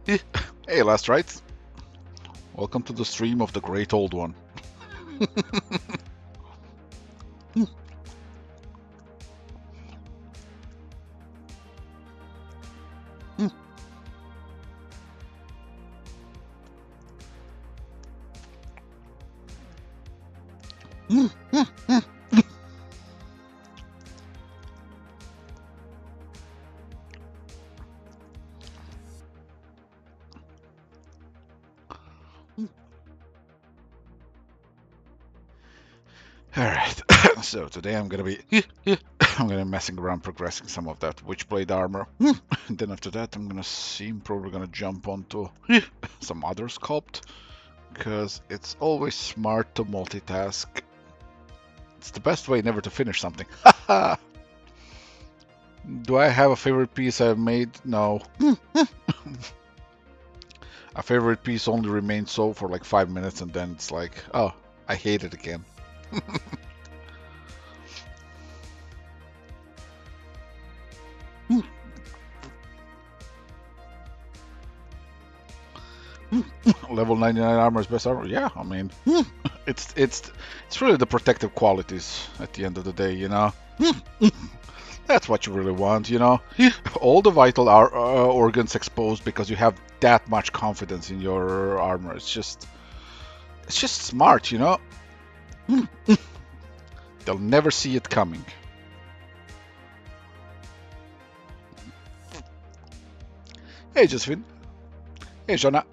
Hey, last right. Welcome to the stream of the great old one. Alright, so today I'm gonna be messing around progressing some of that Witchblade armor. And then after that I'm probably gonna jump onto some other sculpt, because it's always smart to multitask. It's the best way never to finish something. Do I have a favorite piece I've made? No. A favorite piece only remains so for like 5 minutes, and then it's like, oh, I hate it again. Level 99 armor is best armor. Yeah, I mean, it's really the protective qualities at the end of the day, you know. That's what you really want, you know. All the vital organs exposed because you have that much confidence in your armor. It's just smart, you know. They'll never see it coming. Hey, Josephine. Hey, Jonah.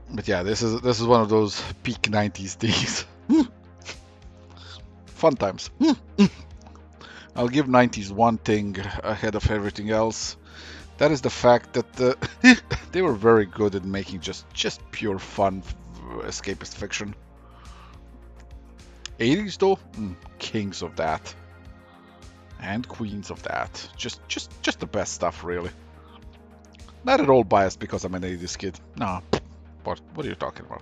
But yeah, this is one of those peak 90s things. Fun times. I'll give 90s one thing ahead of everything else. That is the fact that they were very good at making just pure fun escapist fiction. 80s though, kings of that. And queens of that. Just the best stuff, really. Not at all biased because I'm an 80s kid. No. What are you talking about?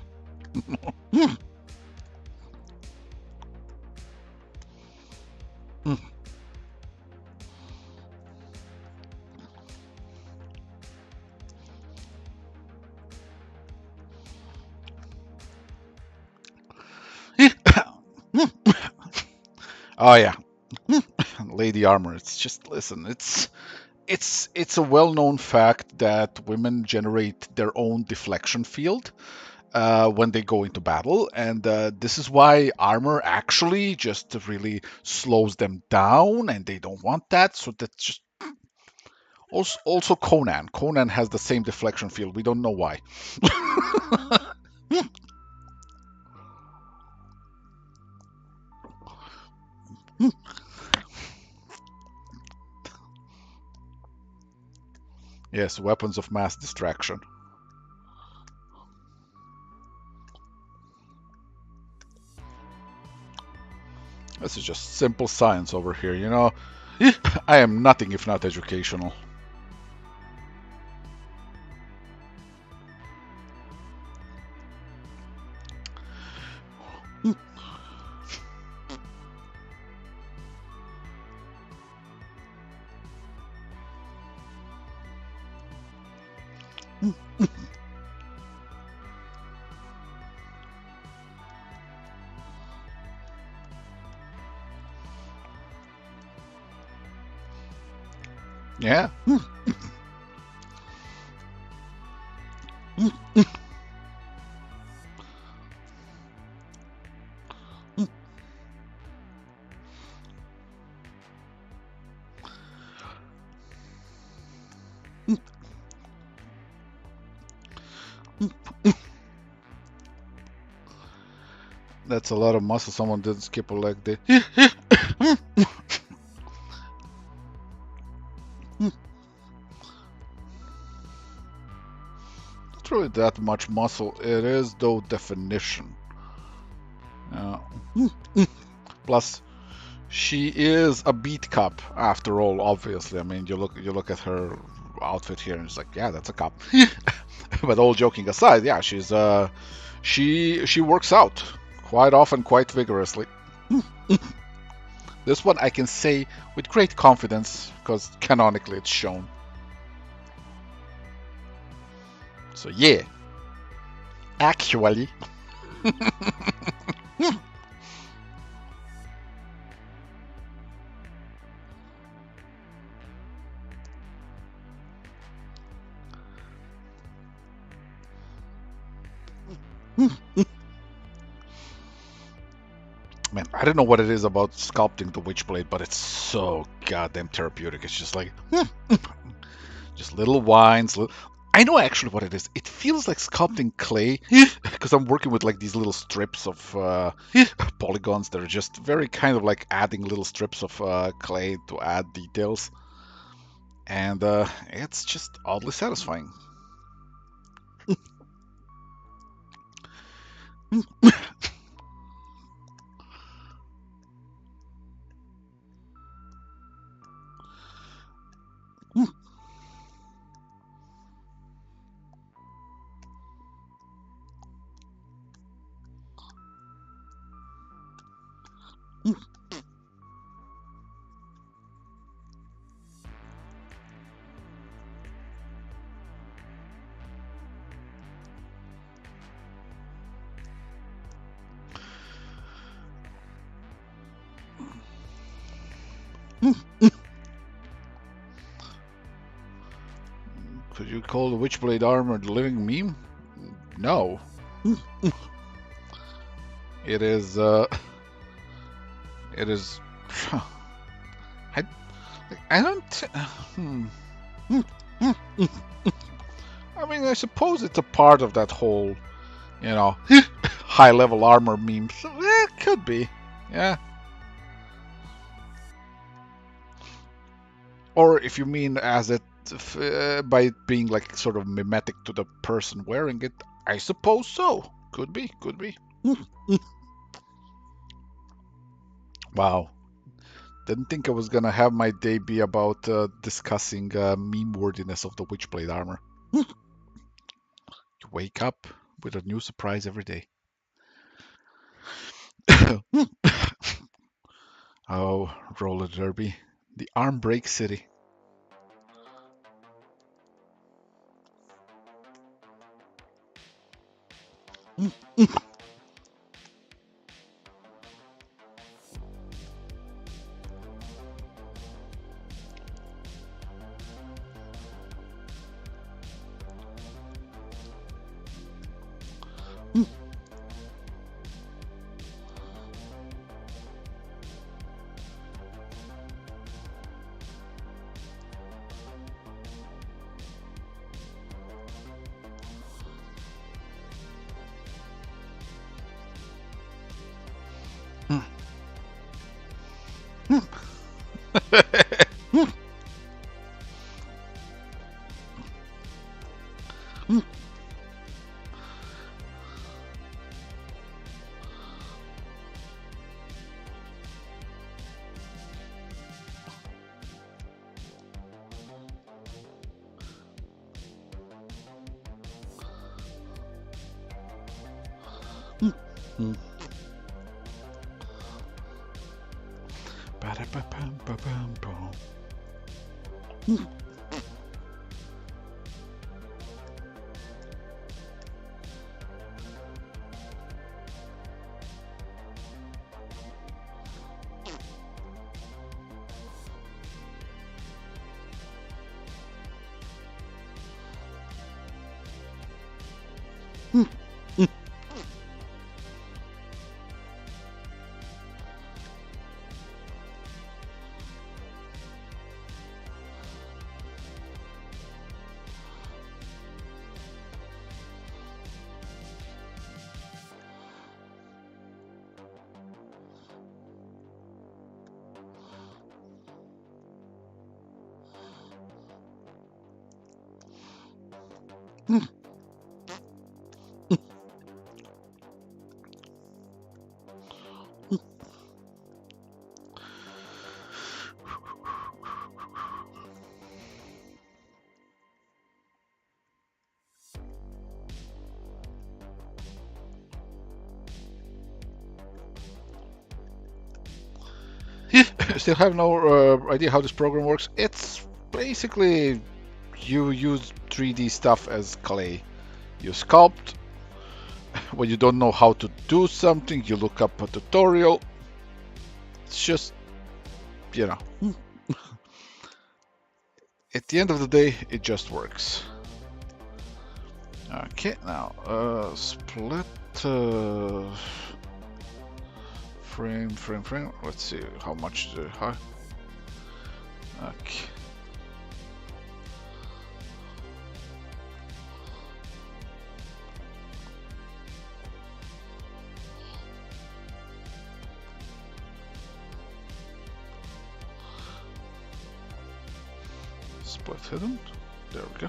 Oh yeah. Lady armor. It's just, listen, it's a well-known fact that women generate their own deflection field when they go into battle, and this is why armor actually just really slows them down, and they don't want that. So that's just also Conan. Conan has the same deflection field. We don't know why. Yes, weapons of mass distraction. This is just simple science over here, you know. I am nothing if not educational. Yeah. That's a lot of muscle. Someone didn't skip a leg there. Not really that much muscle. It is though definition. Plus, she is a beat cop after all. Obviously, I mean, you look at her outfit here, and it's like, yeah, that's a cop. But all joking aside, yeah, she's she works out quite often, quite vigorously. This one I can say with great confidence because canonically it's shown. So yeah, actually. Man, I don't know what it is about sculpting the Witchblade, but it's so goddamn therapeutic. It's just like, just little whines. I know actually what it is. It feels like sculpting clay because I'm working with like these little strips of polygons that are just very kind of like adding little strips of clay to add details. And it's just oddly satisfying. Could you call the Witchblade armor the living meme? No. It is. It is. I don't. I mean, I suppose it's a part of that whole, you know, high-level armor meme. So it could be, yeah. Or if you mean as it by it being like sort of mimetic to the person wearing it, I suppose so. Could be, could be. Wow. Didn't think I was gonna have my day be about discussing meme worthiness of the Witchblade armor. You wake up with a new surprise every day. Oh, roller derby. The arm break city. Still have no idea how this program works. It's basically you use 3D stuff as clay. You sculpt. When you don't know how to do something, you look up a tutorial. It's just, you know, at the end of the day, it just works. Okay, now split frame. Let's see how much the high. Okay. Split hidden. There we go.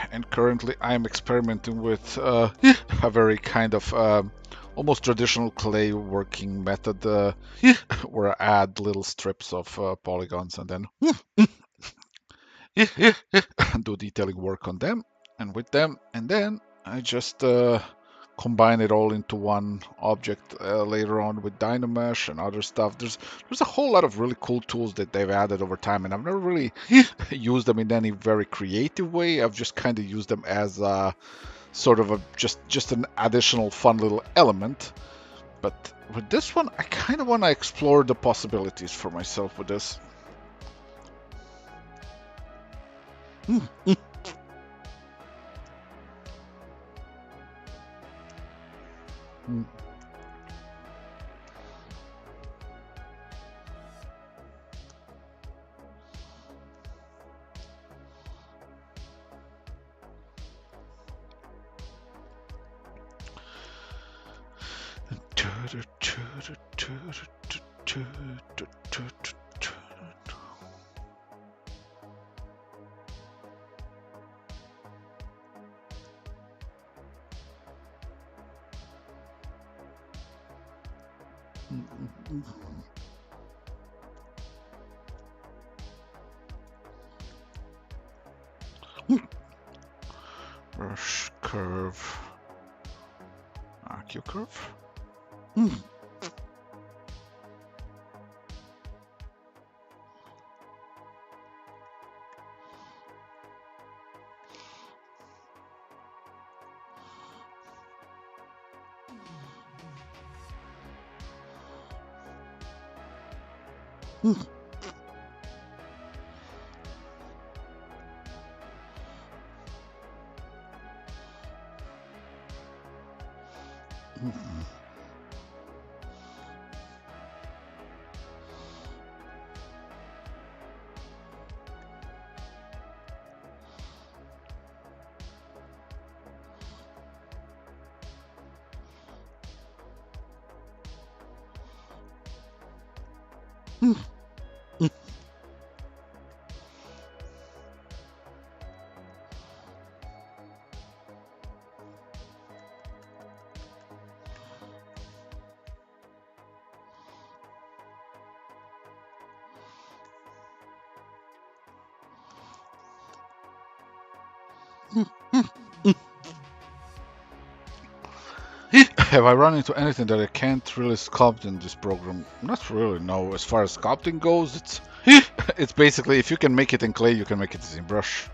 And currently I'm experimenting with a very kind of almost traditional clay working method where I add little strips of polygons and then do detailing work on them and with them, and then I just combine it all into one object later on with Dynamesh and other stuff. There's a whole lot of really cool tools that they've added over time, and I've never really used them in any very creative way. I've just kind of used them as a sort of a just an additional fun little element. But with this one, I kind of want to explore the possibilities for myself with this. Brush, curve, arc curve. Have I run into anything that I can't really sculpt in this program? Not really, no. As far as sculpting goes, it's it's basically if you can make it in clay, you can make it in ZBrush.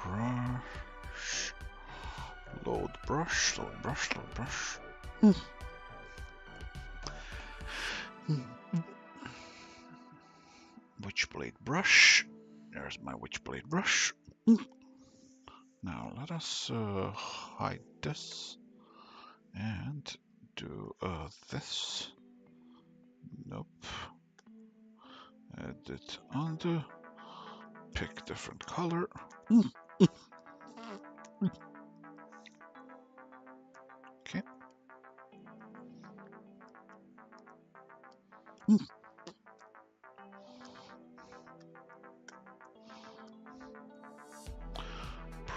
Brush, load brush, load brush, load brush. Witchblade brush. There's my Witchblade brush. Now let us hide this and do this. Nope. Edit under. Pick different color. Okay.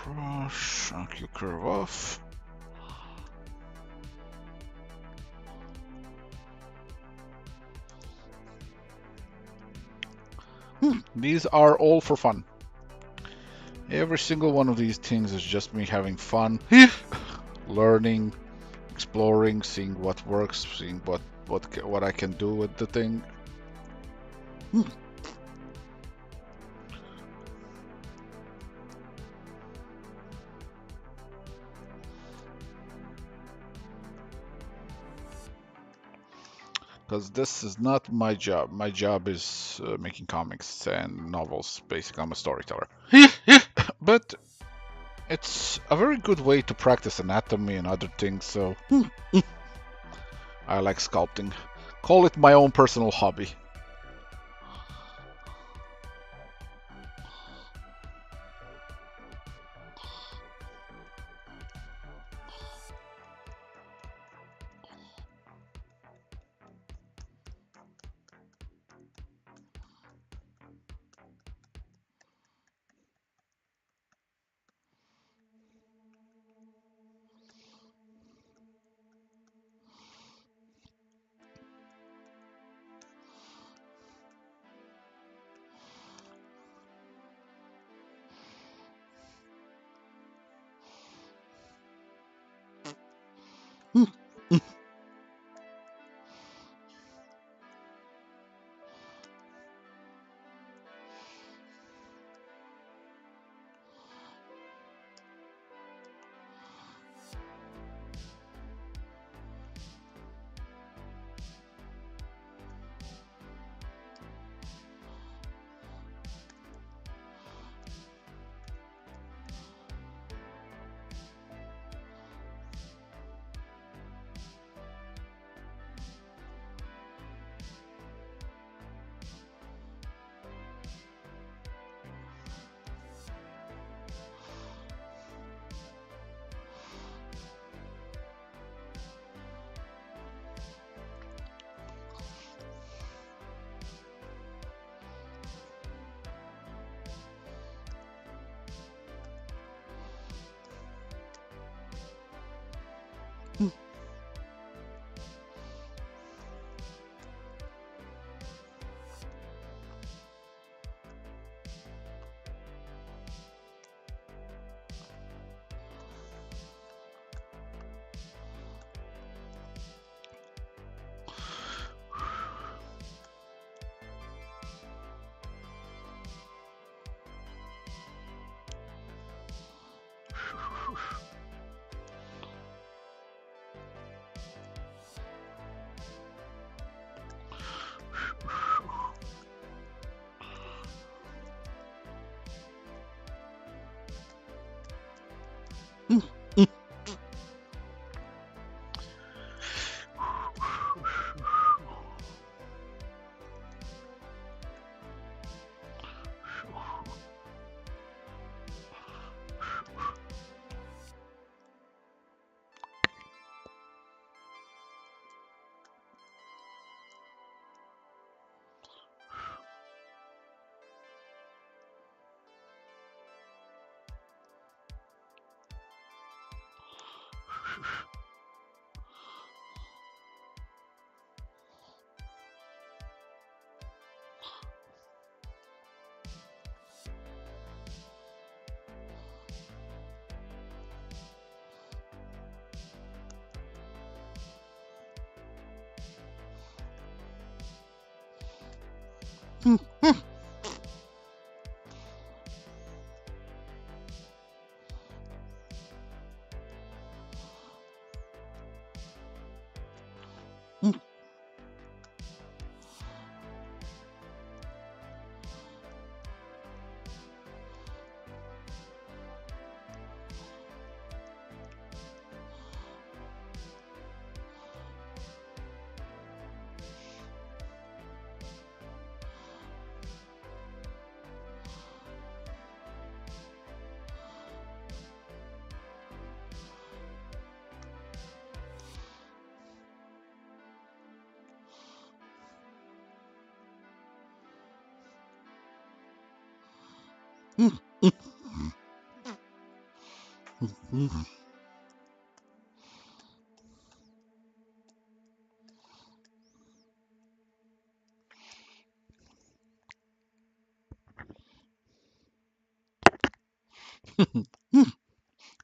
Brush, AQ curve off. These are all for fun. Every single one of these things is just me having fun, learning, exploring, seeing what works, seeing what I can do with the thing. Because this is not my job. My job is making comics and novels. Basically, I'm a storyteller. But it's a very good way to practice anatomy and other things, so I like sculpting. Call it my own personal hobby.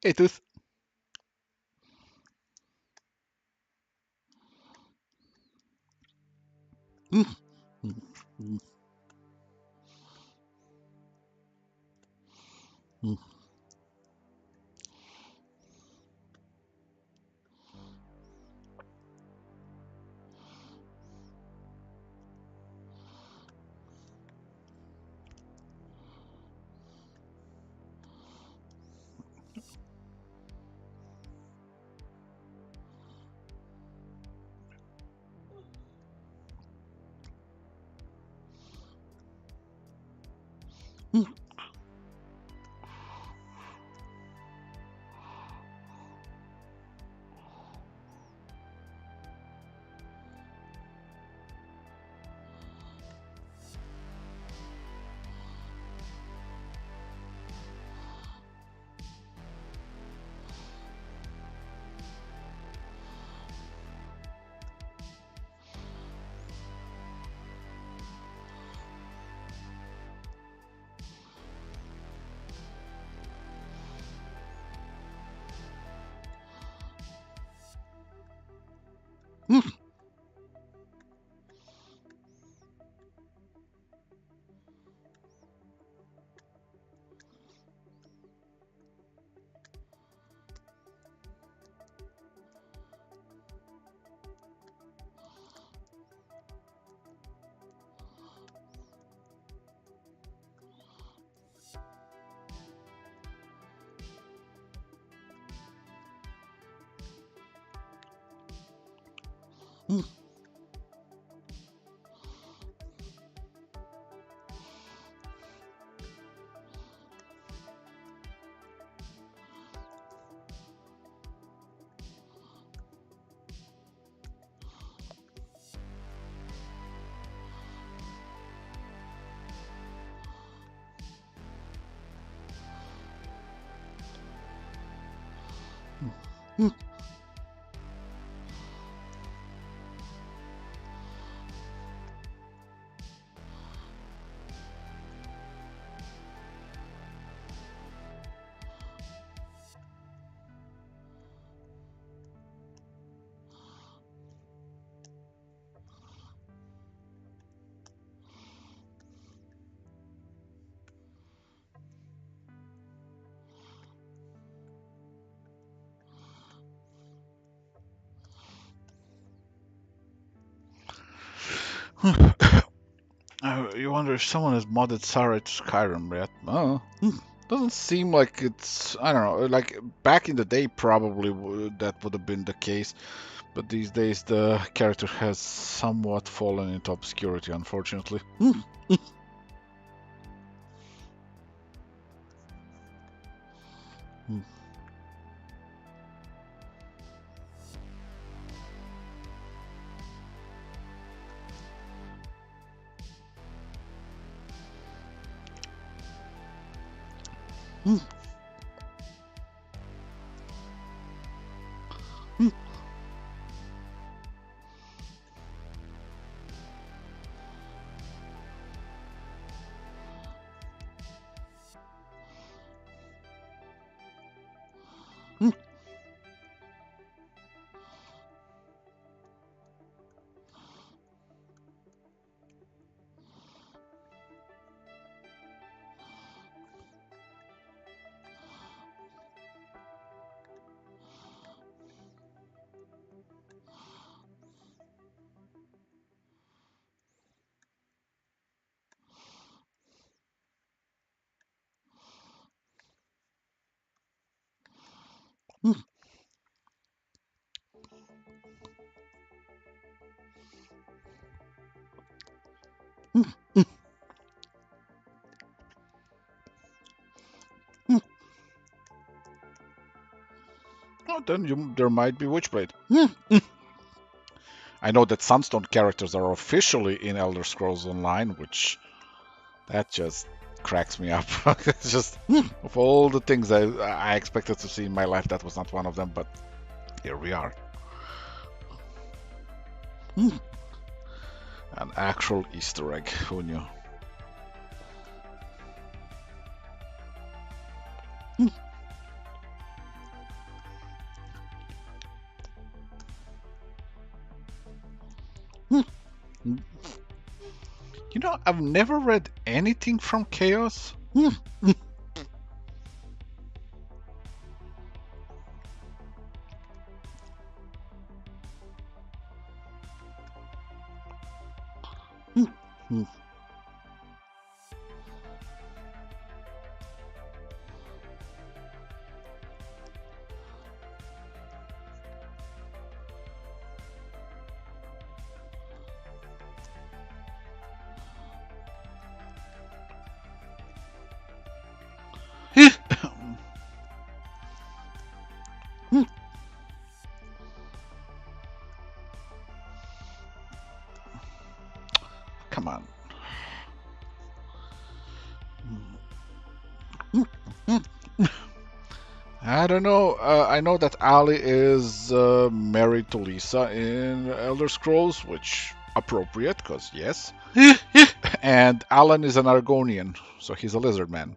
Hey, Tooth. You wonder if someone has modded Sarah to Skyrim yet? Oh, doesn't seem like it's. I don't know. Like back in the day, probably that would have been the case, but these days the character has somewhat fallen into obscurity, unfortunately. Oh, then there might be Witchblade. I know that Sunstone characters are officially in Elder Scrolls Online, which that just cracks me up. It's just of all the things I expected to see in my life, that was not one of them. But here we are. An actual Easter egg. Who knew? You know, I've never read anything from Chaos. Come on. I don't know. I know that Ali is married to Lisa in Elder Scrolls, which appropriate, because yes. And Alan is an Argonian, so he's a lizard man.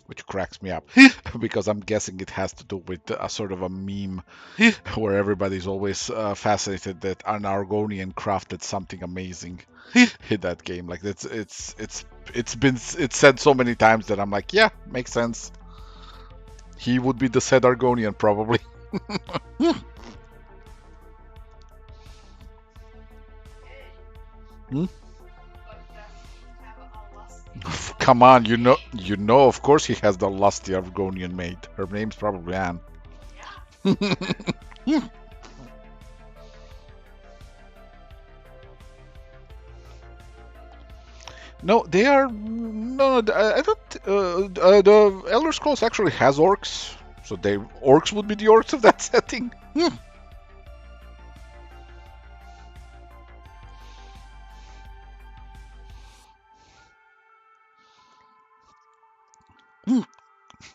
Which cracks me up, because I'm guessing it has to do with a sort of a meme where everybody's always fascinated that an Argonian crafted something amazing in that game. Like it's said so many times that I'm like, yeah, makes sense. He would be the said Argonian probably. Hmm? Come on, you know, of course he has the lusty Argonian maid. Her name's probably Anne. No, they are no. I don't. The Elder Scrolls actually has orcs, so orcs would be the orcs of that setting.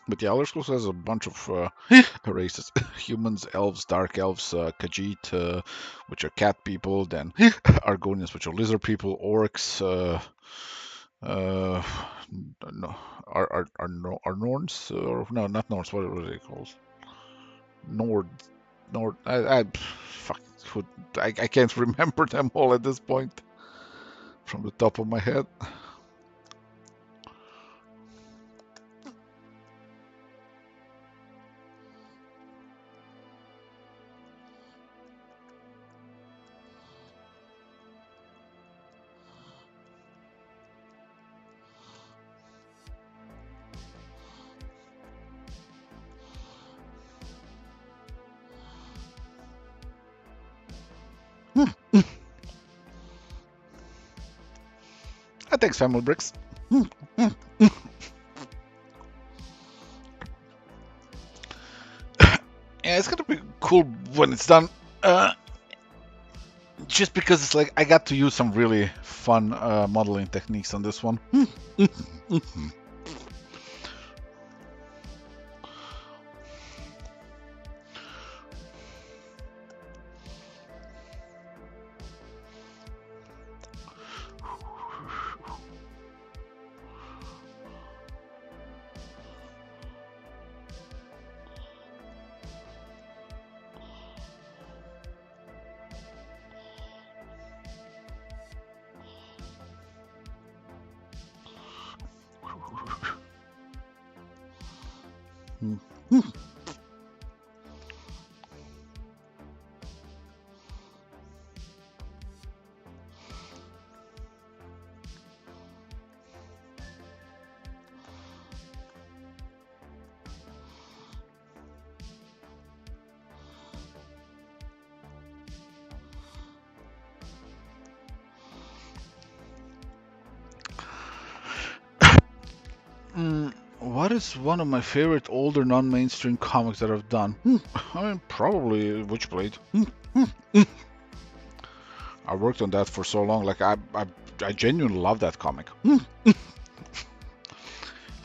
But the Elder Scrolls has a bunch of races: humans, elves, dark elves, Khajiit, which are cat people, then Argonians, which are lizard people, orcs. No, are Norns or no, not Norns. What are they called? Nord, Nord. Fuck. I can't remember them all at this point from the top of my head. Thanks, Family Bricks. Yeah, it's gonna be cool when it's done. Just because it's like I got to use some really fun modeling techniques on this one. What is one of my favorite older non-mainstream comics that I've done? I mean, probably Witchblade. I worked on that for so long. Like I genuinely love that comic. It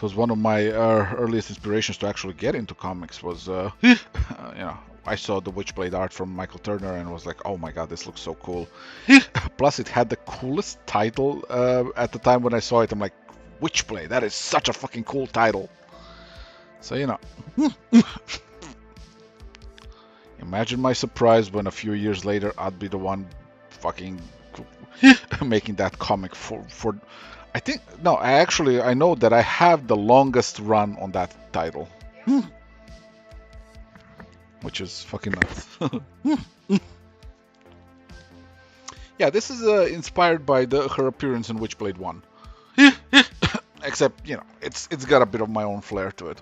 was one of my earliest inspirations to actually get into comics. Was you know, I saw the Witchblade art from Michael Turner and was like, oh my god, this looks so cool. Plus, it had the coolest title at the time when I saw it. I'm like, Witchblade, that is such a fucking cool title. So, you know. Imagine my surprise when a few years later I'd be the one fucking making that comic for I think no, I know that I have the longest run on that title. Which is fucking nuts. Yeah, this is inspired by her appearance in Witchblade 1. Except, you know, it's got a bit of my own flair to it.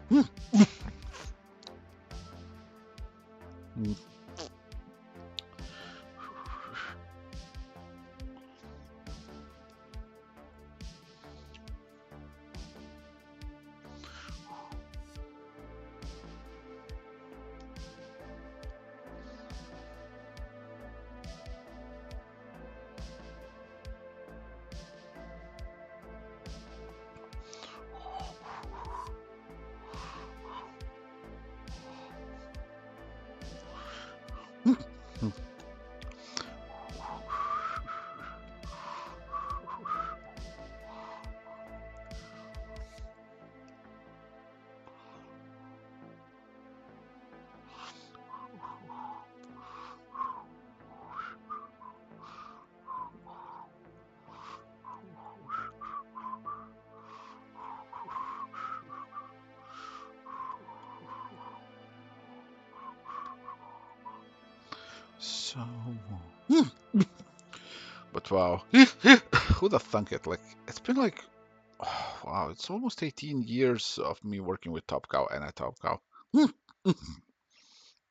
So, but wow, who'd have thunk it? Like, it's been like, oh, wow, it's almost 18 years of me working with Top Cow and at Top Cow.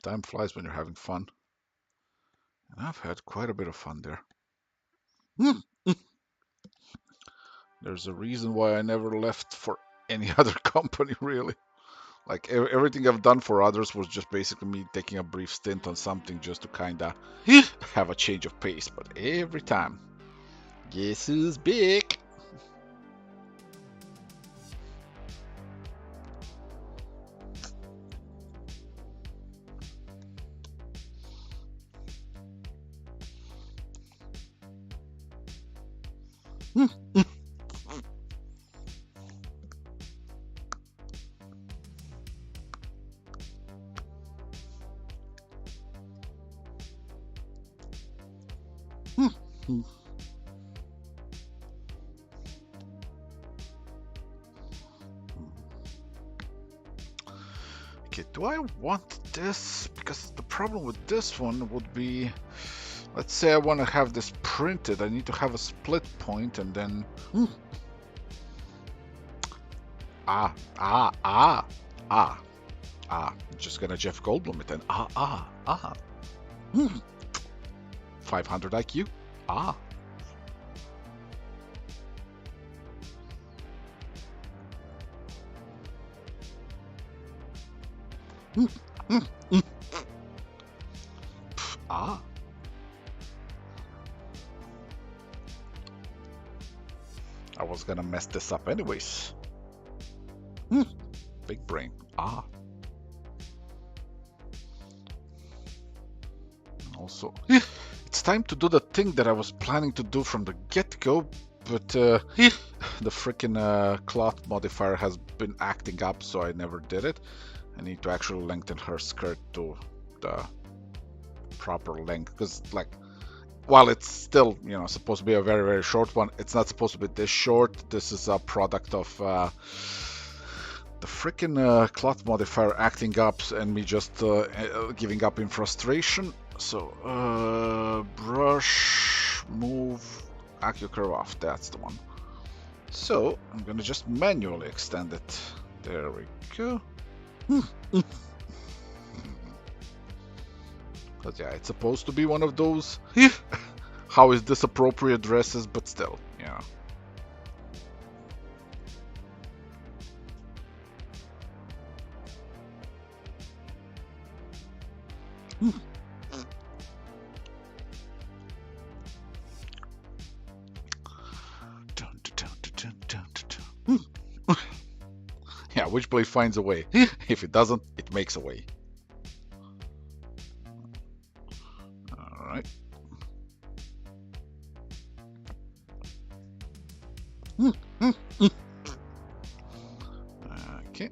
Time flies when you're having fun. And I've had quite a bit of fun there. There's a reason why I never left for any other company, really. Like, everything I've done for others was just basically me taking a brief stint on something just to kinda have a change of pace. But every time, guess who's back? Okay, do I want this? Because the problem with this one would be, let's say I want to have this printed, I need to have a split point and then... Just gonna Jeff Goldblum it then. 500 IQ. I was gonna mess this up anyways. Big brain. Also, it's time to do the thing that I was planning to do from the get-go, but the freaking cloth modifier has been acting up, so I never did it. I need to actually lengthen her skirt to the proper length, because like, while it's still, you know, supposed to be a very, very short one, it's not supposed to be this short. This is a product of the freaking cloth modifier acting up and me just giving up in frustration. So, brush, move, AccuCurve off, that's the one. So, I'm gonna just manually extend it. There we go. But yeah, it's supposed to be one of those how is this appropriate dresses, but still, yeah. Yeah, Witchblade finds a way. If it doesn't, it makes a way. Alright. Okay.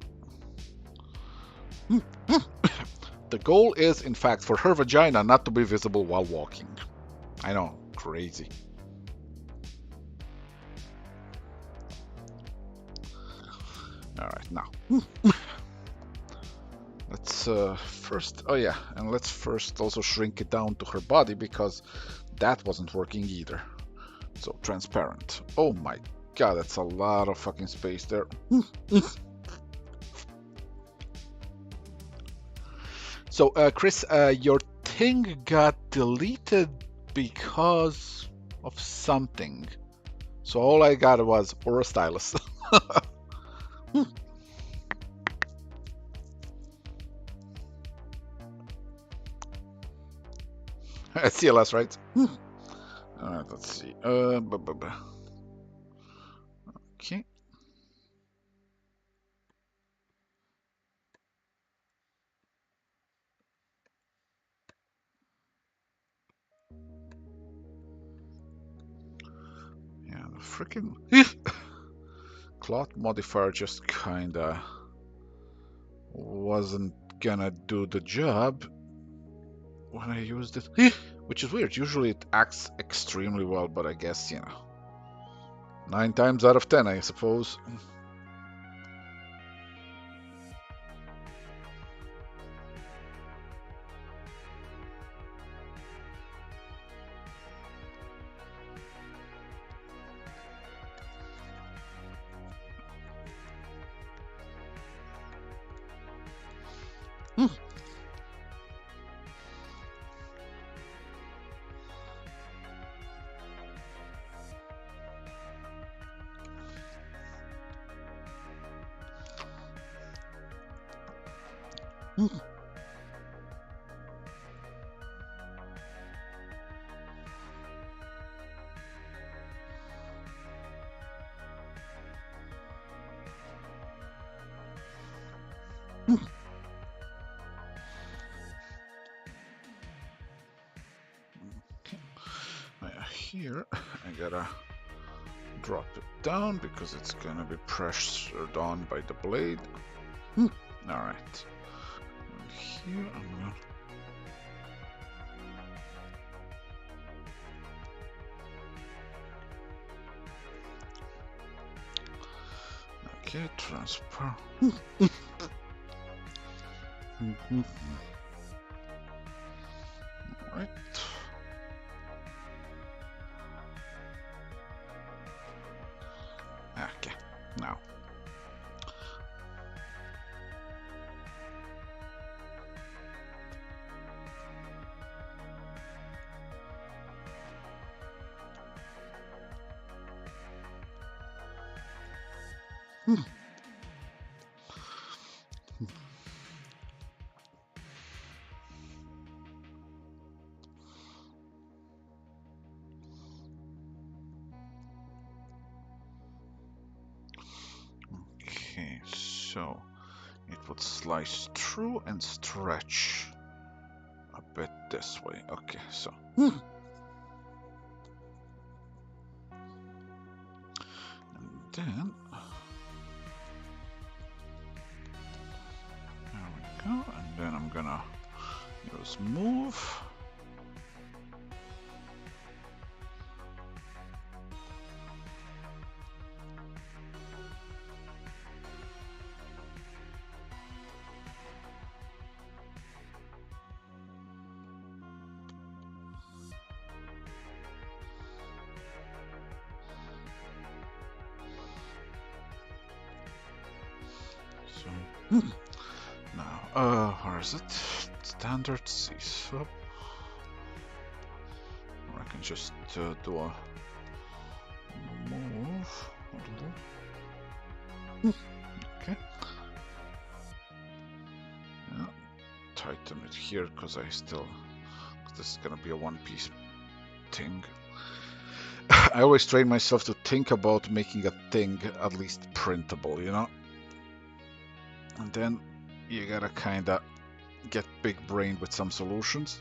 The goal is, in fact, for her vagina not to be visible while walking. I know, crazy. Alright, now. Let's first, oh yeah, and let's first also shrink it down to her body, because that wasn't working either. So, transparent. Oh my god, that's a lot of fucking space there. So, Chris, your thing got deleted because of something. So all I got was, or a stylus. CLS, right? Let's see. Okay. Yeah, the freaking cloth modifier just kinda wasn't gonna do the job when I used it. Which is weird. Usually it acts extremely well, but I guess, you know, 9 times out of 10, I suppose. Here, I gotta drop it down because it's gonna be pressured on by the blade. Alright. And here I'm gonna... Okay, transfer. Alright. Okay, now. Okay, so it would slice through and stretch a bit this way. Okay, so. And then. There we go. And then I'm gonna use move. So now, where is it? Standard C sub. Or I can just do a move. Okay. Yeah. tighten it here because this is gonna be a one-piece thing. I always train myself to think about making a thing at least printable, you know? And then you gotta kinda get big-brained with some solutions.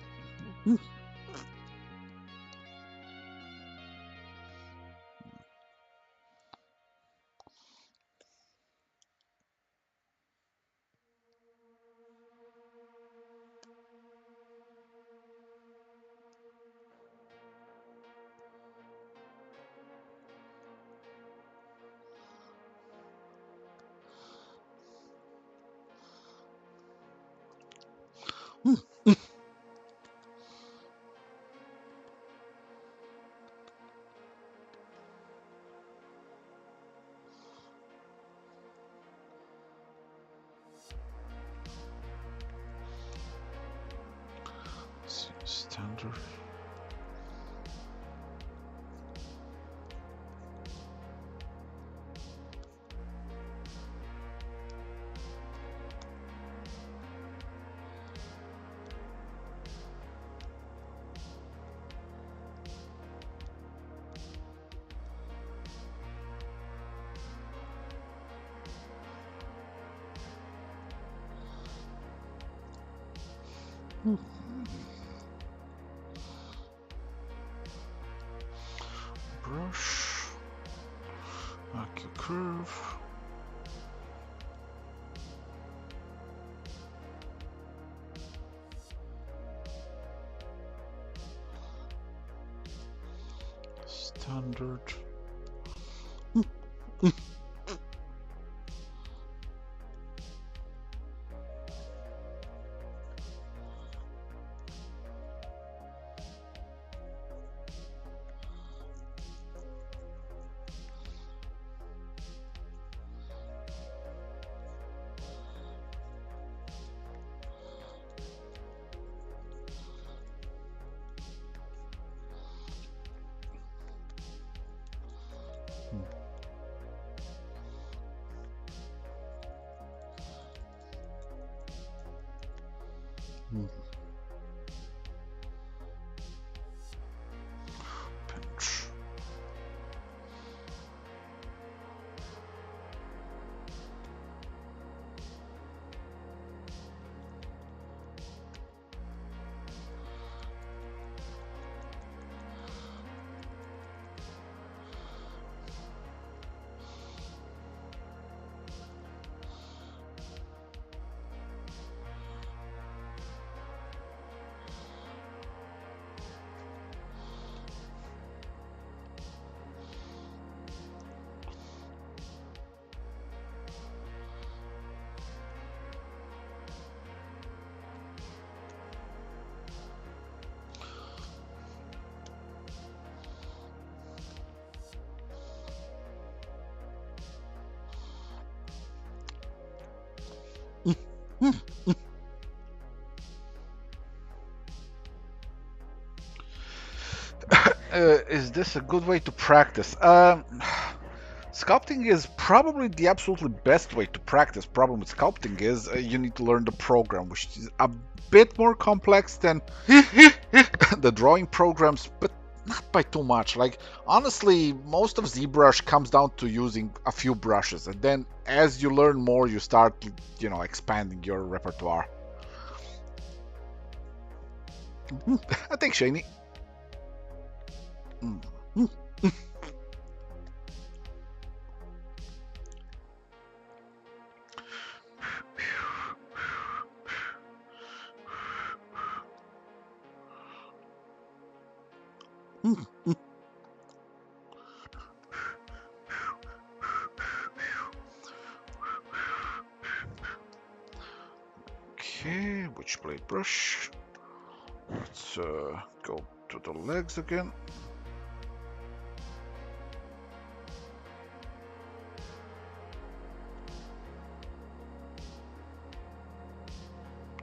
Standard. Brush, mark your curve. Standard. Pinch. Is this a good way to practice? Sculpting is probably the absolutely best way to practice. Problem with sculpting is you need to learn the program, which is a bit more complex than the drawing programs, but not by too much. Like, honestly, most of ZBrush comes down to using a few brushes, and then as you learn more, you start, expanding your repertoire. I think Shani. Okay, Witchblade brush. Let's go to the legs again.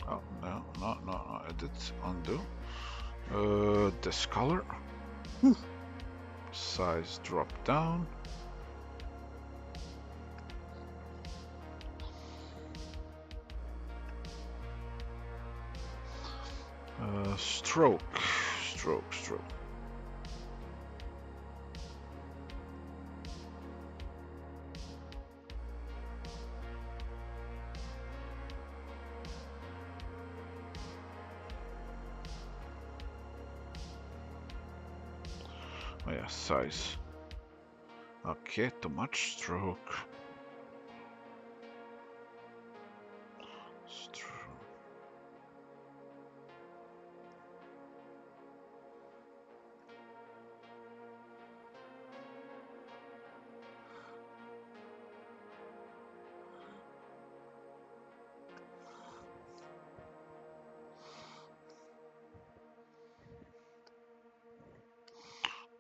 Oh, no, edit, undo. This color. Size drop down. Stroke, stroke, stroke. Oh yeah, size. Okay, too much stroke.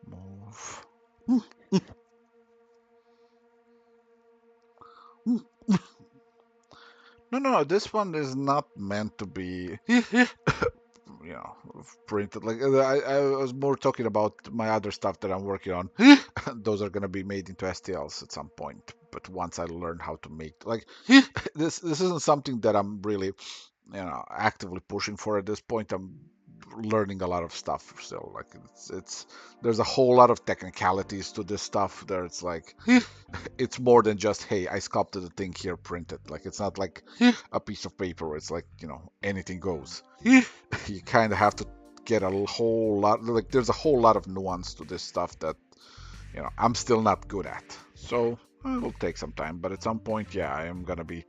Move. No, this one is not meant to be, printed. Like I was more talking about my other stuff that I'm working on. Those are gonna be made into STLs at some point. But once I learn how to make, like, this isn't something that I'm really, actively pushing for at this point. I'm learning a lot of stuff still. Like it's there's a whole lot of technicalities to this stuff. There, it's like it's more than just, hey, I sculpted a thing here, print it. Like it's not like a piece of paper where it's like, anything goes. You kind of have to get a whole lot. Like there's a whole lot of nuance to this stuff that I'm still not good at. So it will take some time, but at some point, yeah, I am gonna be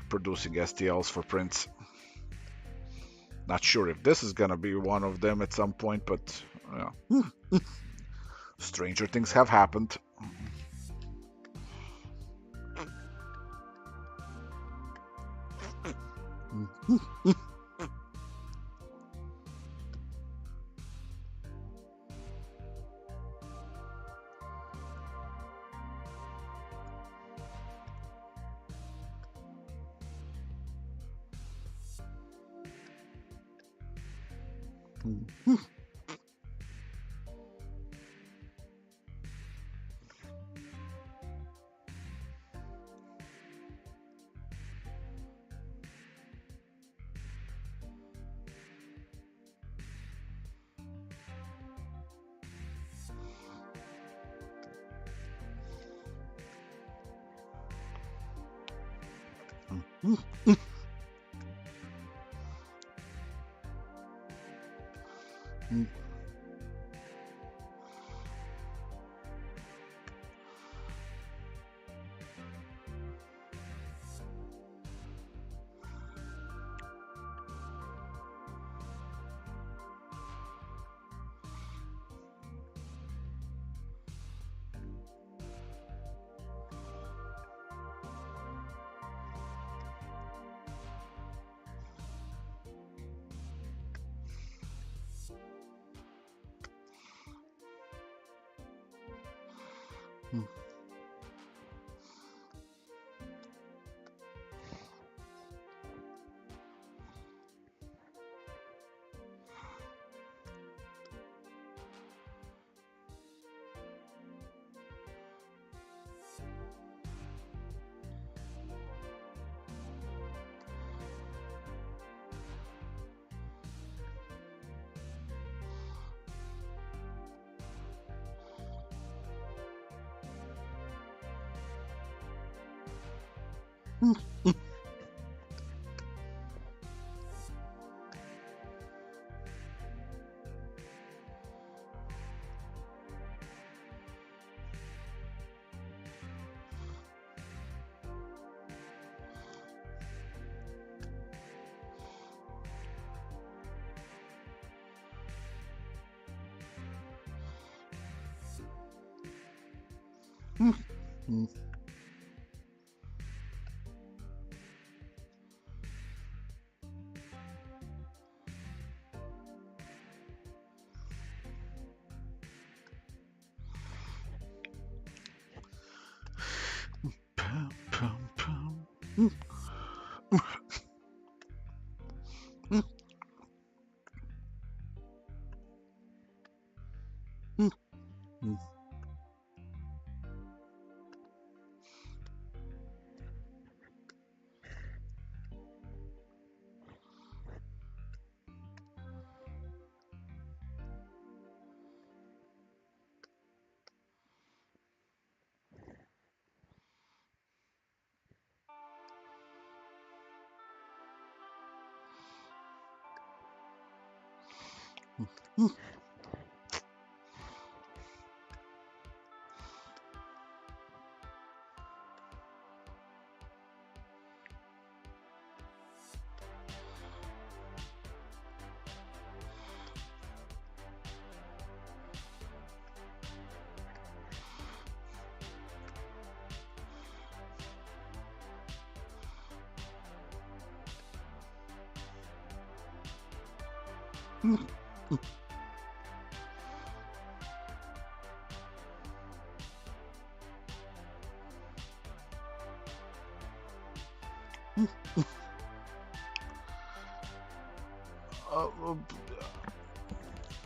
producing STLs for prints. Not sure if this is gonna be one of them at some point, but stranger things have happened.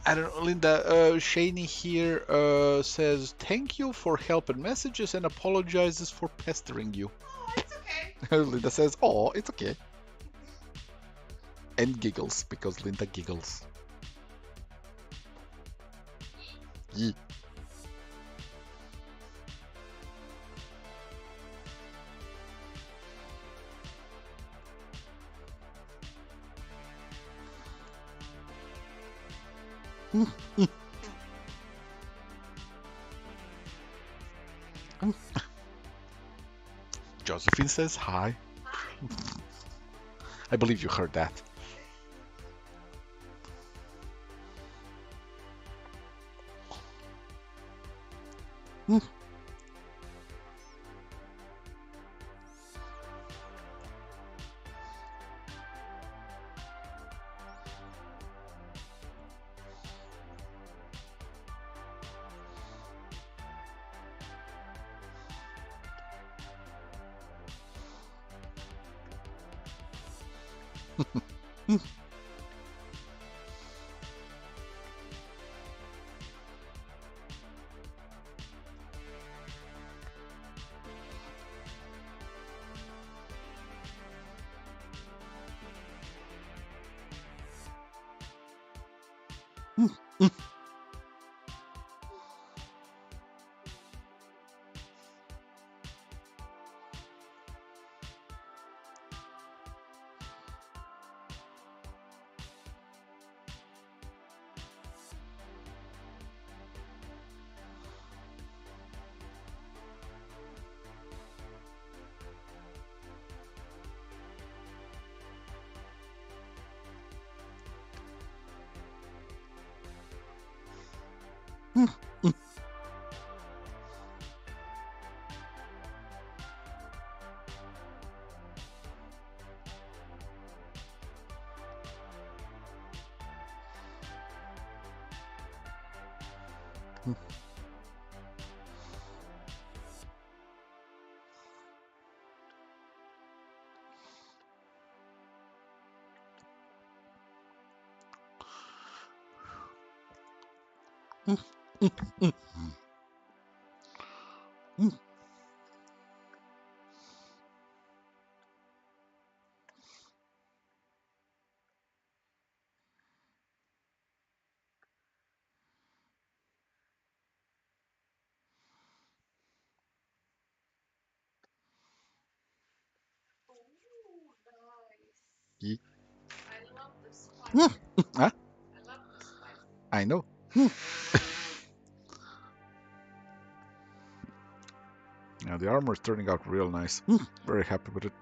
I don't know, Linda. Shaney here says thank you for help and messages and apologizes for pestering you. Oh, it's okay. Linda says, "Oh, it's okay," and giggles because Linda giggles. Yee. Josephine says hi. I believe you heard that. Ooh, nice. Yee. I love the spice. Huh? I love the spice. I know. Yeah, the armor is turning out real nice. Very happy with it.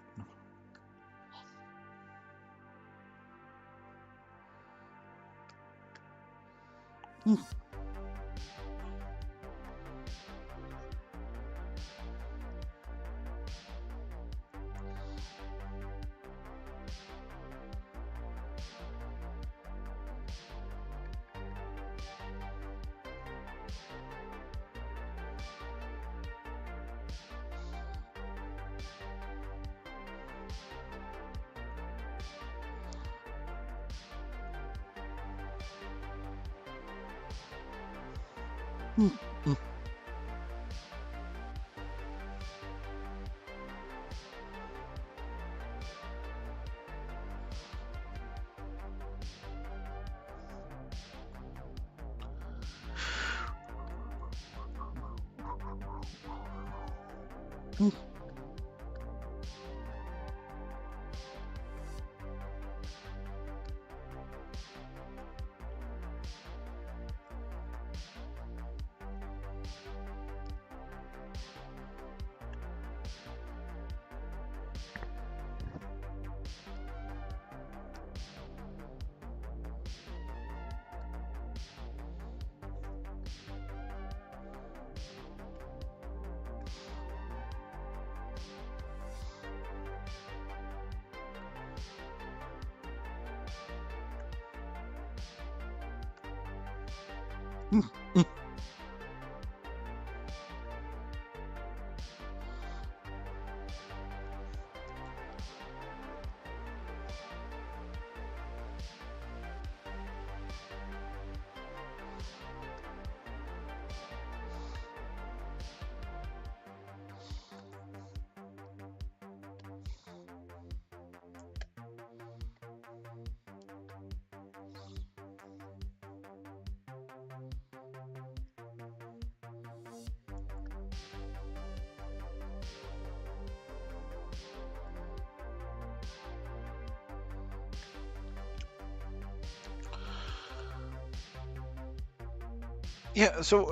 Yeah, so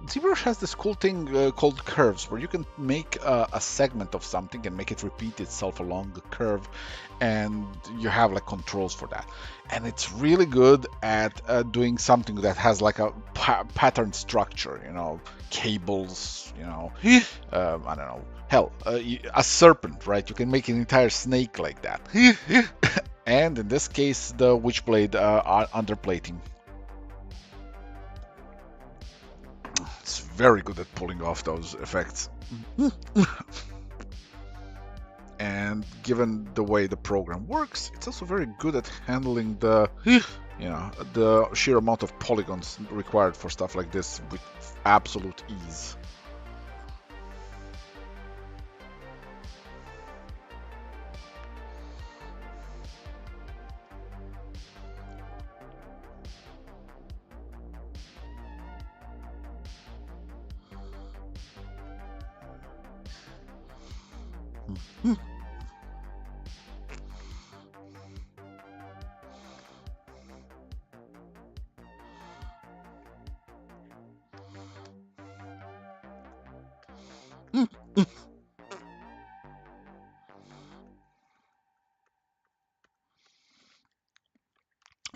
ZBrush has this cool thing called curves, where you can make a segment of something and make it repeat itself along the curve, and you have like controls for that. And it's really good at doing something that has like a pattern structure, cables, I don't know, hell, a serpent, right? You can make an entire snake like that. And in this case, the Witchblade underplating. It's very good at pulling off those effects. And given the way the program works, it's also very good at handling the sheer amount of polygons required for stuff like this with absolute ease.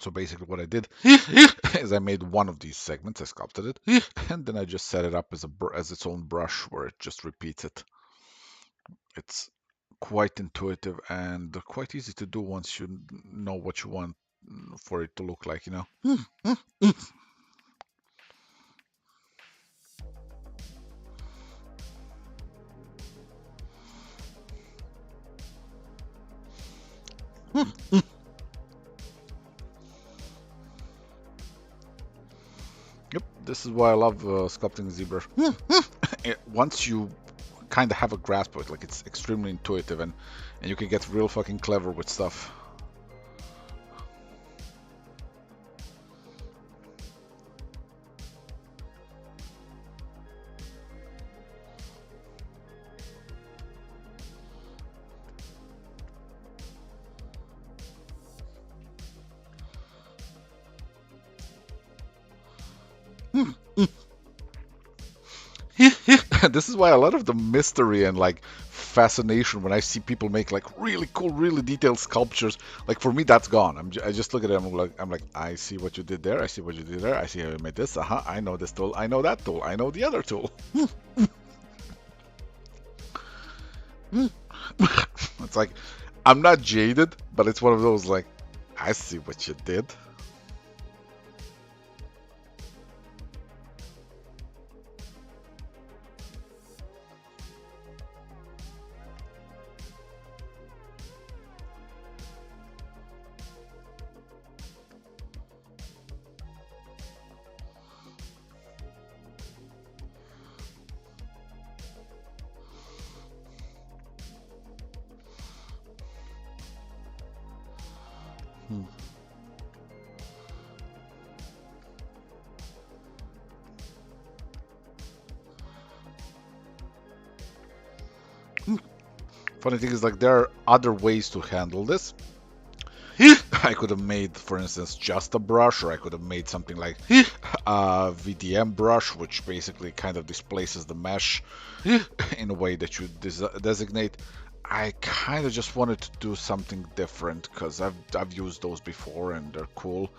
So basically what I did is I made one of these segments, I sculpted it, and then I just set it up as its own brush where it just repeats it. It's quite intuitive and quite easy to do once you know what you want for it to look like, Yep, this is why I love sculpting ZBrush. Once you kind of have a grasp of it, like it's extremely intuitive and you can get real fucking clever with stuff. This is why a lot of the mystery and like fascination when I see people make like really cool, really detailed sculptures, like for me that's gone. I just look at them I'm like, I see what you did there, I see what you did there, I see how you made this. I know this tool, I know that tool, I know the other tool. It's like I'm not jaded, but it's one of those like, I see what you did. Funny thing is, like, there are other ways to handle this. I could have made, for instance, just a brush, or I could have made something like a VDM brush, which basically kind of displaces the mesh in a way that you designate. I kind of just wanted to do something different because I've used those before and they're cool.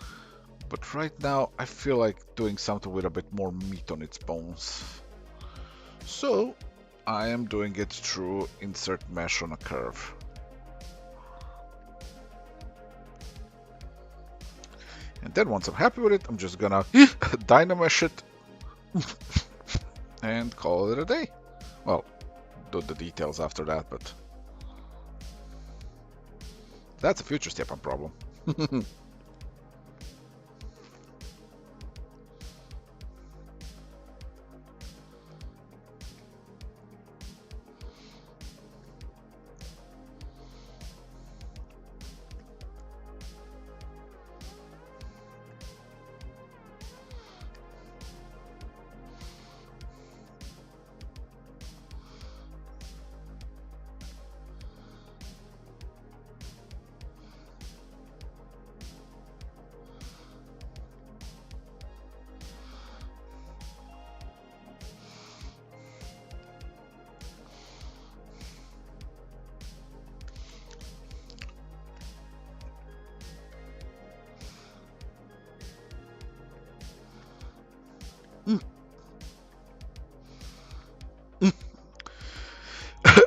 But right now, I feel like doing something with a bit more meat on its bones. So I am doing it through insert mesh on a curve. And Then once I'm happy with it, I'm just gonna dynamesh it and call it a day. Well, do the details after that, but that's a future step-up problem.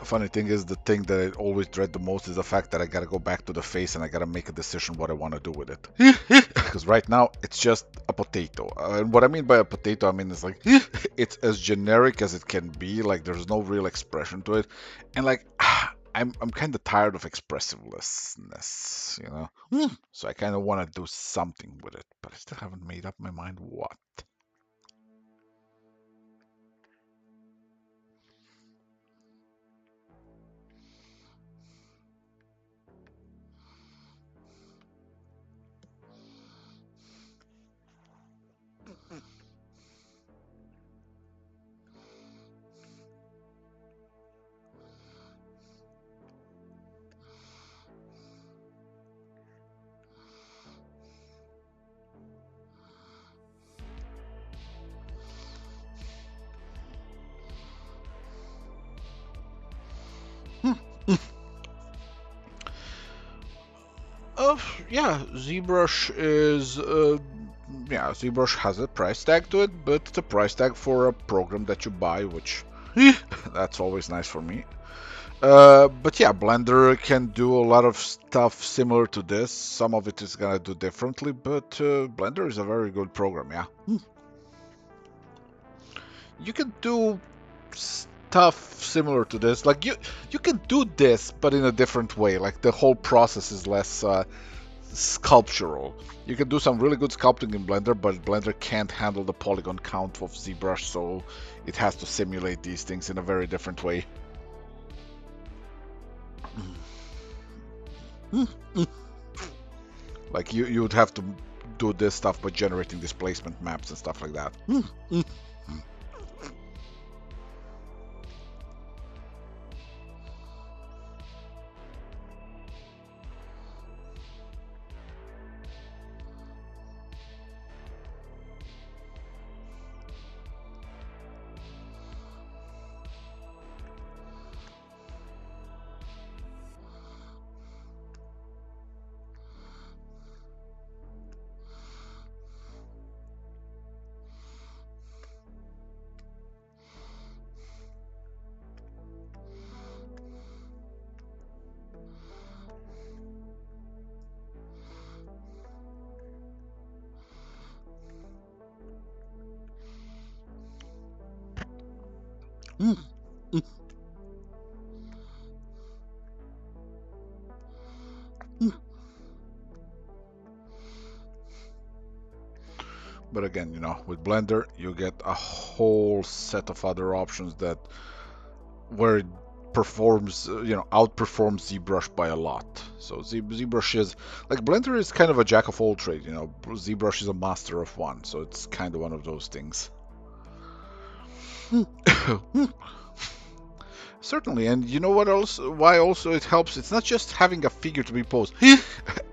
Funny thing is, the thing that I always dread the most is the fact that I gotta go back to the face and I gotta make a decision what I want to do with it. Because right now it's just a potato. And what I mean by a potato, I mean it's like it's as generic as it can be. Like there's no real expression to it, and like I'm kind of tired of expressiveness, you know. So I kind of want to do something with it, but I still haven't made up my mind what. Yeah, ZBrush is yeah, ZBrush has a price tag to it, but it's a price tag for a program that you buy, which that's always nice for me. But yeah, Blender can do a lot of stuff similar to this. Some of it is gonna do differently, but Blender is a very good program. Yeah, you can do stuff similar to this. Like you can do this, but in a different way. Like the whole process is less sculptural. You can do some really good sculpting in Blender, but Blender can't handle the polygon count of ZBrush, so it has to simulate these things in a very different way. Like you would have to do this stuff by generating displacement maps and stuff like that. But again, you know, with Blender, you get a whole set of other options that where it performs, you know, outperforms ZBrush by a lot. So ZBrush is like Blender is kind of a jack of all trades. You know, ZBrush is a master of one, so it's kind of one of those things. Certainly, and you know what else? Why also it helps? It's not just having a figure to be posed.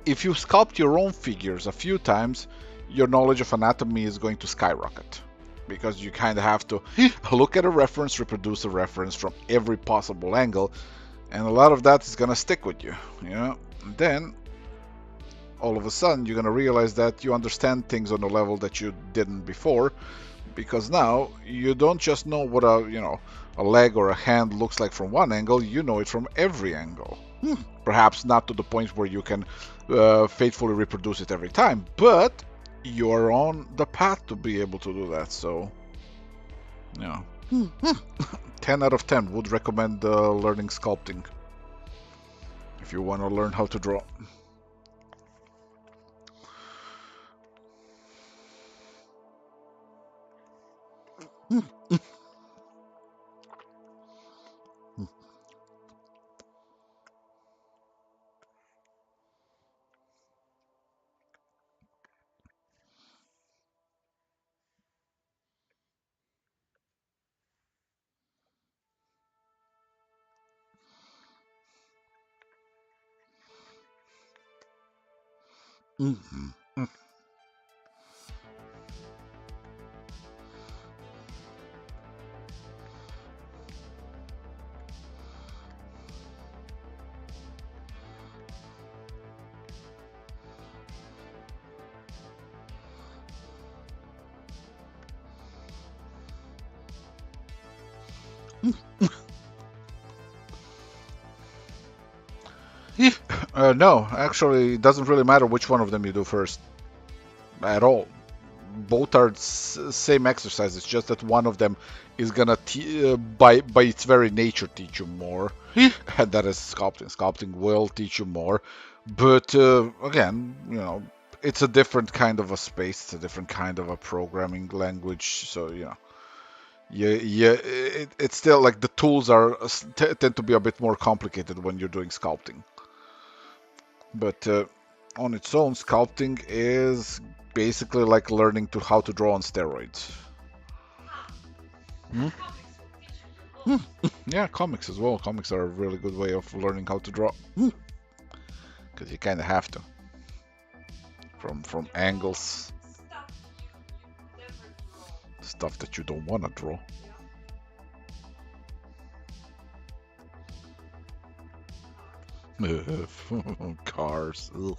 If you sculpt your own figures a few times, your knowledge of anatomy is going to skyrocket. Because you kind of have to look at a reference, reproduce a reference from every possible angle, and a lot of that is going to stick with you, you know? And then, all of a sudden, you're going to realize that you understand things on a level that you didn't before, because now you don't just know what a leg or a hand looks like from one angle, you know it from every angle. Perhaps not to the point where you can faithfully reproduce it every time, but you're on the path to be able to do that. So, yeah. 10 out of 10 would recommend learning sculpting if you want to learn how to draw. No, actually, it doesn't really matter which one of them you do first at all. Both are same exercise. It's just that one of them is gonna by its very nature teach you more, and that is sculpting. Sculpting will teach you more, but again, it's a different kind of a space. It's a different kind of a programming language. So it's still like the tools are tend to be a bit more complicated when you're doing sculpting. But on its own, sculpting is basically like learning to how to draw on steroids. Hmm? Comics will teach you the Hmm. most. Yeah, comics as well. Comics are a really good way of learning how to draw because you kind of have to from You draw angles, stuff you never draw. stuff that you don't want to draw. Yeah. Cars. Ugh. Cars.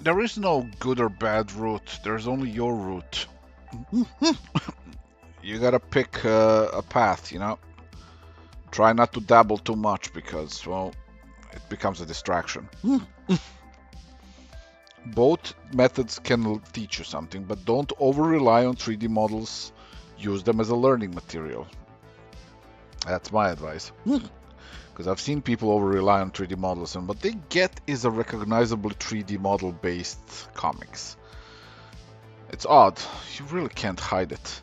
There is no good or bad route. There's only your route. You gotta pick a path, Try not to dabble too much because, well, it becomes a distraction. Both methods can teach you something, but don't over rely on 3D models. Use them as a learning material. That's my advice. Because I've seen people over rely on 3D models, and what they get is a recognizable 3D model based comics. It's odd. You really can't hide it.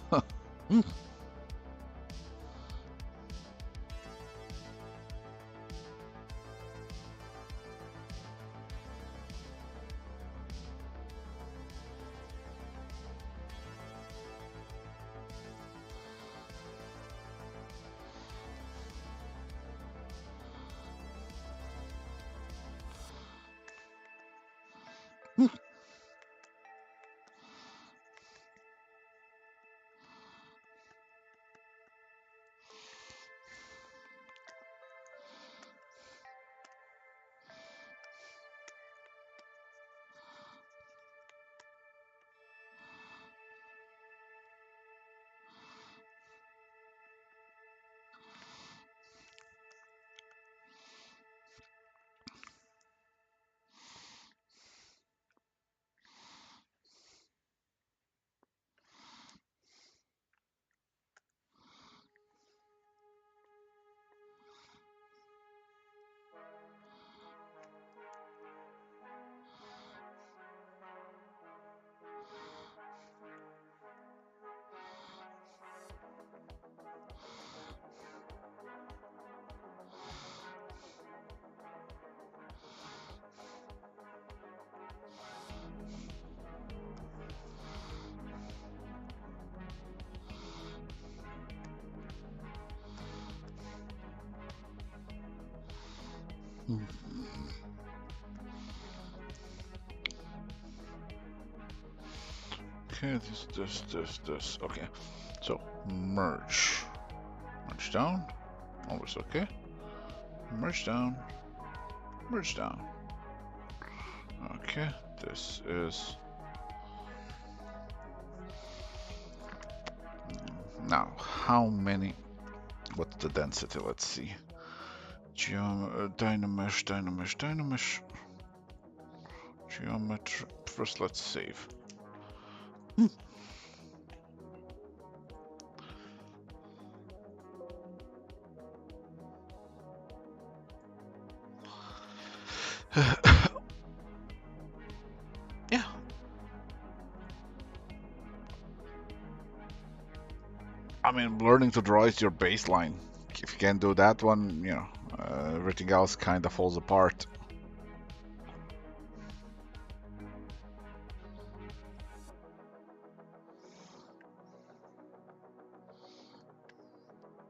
Okay, this. Okay, so merge. Merge down. Always okay. Merge down. Merge down. Okay, this is... Now, how many... What's the density? Let's see. Dynamesh. Geometry. First, let's save. Yeah. I mean, learning to draw is your baseline. If you can do that one, you know, everything else kind of falls apart.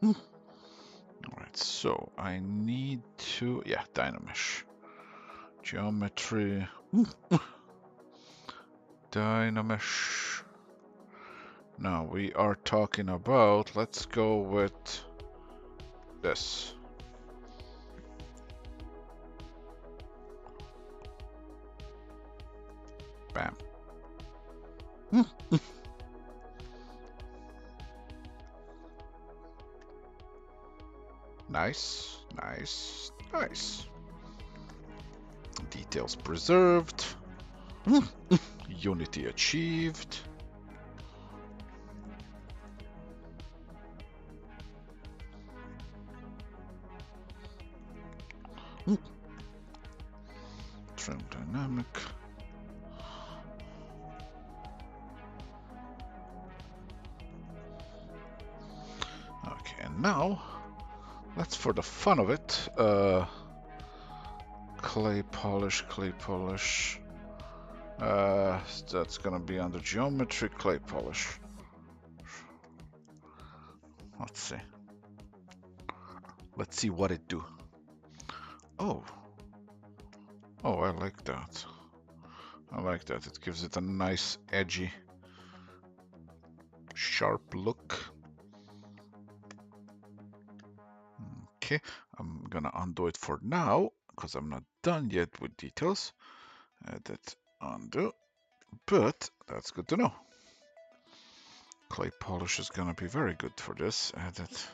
Alright, so I need to... Yeah, Dynamesh. Geometry. Dynamesh. Now we are talking about... Let's go with this. Bam. Nice, nice, nice. Details preserved. Unity achieved. Trim dynamic. Okay, and now let's, for the fun of it, clay polish. That's gonna be under geometry, clay polish. Let's see what it do. Oh, I like that. It gives it a nice, edgy, sharp look. Okay, I'm gonna undo it for now because I'm not done yet with details. Edit, undo, but that's good to know. Clay polish is gonna be very good for this. Edit.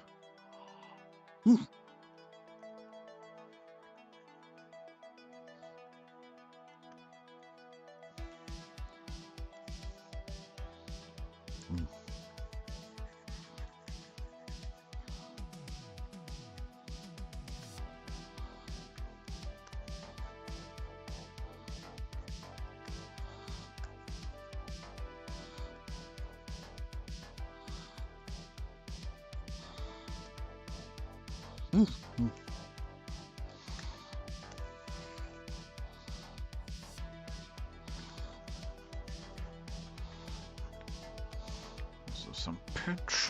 So some pitch.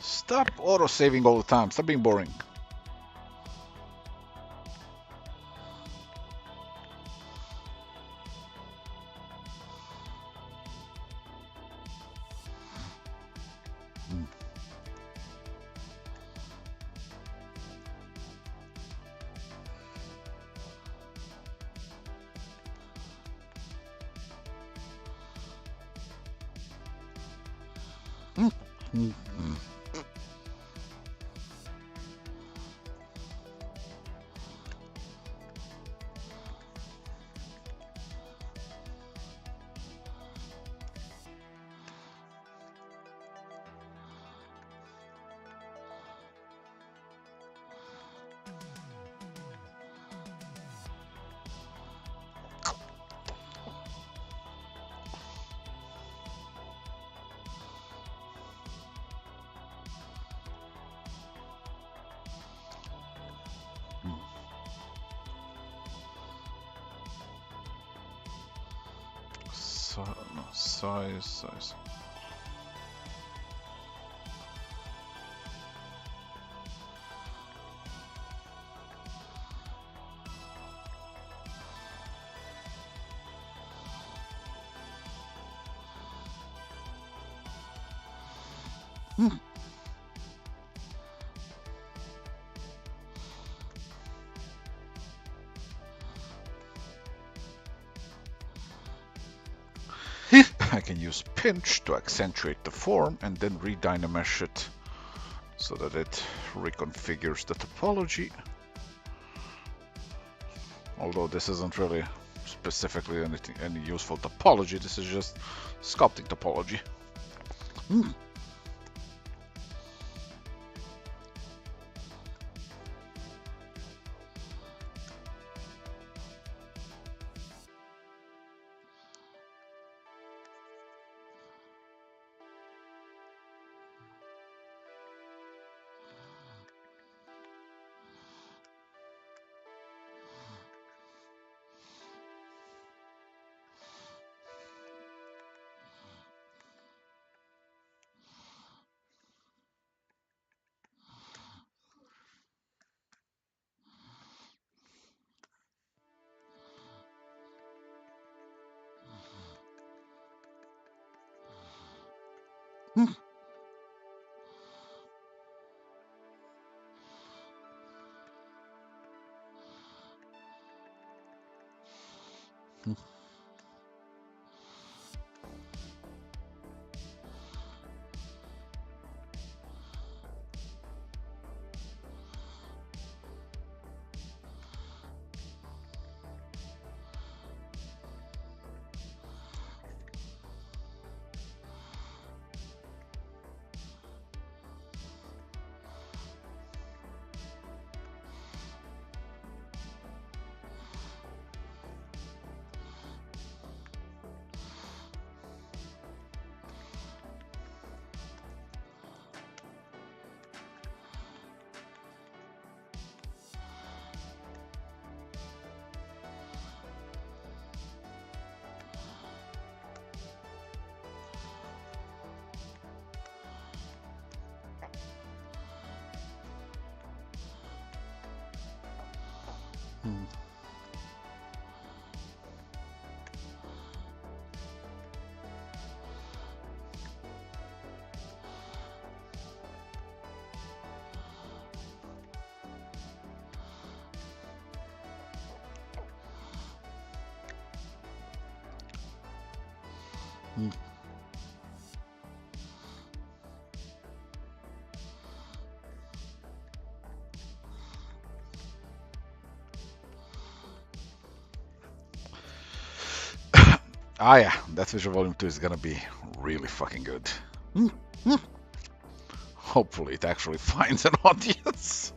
Stop auto-saving all the time. Stop being boring. no, size. I can use pinch to accentuate the form and then redynamesh it so that it reconfigures the topology. Although this isn't really specifically any useful topology, this is just sculpting topology. Ah yeah, that Visual Volume 2 is gonna be really fucking good. Hopefully it actually finds an audience.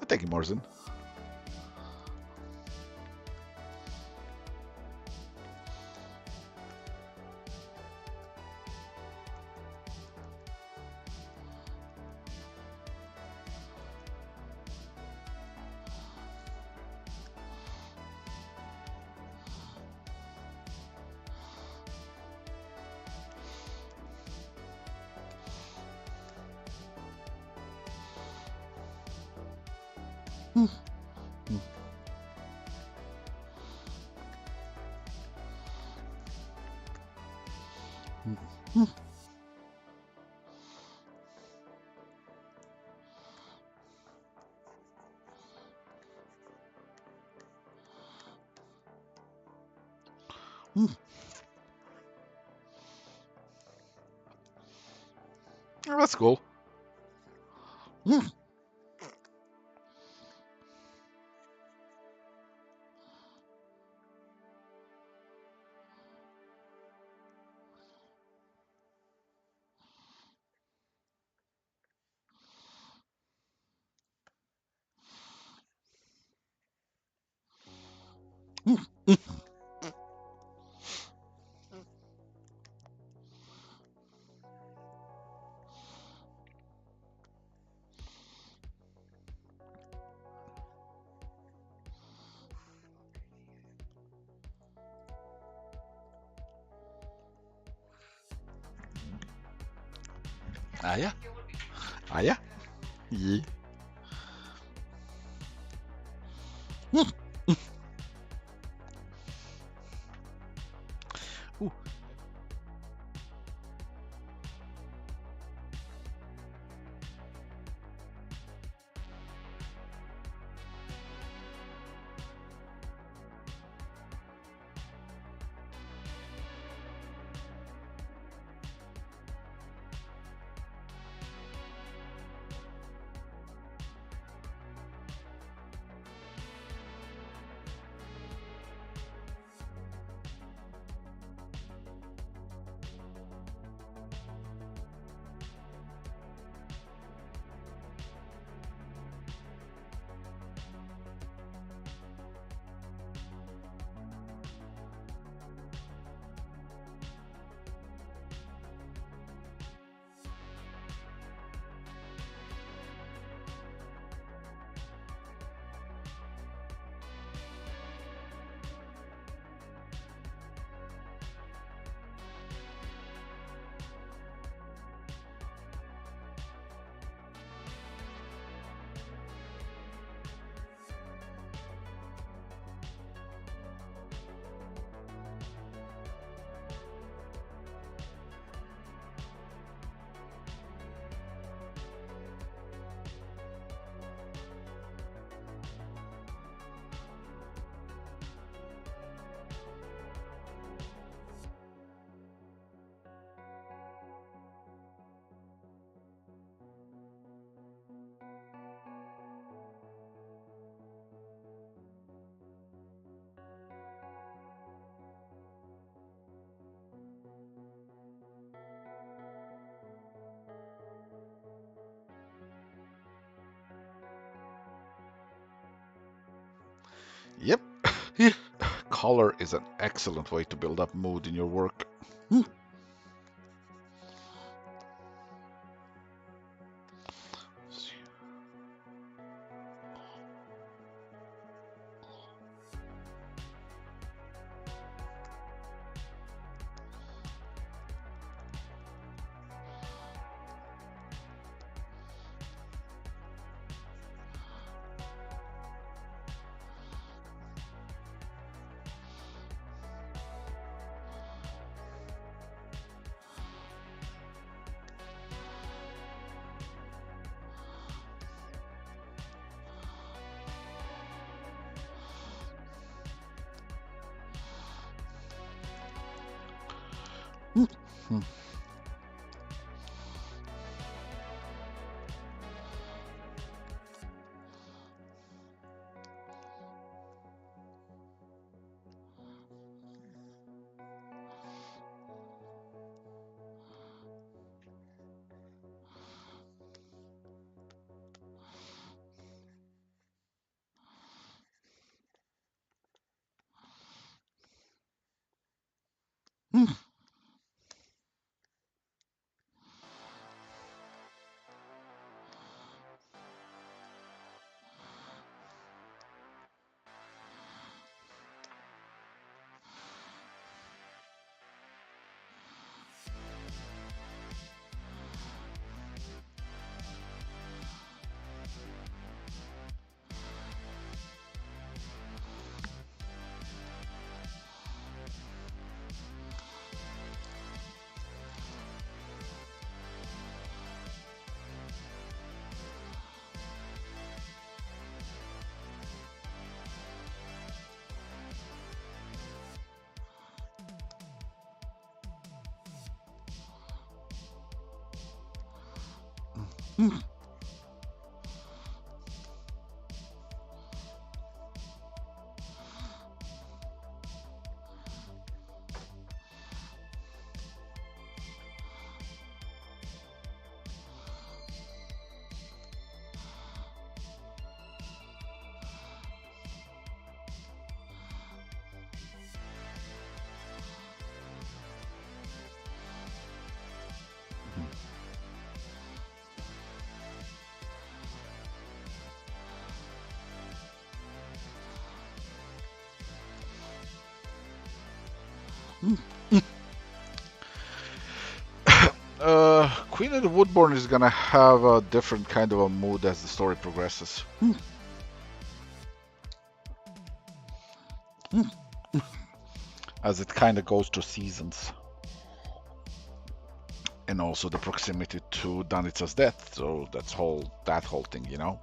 Thank you, Morrison. Oh, that's cool. Ah ja, Here would be ah ja. Yeah. Ooh. Yep. Color is an excellent way to build up mood in your work. Queen of the Woodborn is gonna have a different kind of a mood as the story progresses. As it kind of goes through seasons. And also the proximity to Danitza's death, so that whole thing, you know.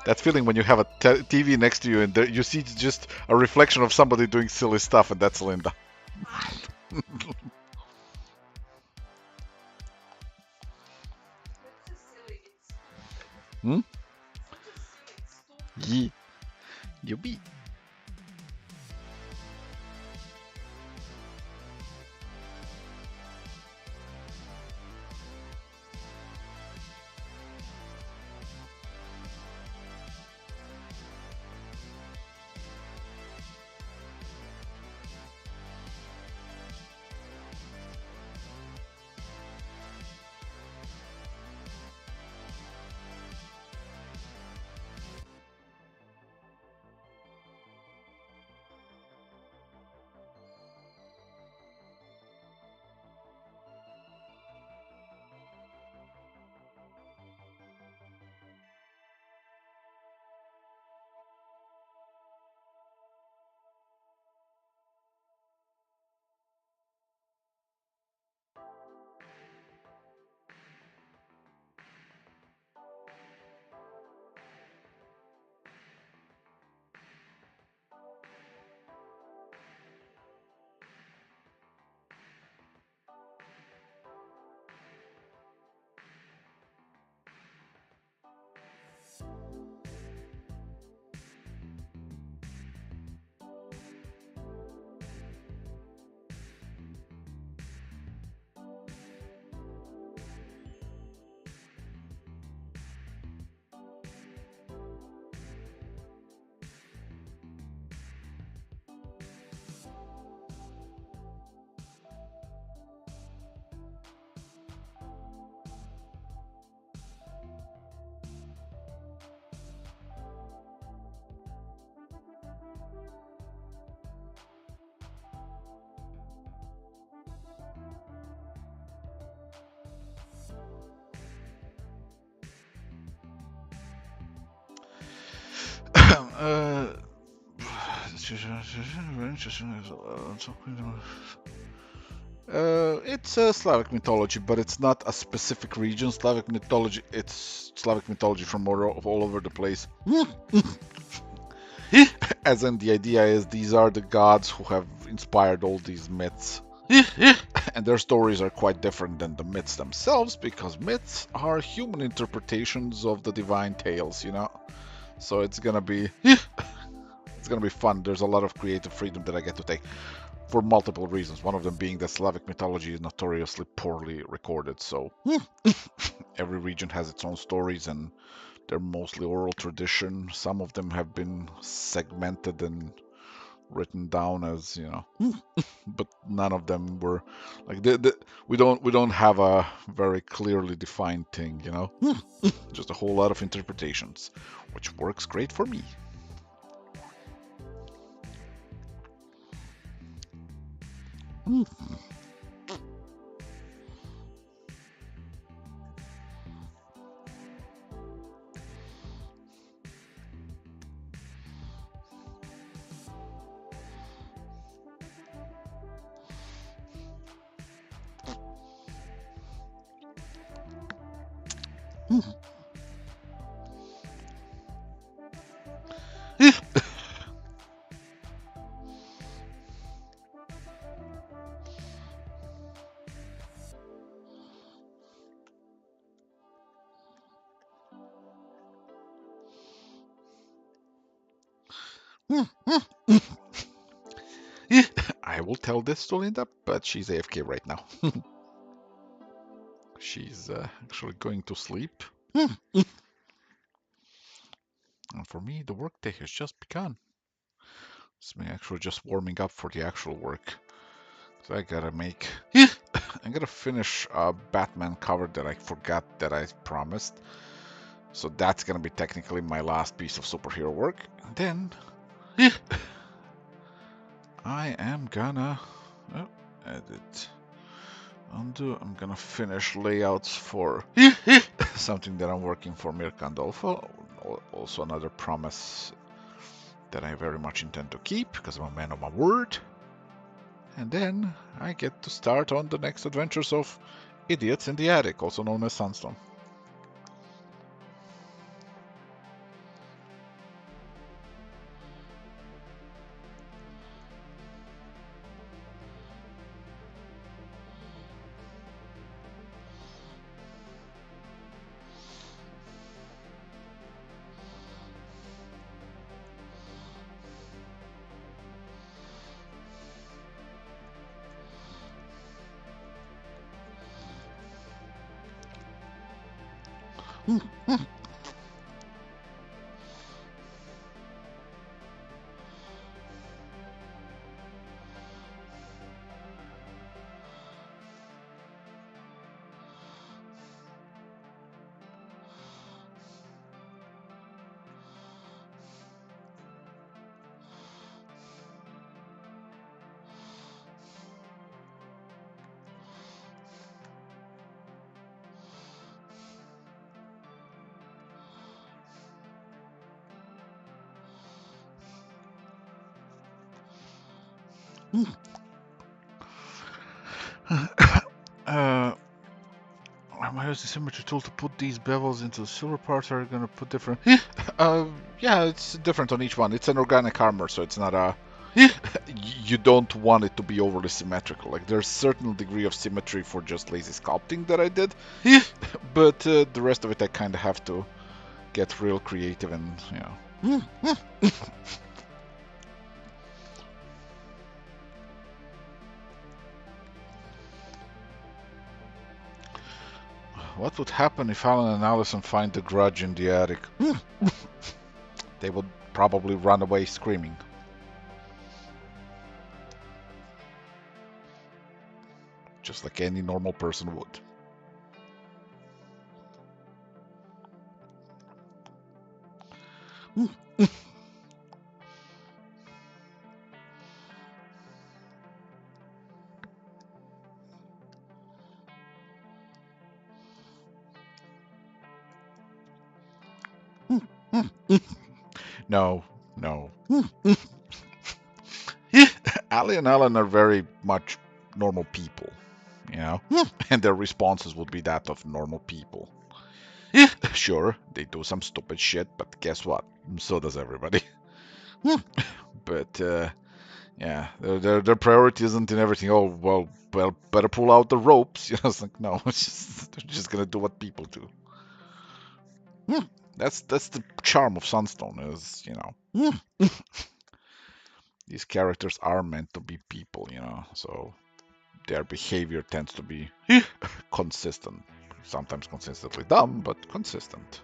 That feeling when you have a TV next to you and you see just a reflection of somebody doing silly stuff, and that's Linda. Hmm? Ye. You be. uh, it's Slavic mythology, but it's not a specific region. Slavic mythology, it's Slavic mythology from all over the place. As in, the idea is these are the gods who have inspired all these myths. And their stories are quite different than the myths themselves, because myths are human interpretations of the divine tales, you know? So it's gonna be fun. There's a lot of creative freedom that I get to take for multiple reasons. One of them being that Slavic mythology is notoriously poorly recorded, so every region has its own stories and they're mostly oral tradition. Some of them have been segmented and written down as, you know, but none of them were like we don't have a very clearly defined thing, you know. Just a whole lot of interpretations, which works great for me. I will tell this to Linda, but she's AFK right now. She's actually going to sleep. And for me, the workday has just begun. It's me actually just warming up for the actual work. So I gotta make I'm gonna finish a Batman cover that I forgot that I promised. So that's gonna be technically my last piece of superhero work. And then I am gonna edit, undo. I'm gonna finish layouts for something that I'm working for Mirka Andolfo. Also another promise that I very much intend to keep because I'm a man of my word. And then I get to start on the next adventures of Idiots in the Attic, also known as Sunstone. I use the symmetry tool to put these bevels into the silver parts. Are gonna put different. Yeah, it's different on each one. It's an organic armor, so it's not a. You don't want it to be overly symmetrical. Like there's certain degree of symmetry for just lazy sculpting that I did, but the rest of it I kind of have to get real creative and What would happen if Alan and Allison find the grudge in the attic? They would probably run away screaming. Just like any normal person would. No, no. Ali and Alan are very much normal people, you know? And their responses would be that of normal people. Sure, they do some stupid shit, but guess what? So does everybody. But yeah, their priority isn't in everything. Oh well, better pull out the ropes. You know, it's like no, they're just gonna do what people do. That's the charm of Sunstone is these characters are meant to be people, so their behavior tends to be consistent. Sometimes consistently dumb, but consistent.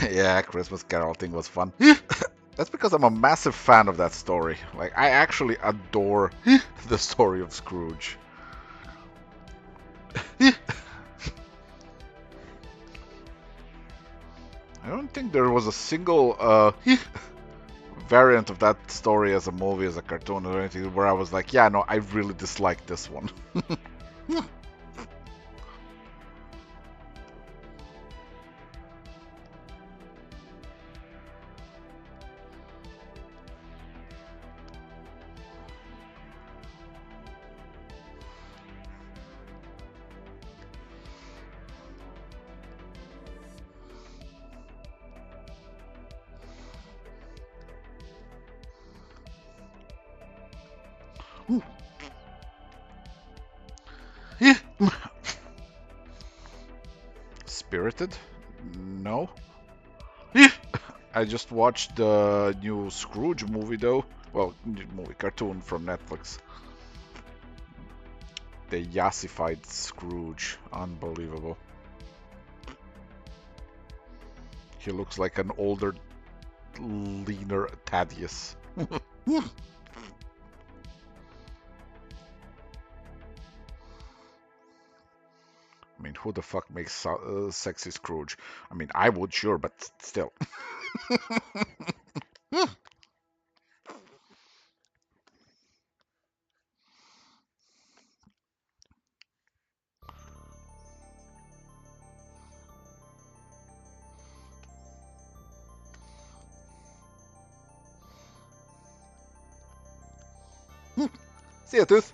Yeah, Christmas Carol thing was fun. That's because I'm a massive fan of that story. Like, I actually adore the story of Scrooge. I don't think there was a single variant of that story as a movie, as a cartoon, or anything where I was like, yeah, no, I really dislike this one. Spirited? No. I just watched the new Scrooge movie though. Well, movie cartoon from Netflix. The yassified Scrooge. Unbelievable. He looks like an older, leaner Thaddeus. I mean, who the fuck makes sexy Scrooge? I mean, I would, sure, but still. See ya, Tooth.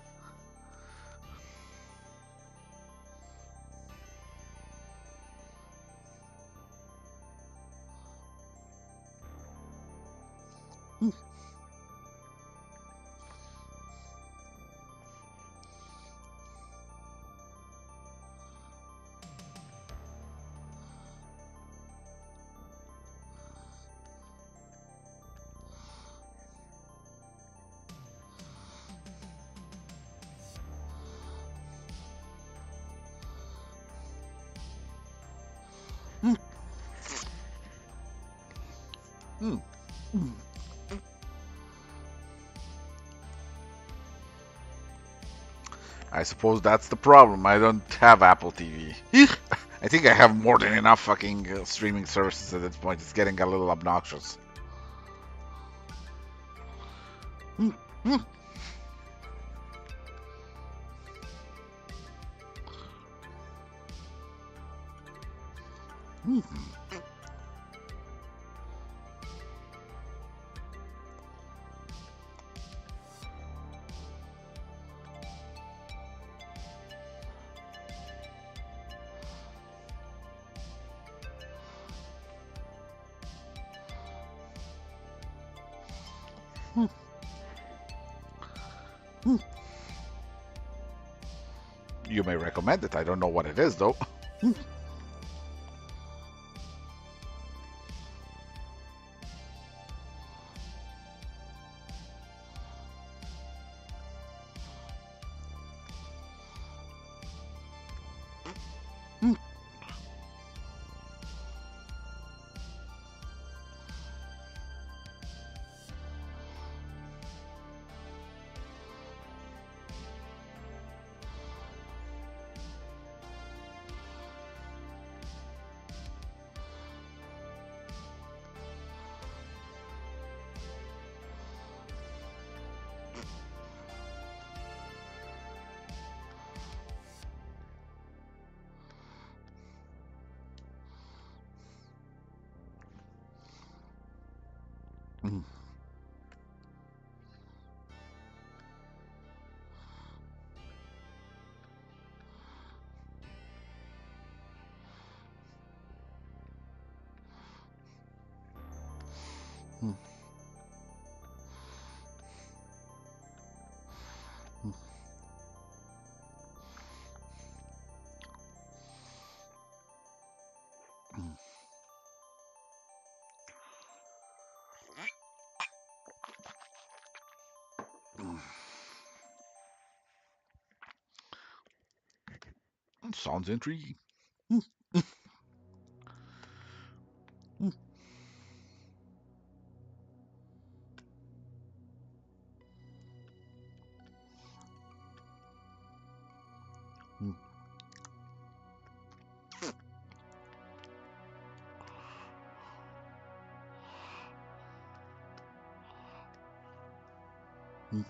I suppose that's the problem. I don't have Apple TV. I think I have more than enough fucking streaming services at this point. It's getting a little obnoxious. You may recommend it. I don't know what it is, though. Mm. Sounds intriguing. Mm. Mm. Mm. Mm.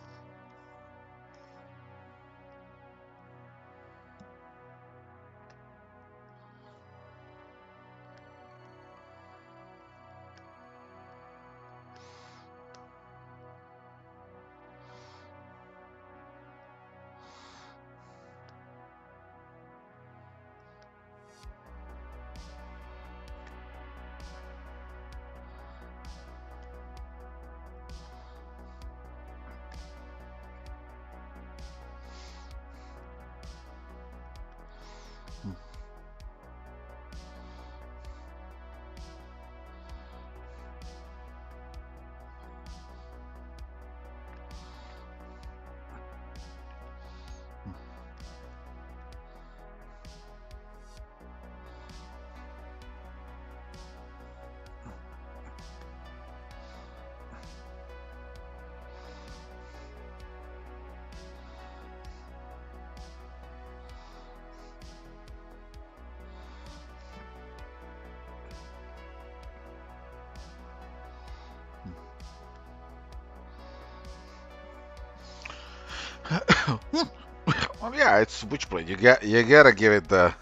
Well, yeah, it's Witchblade. You gotta give it the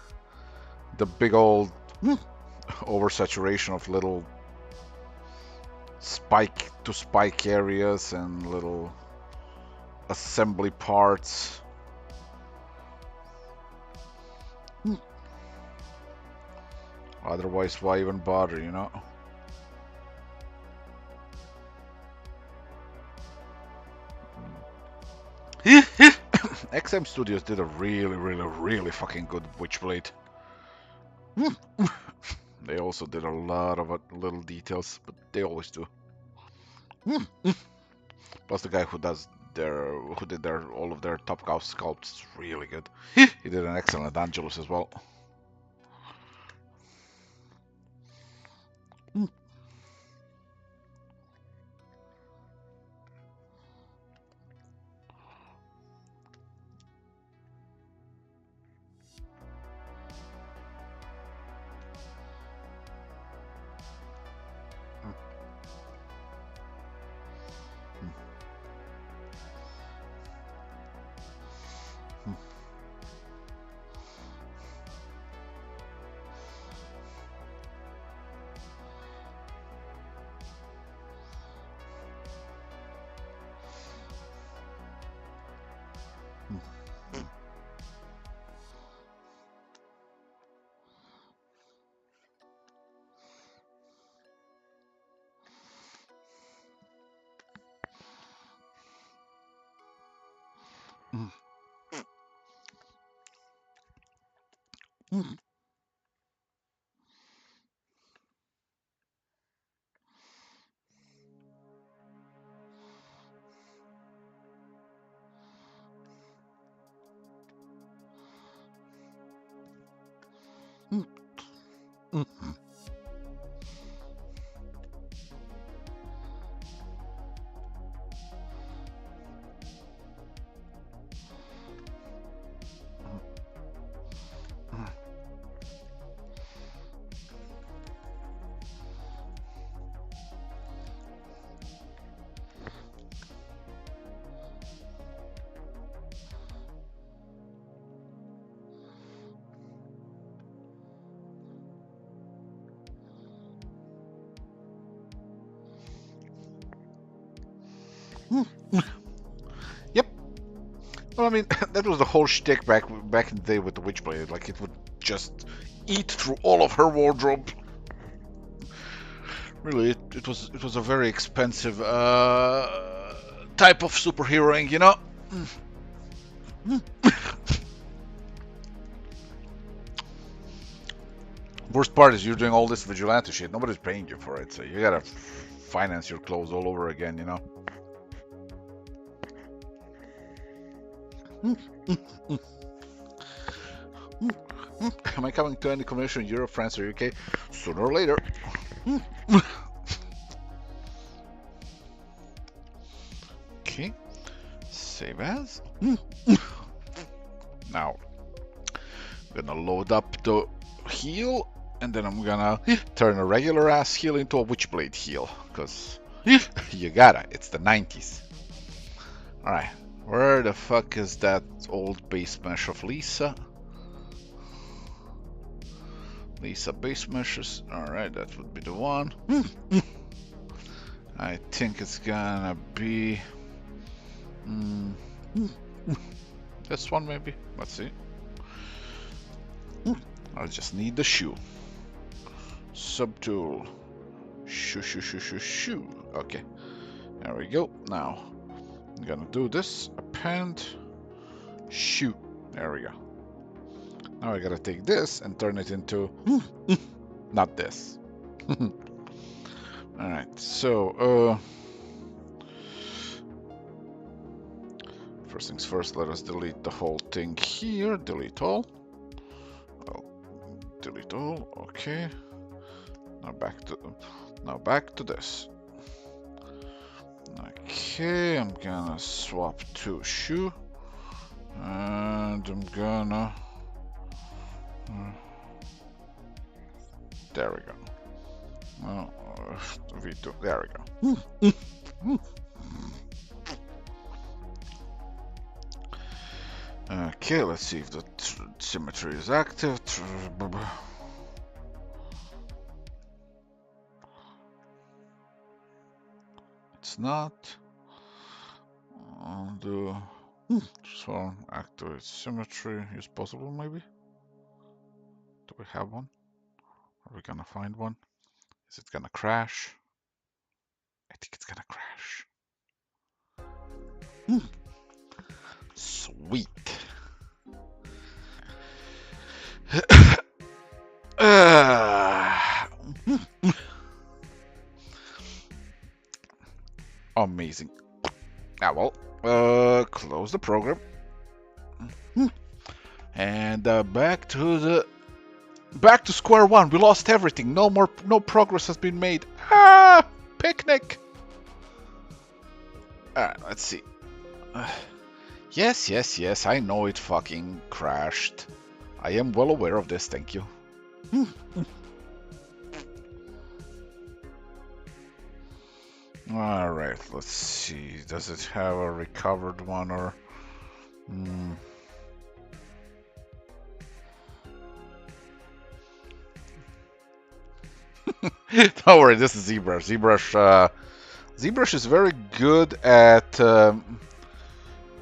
big old oversaturation of little spike to spike areas and little assembly parts. Otherwise, why even bother, you know? XM Studios did a really fucking good Witchblade. They also did a lot of little details, but they always do. Plus, the guy who did their all of their top cow sculpts is really good. He did an excellent Angelus as well. Yep. Well, I mean, that was the whole shtick back in the day with the Witchblade. Like, it would just eat through all of her wardrobe. Really, it was a very expensive type of superheroing, you know. Worst part is you're doing all this vigilante shit. Nobody's paying you for it, so you gotta finance your clothes all over again, you know. Am I coming to any convention in Europe, France, or UK? Sooner or later. Okay. Save as. Now, I'm gonna load up the heal, and then I'm gonna turn a regular ass heal into a Witchblade heal, because you gotta, it's the 90s. Alright, where the fuck is that old base mesh of Lisa? Lisa base meshes, alright, that would be the one. I think it's gonna be this one maybe, let's see. I just need the shoe. Subtool. Shoe. Okay. There we go. Now, I'm gonna do this. Append. Shoe. There we go. Now I gotta take this and turn it into... not this. Alright, so... first things first, let us delete the whole thing here. Delete all. Delete all, okay. Now back to this. Okay, I'm gonna swap to shoe, and I'm gonna. There we go. V2. There we go. Okay, let's see if the symmetry is active. It's not. The transform activate symmetry is possible, maybe. Do we have one? Are we gonna find one? Is it gonna crash? I think it's gonna crash. Sweet. Amazing. Ah, well, close the program. And back to square one. We lost everything. No progress has been made. Ah, picnic. Alright, let's see. Yes, I know it fucking crashed. I am well aware of this, thank you. Alright, let's see. Does it have a recovered one or... Don't worry, this is ZBrush. ZBrush is very good at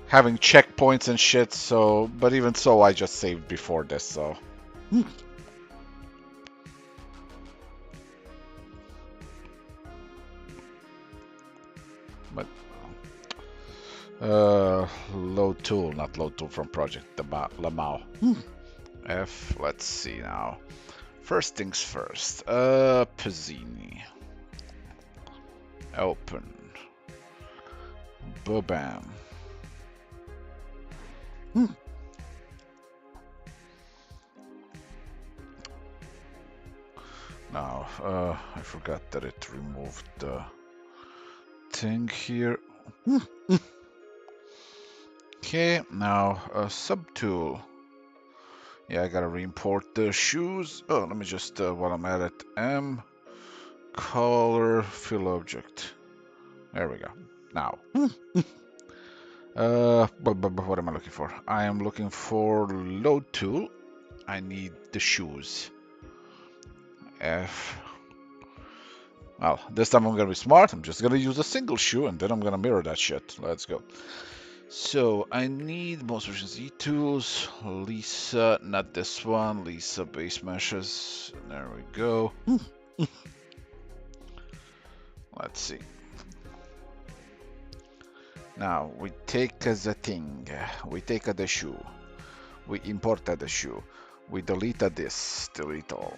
having checkpoints and shit, so... But even so, I just saved before this, so... But... load tool, not load tool from project Lamau. F, let's see now. First things first. Pizzini. Open. Bobam. Now, I forgot that it removed the thing here. Okay, now a subtool. Yeah, I gotta re-import the shoes. Oh, let me just, while I'm at it, M, color, fill object. There we go. Now, what am I looking for? I am looking for load tool. I need the shoes. F. Well, this time I'm gonna be smart. I'm just gonna use a single shoe, and then I'm gonna mirror that shit. Let's go. So I need most version Z tools. Lisa, not this one. Lisa base meshes. There we go. Let's see. Now we take the thing, we take the shoe, we import the shoe, we delete this, delete all.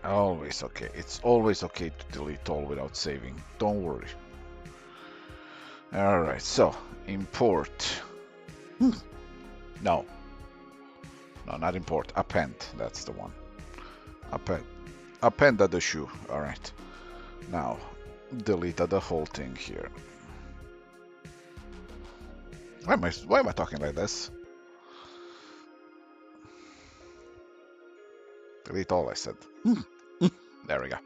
Always okay. It's always okay to delete all without saving. Don't worry. Alright, so import. No. No, not import. Append. That's the one. Append. Append the shoe. Alright. Now, delete the whole thing here. Why am I talking like this? Delete all I said. There we go.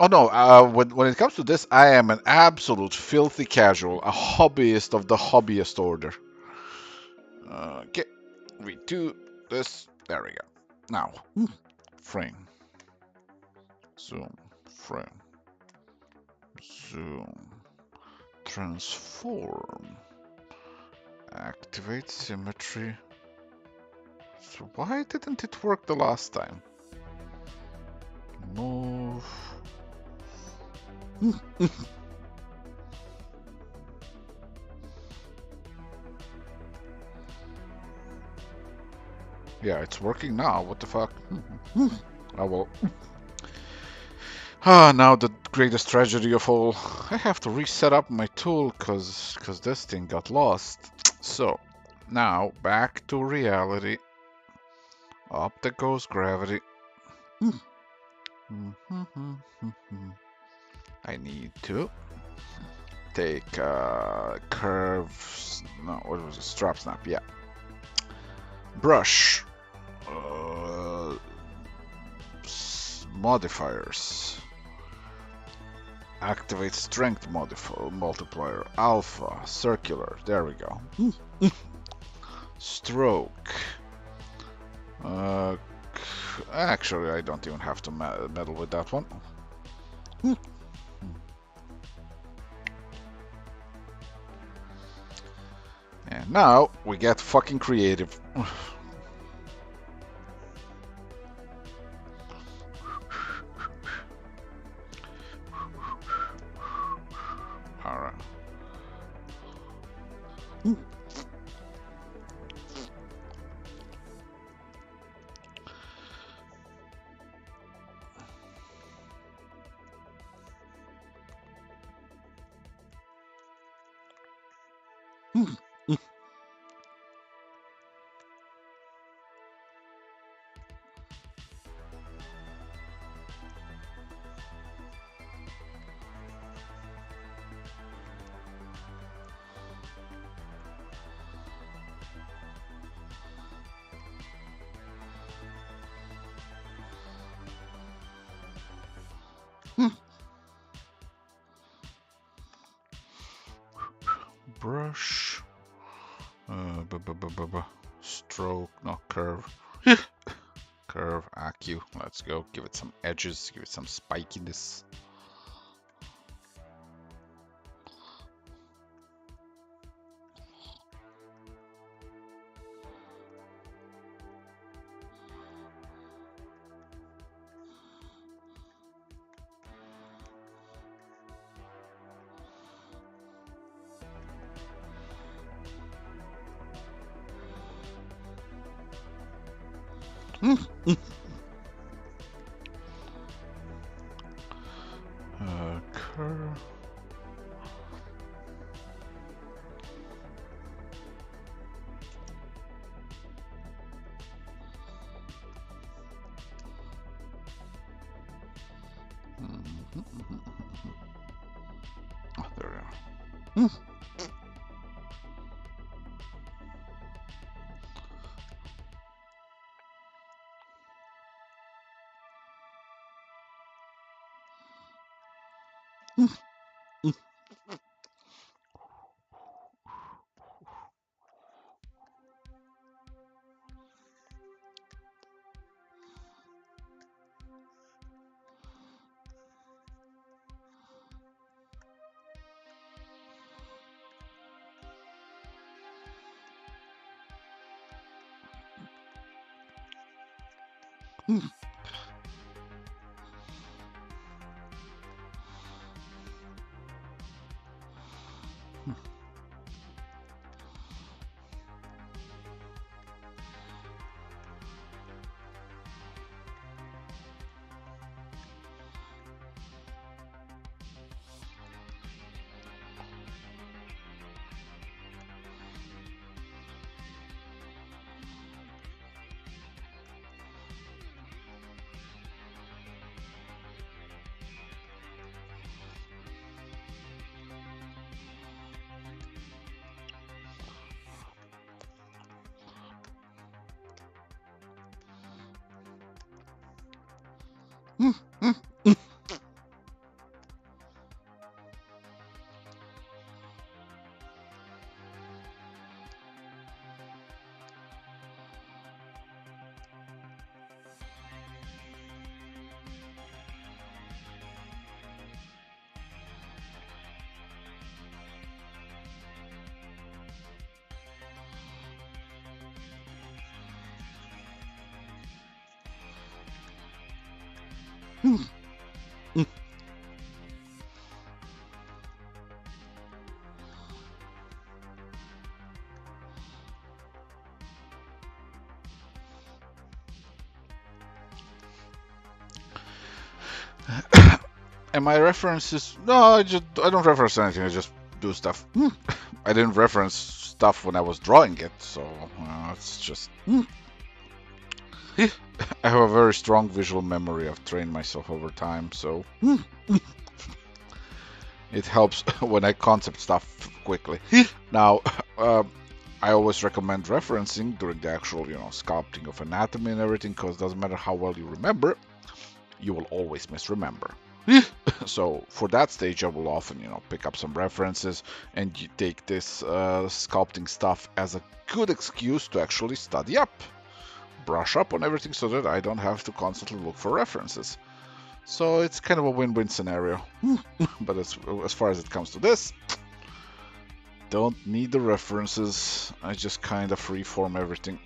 Oh no, when it comes to this, I am an absolute filthy casual, a hobbyist of the hobbyist order. Okay, we do this. There we go. Now, frame, zoom, frame, zoom, transform, activate symmetry. So why didn't it work the last time? Move. Yeah, it's working now. What the fuck? Oh well. Now the greatest tragedy of all. I have to reset up my tool cause this thing got lost. So, now back to reality. Up there goes gravity. I need to take curves. No, what was it? Strap snap. Yeah. Brush. Modifiers. Activate strength multiplier. Alpha. Circular. There we go. Stroke. Actually, I don't even have to meddle with that one. And now we get fucking creative. Alright. Brush. Stroke, not curve. Curve, AQ. Let's go. Give it some edges, give it some spikiness. Curve. Oh, there we are. And my references, no, I don't reference anything. I just do stuff. I didn't reference stuff when I was drawing it, so it's just. I have a very strong visual memory. I've trained myself over time, so it helps when I concept stuff quickly. Now, I always recommend referencing during the actual, sculpting of anatomy and everything, because it doesn't matter how well you remember, you will always misremember. So for that stage, I will often, pick up some references and you take this sculpting stuff as a good excuse to actually study up, brush up on everything, so that I don't have to constantly look for references. So it's kind of a win-win scenario. But as far as it comes to this, don't need the references. I just kind of freeform everything.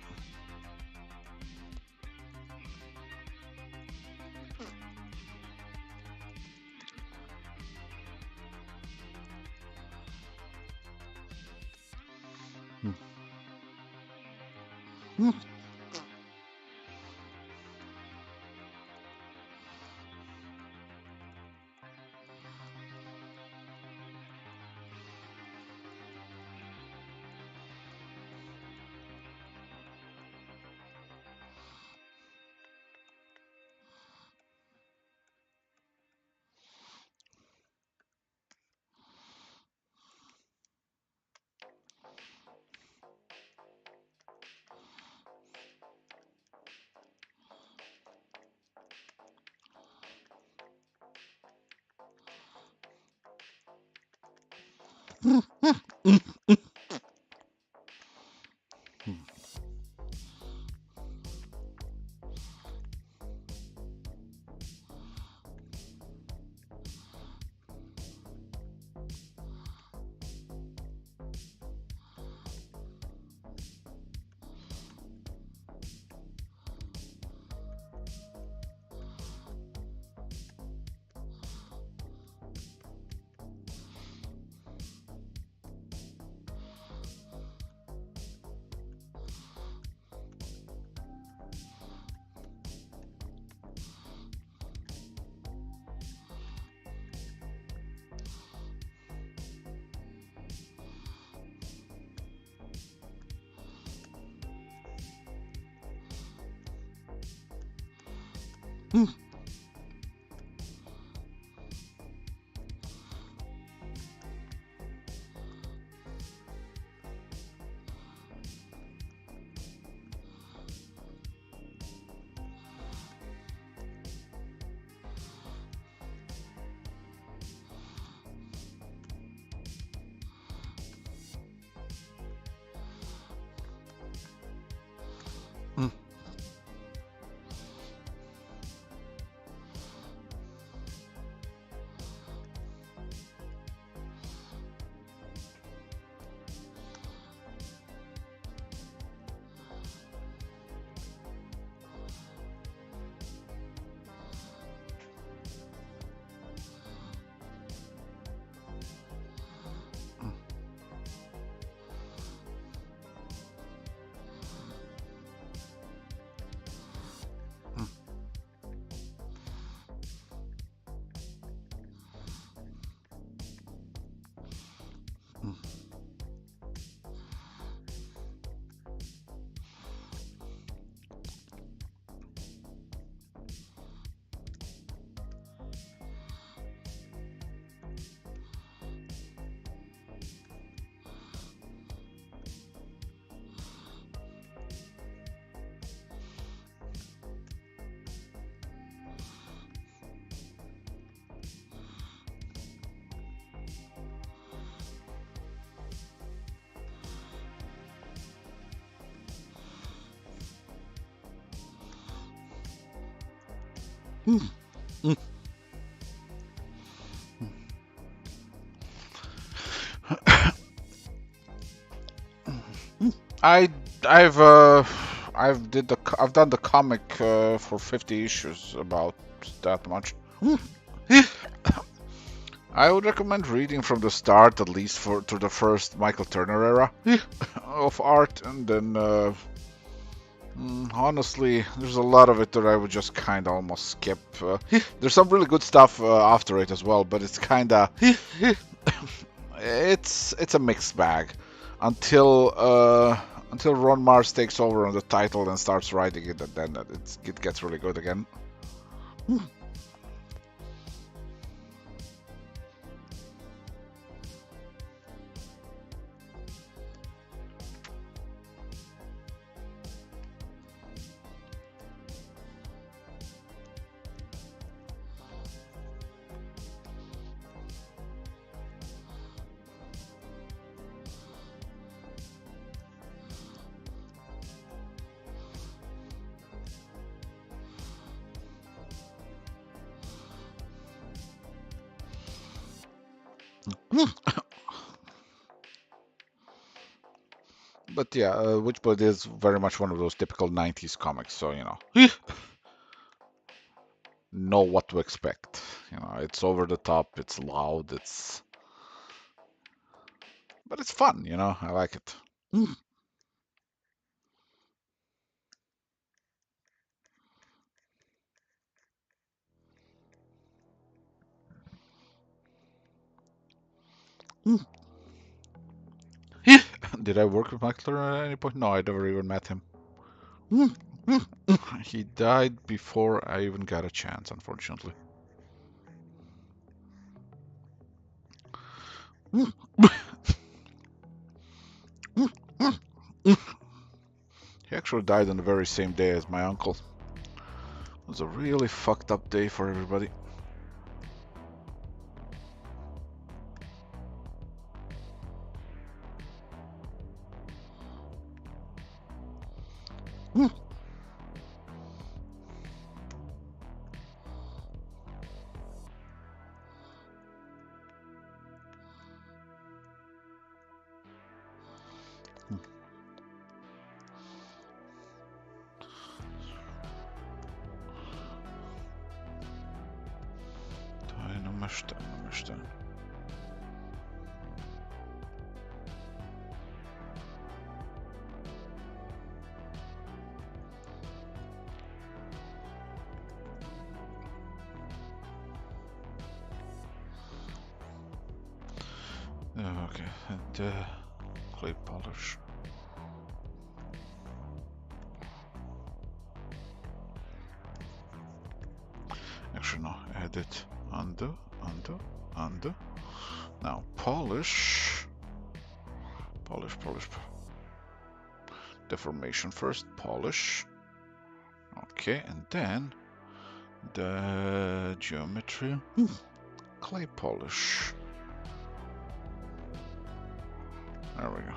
I I've done the comic for 50 issues about that much. I would recommend reading from the start, at least for to the first Michael Turner era of art, and then honestly, there's a lot of it that I would just kind of almost skip. There's some really good stuff after it as well, but it's kind of it's a mixed bag until Ron Mars takes over on the title and starts writing it, and then it gets really good again. But yeah, Witchblade is very much one of those typical 90s comics, so know what to expect. It's over the top, it's loud, but it's fun, I like it. Did I work with Michael at any point? No, I never even met him. He died before I even got a chance, unfortunately. He actually died on the very same day as my uncle. It was a really fucked up day for everybody. Understand. Okay, and clay polish. Actually, no, edit, undo, undo, undo. Now polish. Deformation first, polish. Okay, and then the geometry. Clay polish. There we go.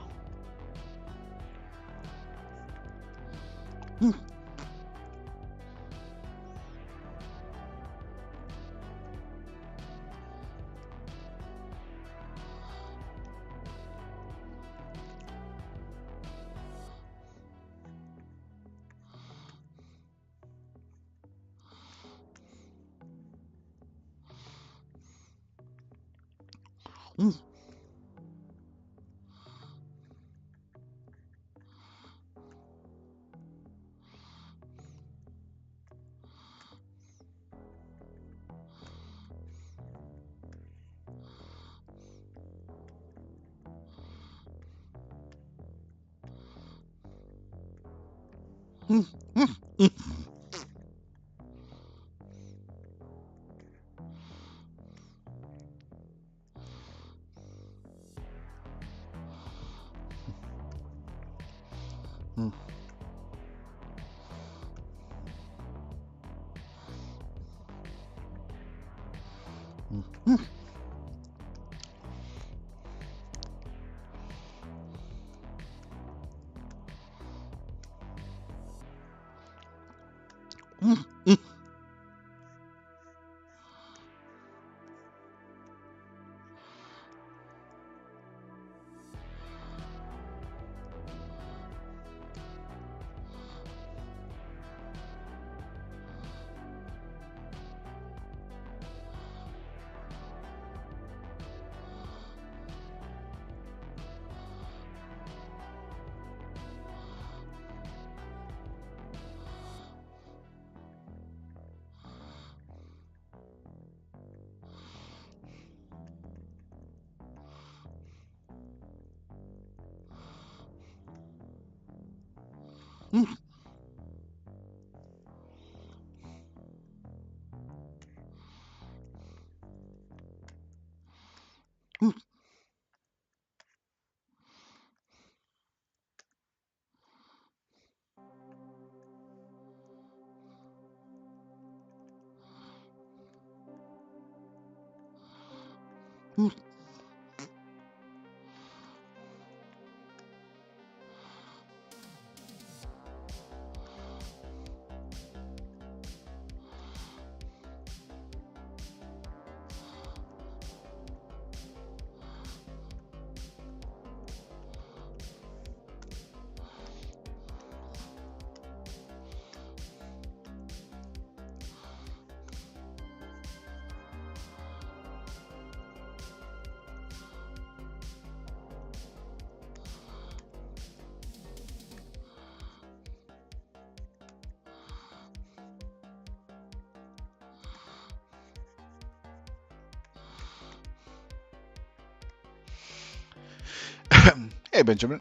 Hey, Benjamin.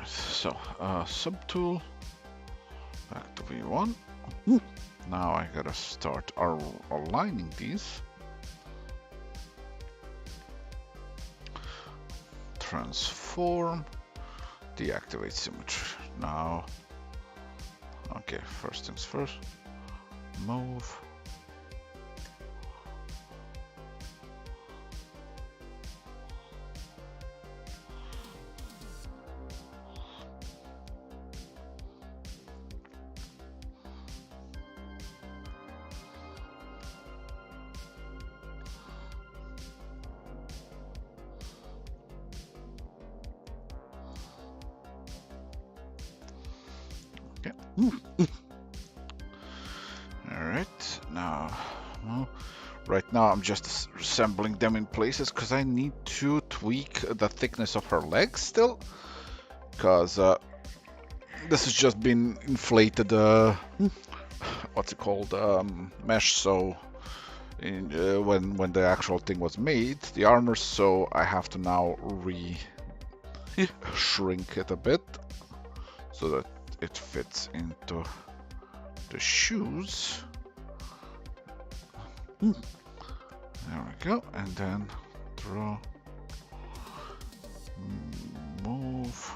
So, subtool, back to V1. Now I gotta start aligning these. Transform, deactivate symmetry. Now, okay, first things first, move. Okay. All right, now, well, right now I'm just assembling them in places because I need to tweak the thickness of her legs still, because this has just been inflated, what's it called, mesh, so when the actual thing was made, the armor, so I have to now shrink it a bit so that it fits into the shoes. There we go, and then draw, move.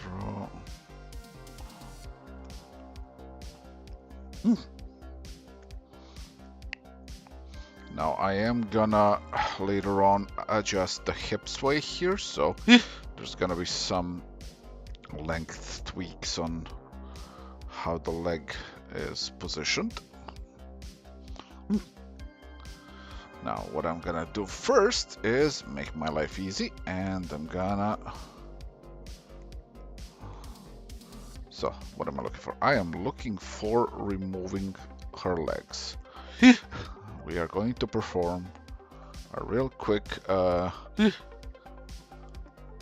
Draw. Now I am gonna later on adjust the hip sway here, so there's gonna be some length tweaks on how the leg is positioned. Now what I'm gonna do first is make my life easy, and I'm gonna... So, what am I looking for? I am looking for removing her legs. We are going to perform a real quick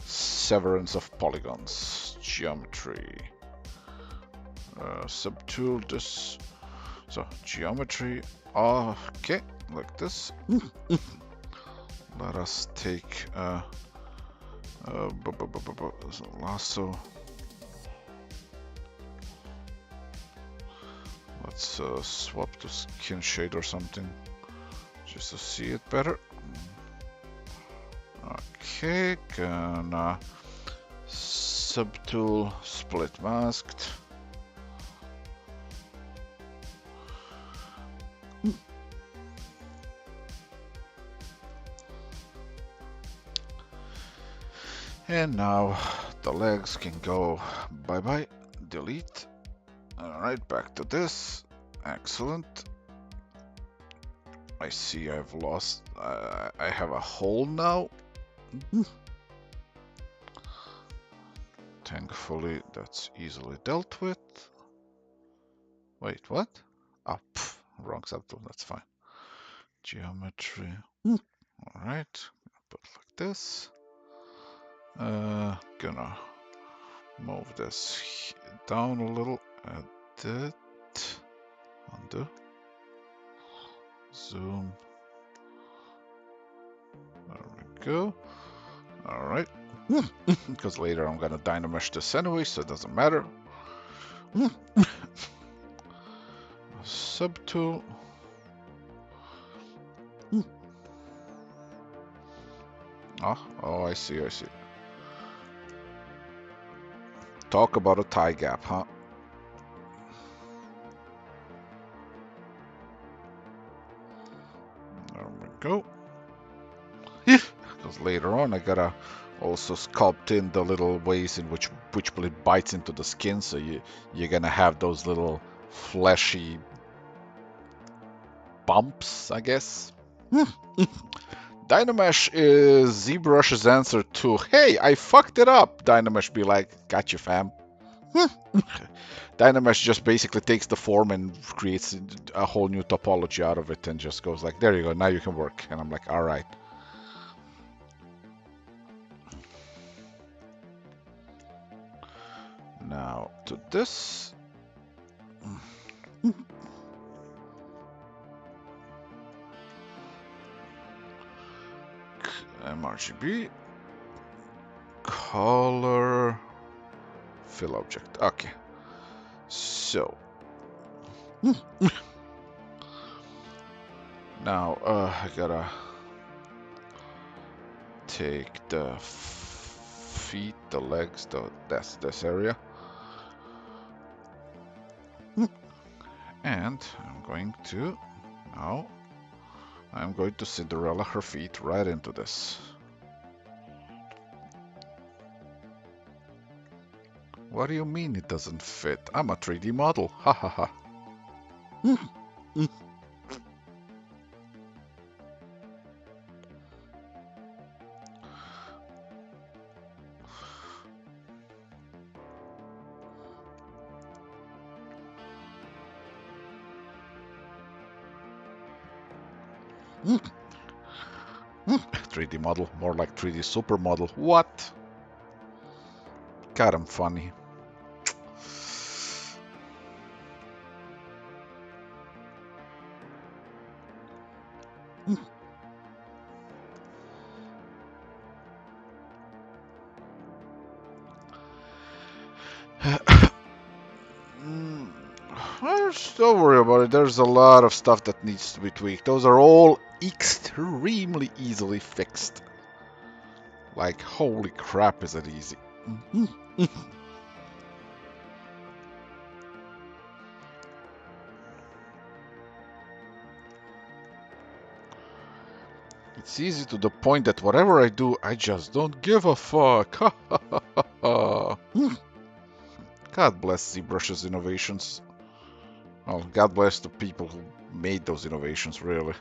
severance of polygons. Geometry. Subtool this. So, geometry. Okay, like this. Let us take lasso. Let's swap to skin shade or something, just to see it better. Okay, gonna subtool split masked. And now the legs can go bye-bye, delete. Alright, back to this. Excellent. I see I've lost, I have a hole now. Thankfully, that's easily dealt with. Wait, what? Oh, wrong subtool, that's fine. Geometry. All right, put like this. Gonna move this down a little. Edit. Undo. Zoom. There we go. All right. Because later I'm gonna dynamesh this anyway, so it doesn't matter. Subtool. Oh, I see, I see. Talk about a tie gap, huh? There we go. Because later on I gotta also sculpt in the little ways in which Witchblade bites into the skin, so you're gonna have those little fleshy bumps, I guess. Dynamesh is ZBrush's answer to, hey, I fucked it up. Dynamesh be like, got you, fam. Dynamesh just basically takes the form and creates a whole new topology out of it and just goes like, there you go, now you can work. And I'm like, all right. Now to this. mRGB. Color. Fill object. Okay. So. Now, I gotta take the feet, the legs, that's this area. And I'm going to, now, I'm going to Cinderella her feet right into this. What do you mean it doesn't fit? I'm a 3D model, ha ha ha. Mm. 3D model, more like 3D supermodel. What? God, I'm funny. Don't worry about it. There's a lot of stuff that needs to be tweaked. Those are all extremely easily fixed. Like, holy crap, is it easy. It's easy to the point that whatever I do, I just don't give a fuck. God bless ZBrush's innovations. Well, God bless the people who made those innovations, really.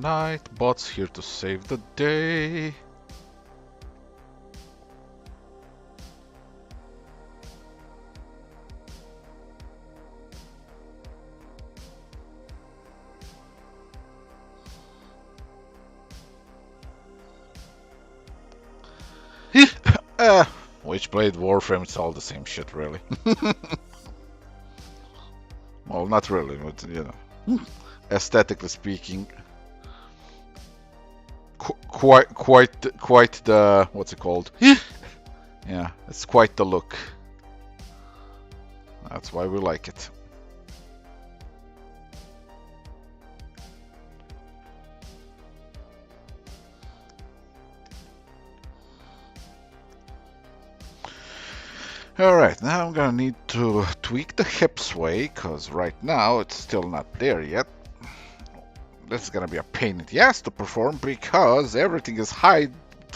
night. Bot's here to save the day. Witchblade, Warframe, it's all the same shit, really. Well, not really, but you know, aesthetically speaking, quite the what's it called? Yeah, it's quite the look. That's why we like it. Alright, now I'm gonna need to tweak the hip sway, because right now it's still not there yet. This is gonna be a pain in the ass to perform because everything is high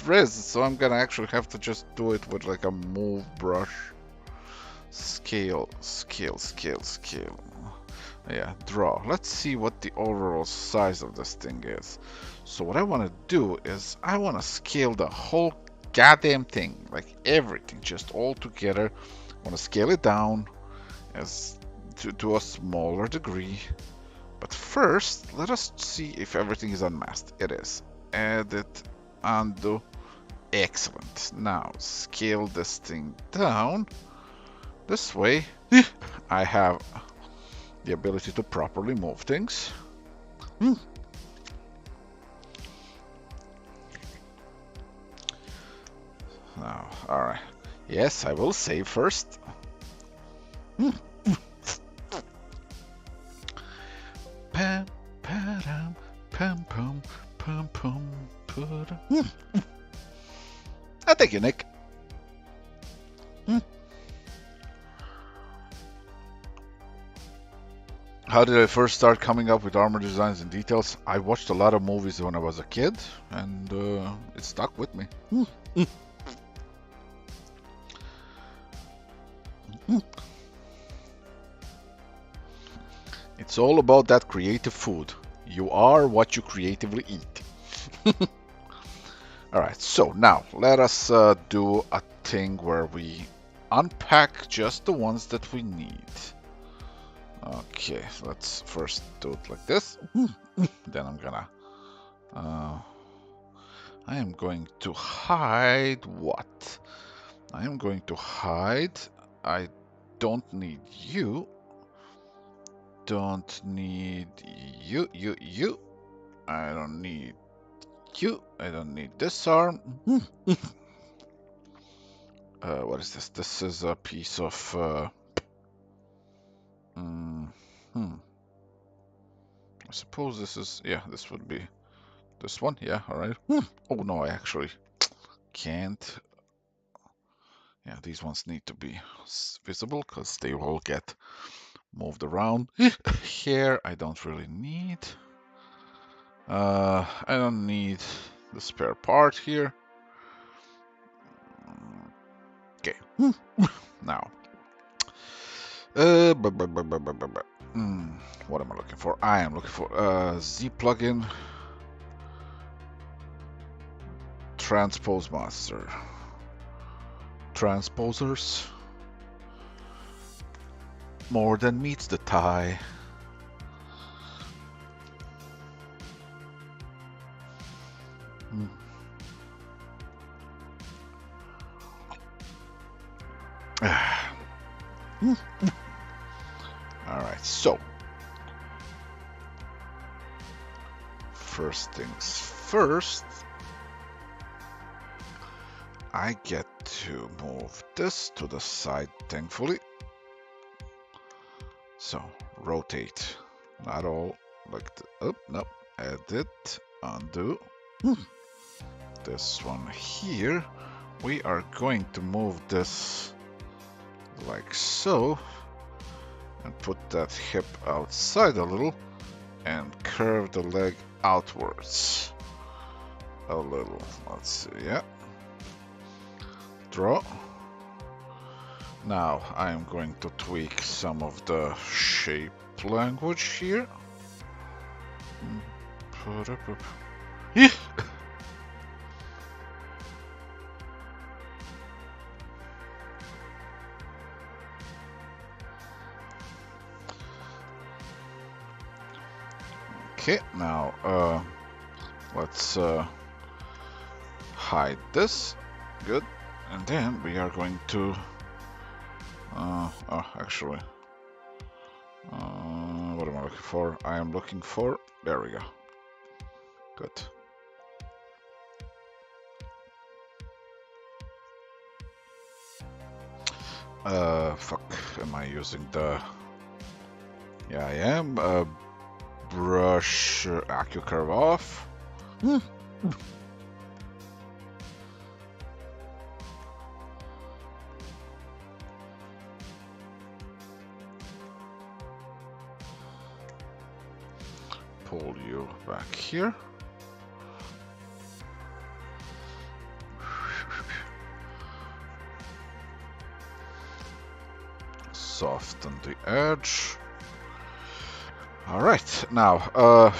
res, so I'm gonna actually have to just do it with like a move brush. Scale, scale, scale, scale. Yeah, draw. Let's see what the overall size of this thing is. So what I want to do is I want to scale the whole goddamn thing, like everything, just all together. I want to scale it down as to a smaller degree. But first, let us see if everything is unmasked. It is. Edit, undo. Excellent. Now scale this thing down. This way, I have the ability to properly move things. Now, alright. Yes, I will save first. Pam, pam, pam, pam, pam, pam, pam. Thank you, Nick. How did I first start coming up with armor designs and details? I watched a lot of movies when I was a kid, and it stuck with me. It's all about that creative food. You are what you creatively eat. Alright, so now let us do a thing where we unpack just the ones that we need. Okay, so let's first do it like this. Then I'm gonna... I am going to hide what? I am going to hide... I don't need you. Don't need you. I don't need you. I don't need this arm. What is this? This is a piece of... I suppose this is... Yeah, this would be... This one? Yeah, alright. Oh no, I actually can't. Yeah, these ones need to be visible because they will get moved around. Here, I don't really need. I don't need the spare part here. Okay. Now. What am I looking for? I am looking for Z plugin. Transpose master. Transposers. More than meets the tie. Alright, so first things first, I get to move this to the side, thankfully. So rotate, not all like oh no, edit, undo. This one here, we are going to move this like so and put that hip outside a little and curve the leg outwards a little. Let's see, yeah. Draw. Now I am going to tweak some of the shape language here. Yeah. Okay, now let's hide this. Good. And then we are going to actually what am I looking for? I am looking for, there we go. Good. Fuck, am I using the, yeah I am, brush AccuCurve off. Pull you back here. Soften the edge. All right, now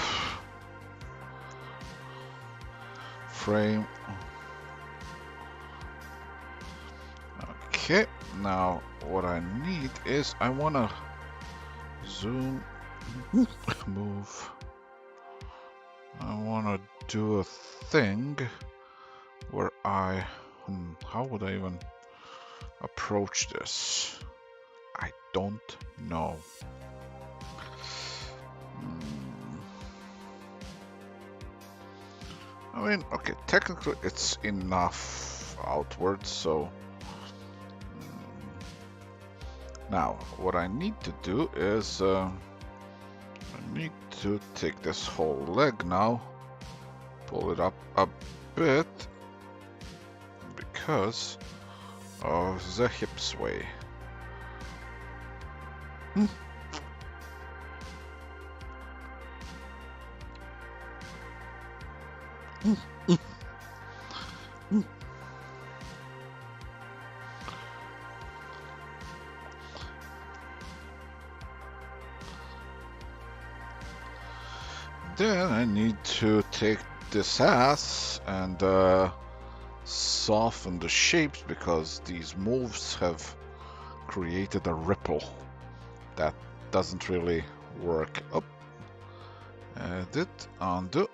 frame. Okay, now what I need is I wanna zoom, move. I wanna do a thing where how would I even approach this? I don't know. I mean, okay, technically it's enough outwards, so now what I need to do is I need to take this whole leg now, pull it up a bit because of the hip sway. Then I need to take this ass and soften the shapes because these moves have created a ripple that doesn't really work. Up, edit, undo.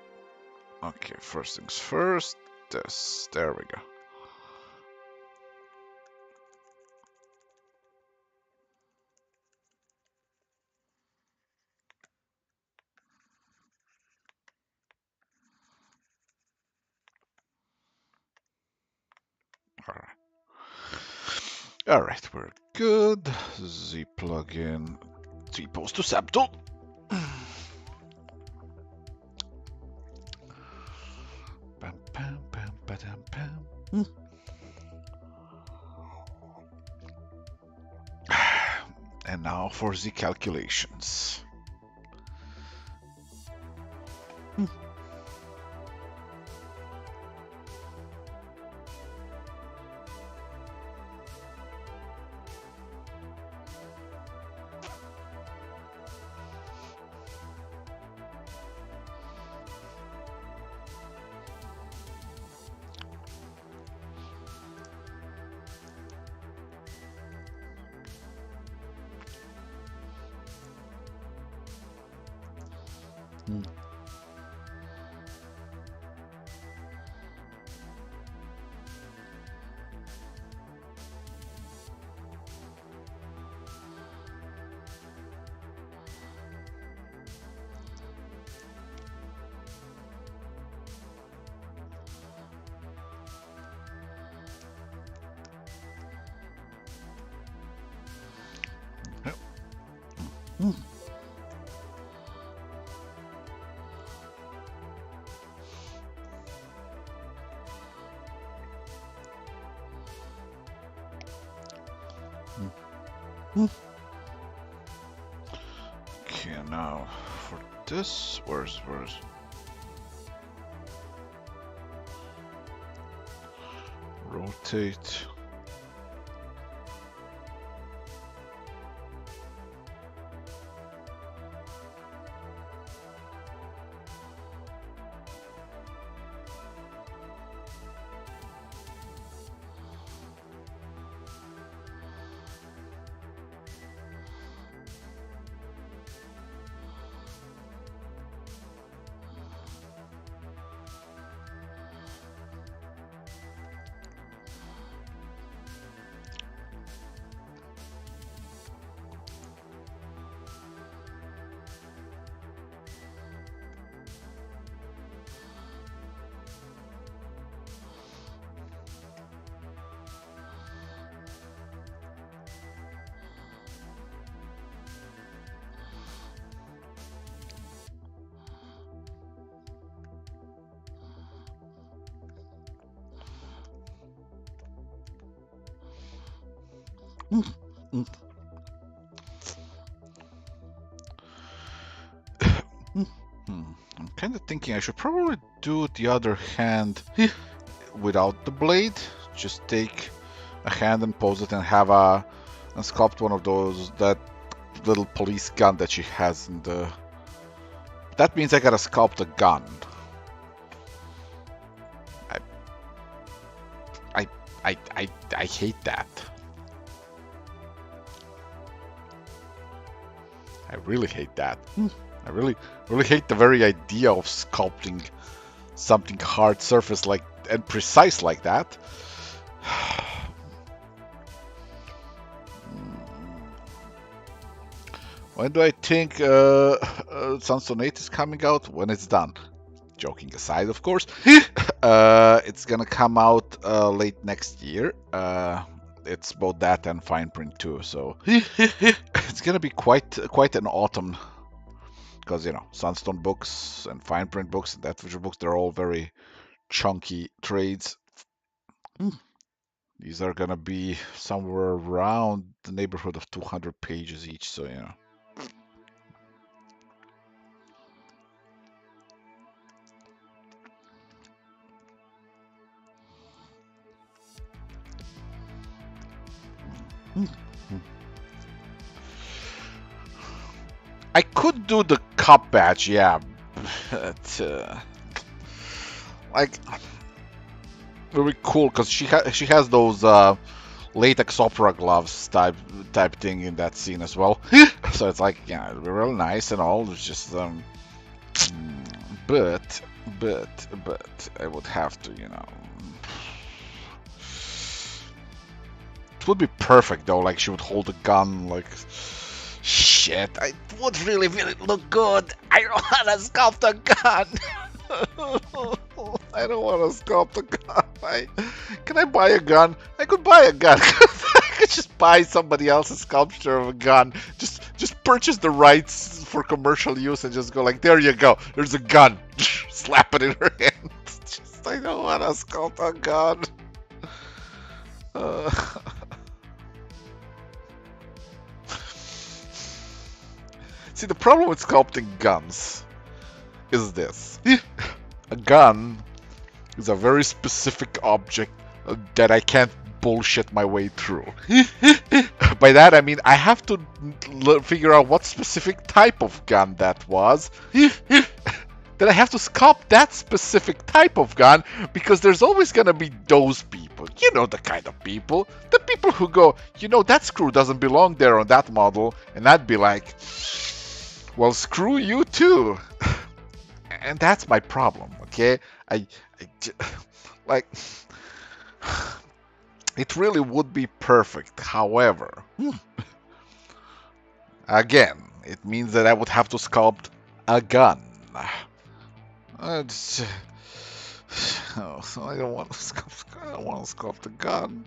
Okay, first things first. This, there we go. Alright, we're good. Z plugin, Z pose to Septal. Bam, bam, bam, badam, bam. And now for the calculations. Okay, now for this, where's rotate. Mm, mm, mm. I'm kind of thinking I should probably do the other hand without the blade. Just take a hand and pose it and have and sculpt one of those, that little police gun that she has in the. That means I gotta sculpt a gun. I I I hate that. I really hate that. I really hate the very idea of sculpting something hard surface like and precise like that. When do I think Sunstone 8 is coming out? When it's done. Joking aside, of course. It's gonna come out late next year. It's both that and fine print too, so it's gonna be quite an autumn. Because you know, Sunstone books and fine print books and that visual books, they're all very chunky trades. These are gonna be somewhere around the neighborhood of 200 pages each, so you know. I could do the cup badge, yeah, but like very cool because she has those latex opera gloves type thing in that scene as well. So it's like, yeah, it'd be real nice and all. It's just but I would have to, you know. It would be perfect though, like she would hold a gun, like shit. I would really look good. I don't want to sculpt a gun. I don't want to sculpt a gun. Can I buy a gun? I could buy a gun. I could just buy somebody else's sculpture of a gun. Just purchase the rights for commercial use and just go like, there you go. There's a gun. Slap it in her hand. Just, I don't want to sculpt a gun. See, the problem with sculpting guns is this. A gun is a very specific object that I can't bullshit my way through. By that I mean I have to figure out what specific type of gun that was. Then I have to sculpt that specific type of gun because there's always gonna be those people. You know the kind of people. The people who go, you know, that screw doesn't belong there on that model. And I'd be like, well, screw you too. And that's my problem, okay? Like, it really would be perfect. However, again, it means that I would have to sculpt a gun. I don't want to sculpt. I don't want to sculpt a gun.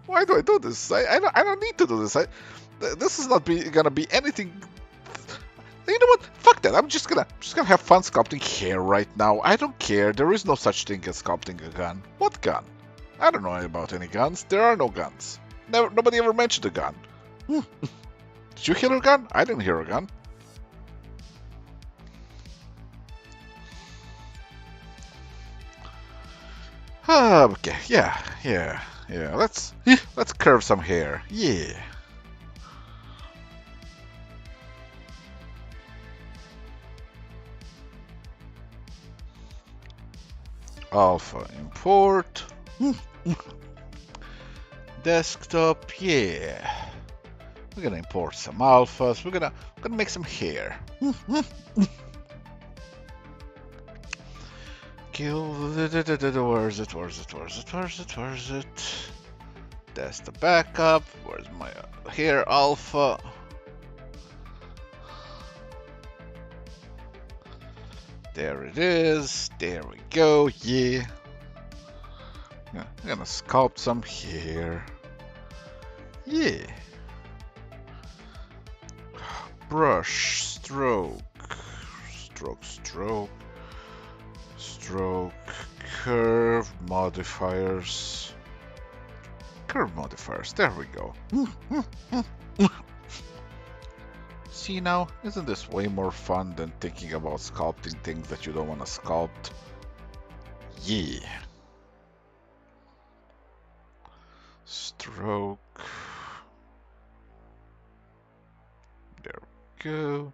Why do I do this? I don't need to do this. This is not gonna be anything. You know what? Fuck that. I'm just gonna have fun sculpting hair right now. I don't care. There is no such thing as sculpting a gun. What gun? I don't know about any guns. There are no guns. Nobody ever mentioned a gun. Did you hear a gun? I didn't hear a gun. Okay. Yeah. Let's curve some hair. Yeah. Alpha import. Desktop, yeah. We're gonna import some alphas. We're gonna make some hair. Where's it? That's the backup. Where's my hair alpha? There it is. There we go. Yeah. I'm gonna sculpt some hair. Yeah. Brush, stroke, curve, modifiers, Curve modifiers, there we go. See now, isn't this way more fun than thinking about sculpting things that you don't want to sculpt? Yeah. Stroke. There we go.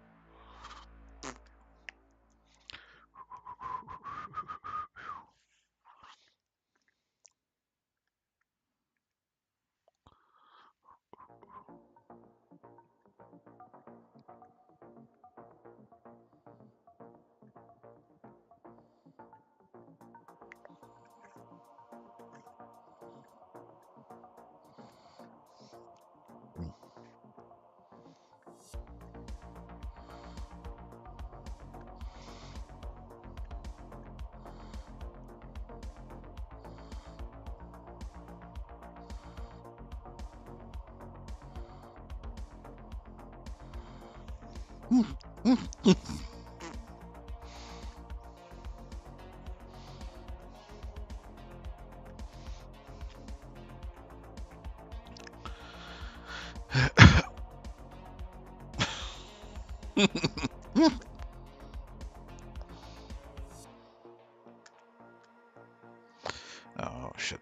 Oh shit.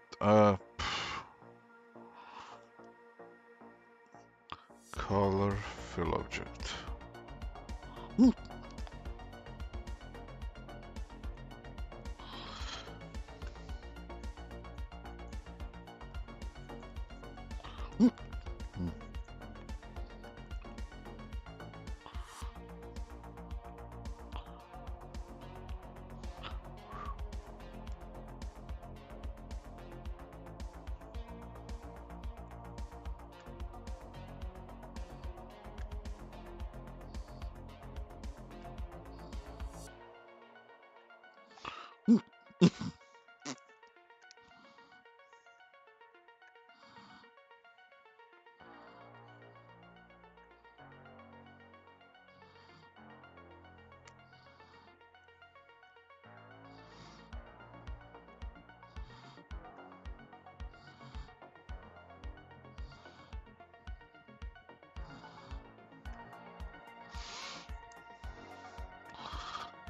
Color fill object.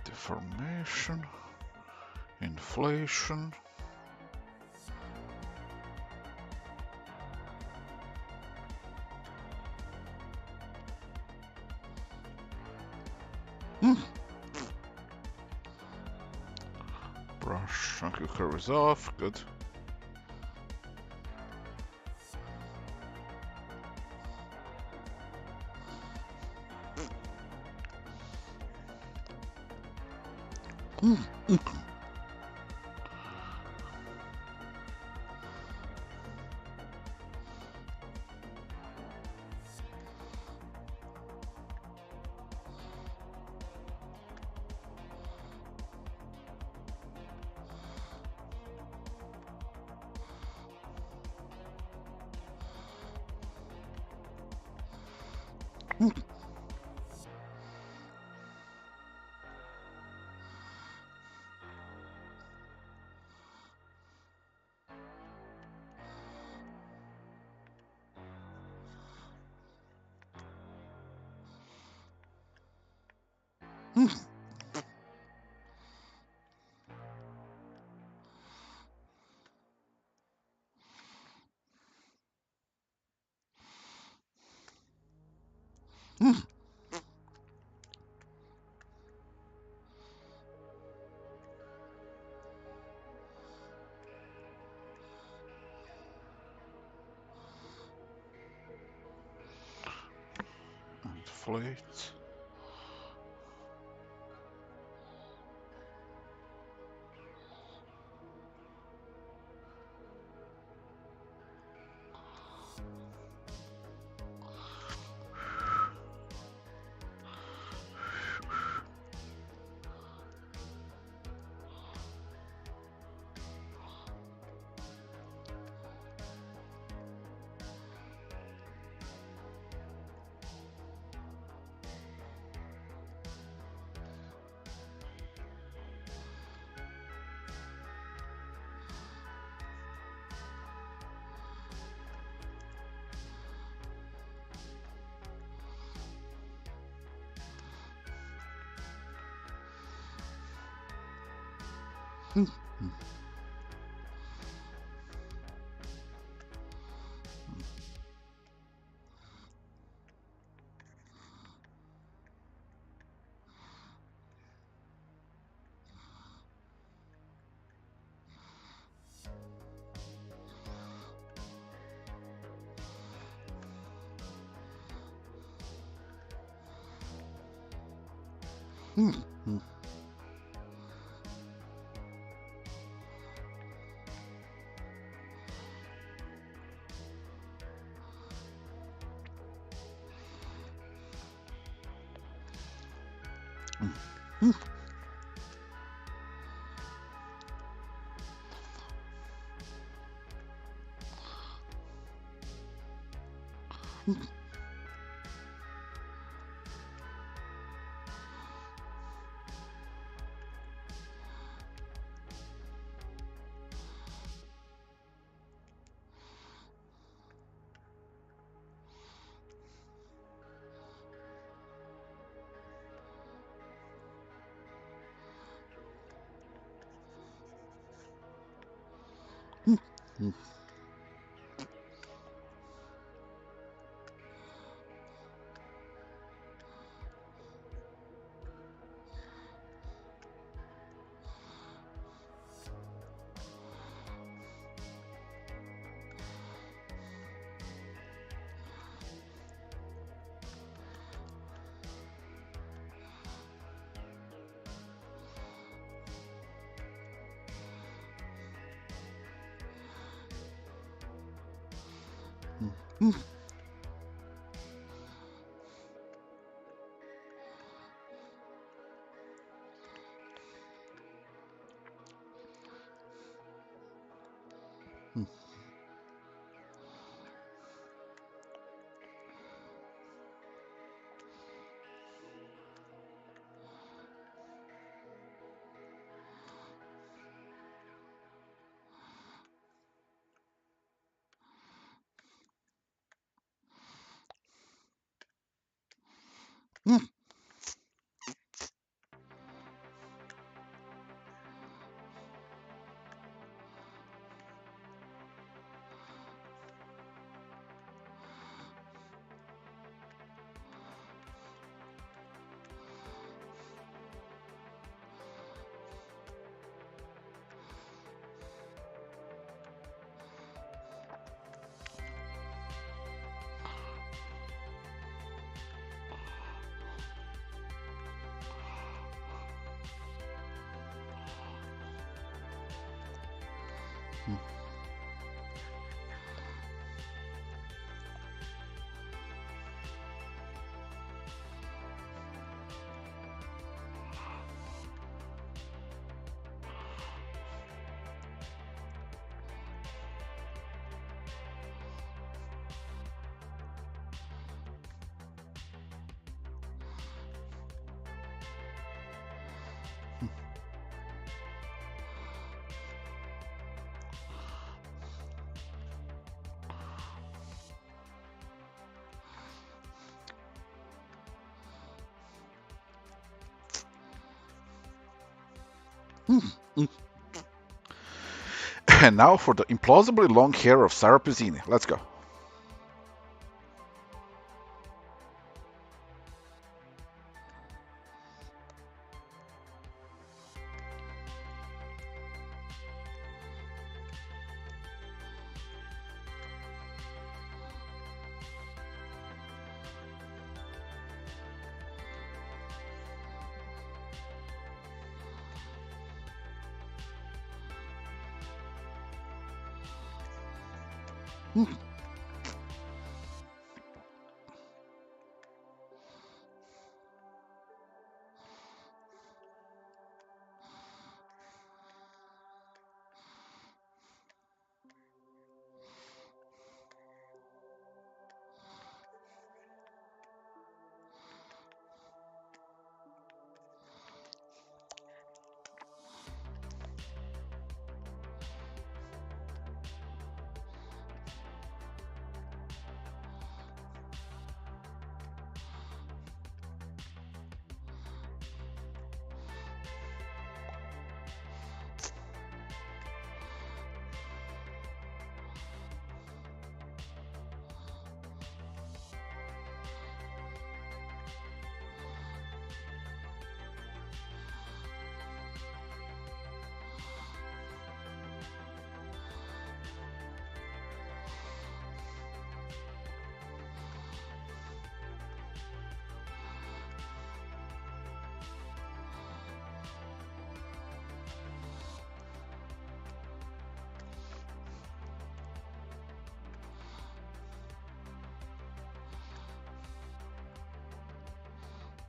Deformation, inflation. Brush, chunky curve is off, good. Inflate. And now for the implausibly long hair of Sarah Pezzini. Let's go.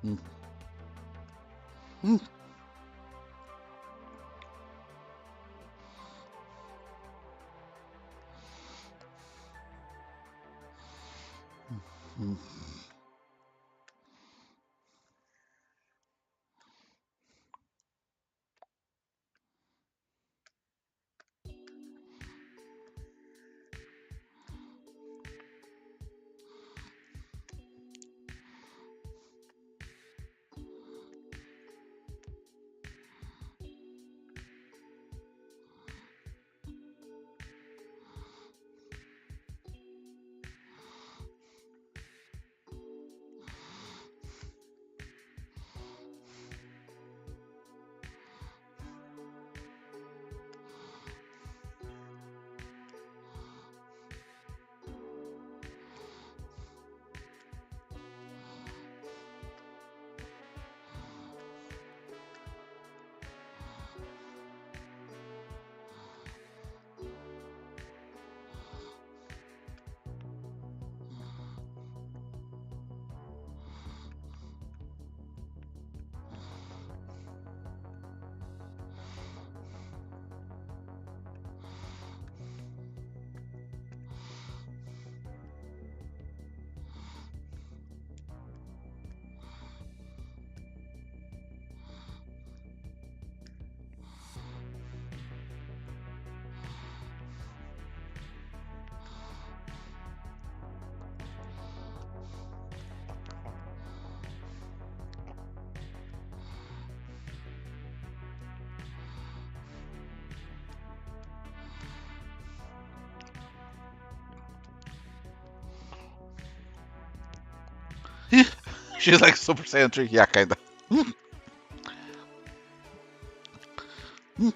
Mm. Mm. Mm. She's like Super Saiyan 3. Yeah, kinda. Mm. Mm.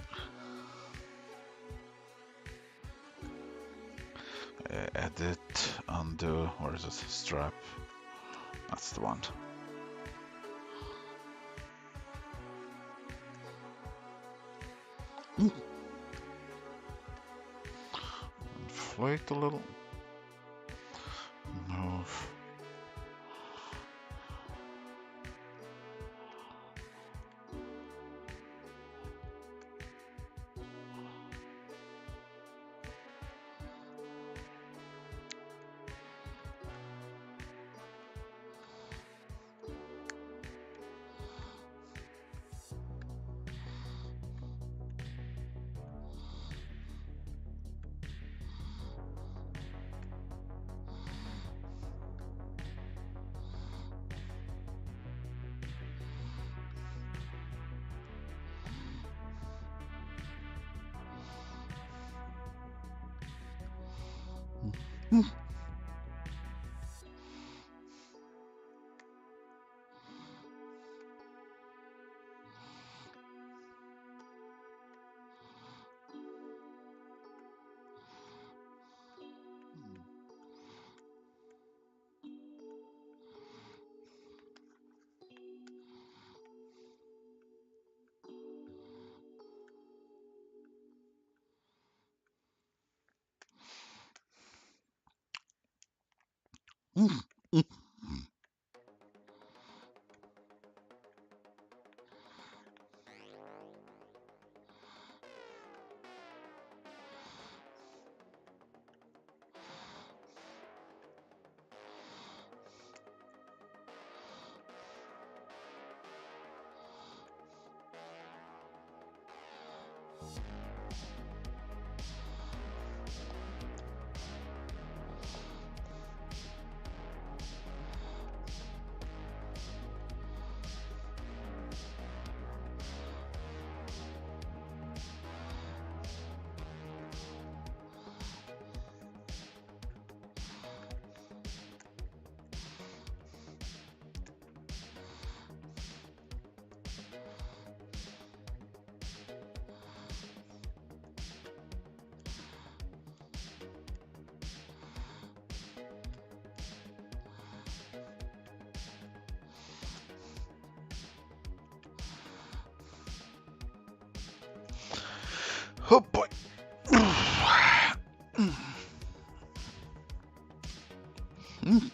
Edit, undo. Where is it? Strap. That's the one. Mm. Inflate a little. Move. Mm. Mm. Mm. Oh boy. Mm.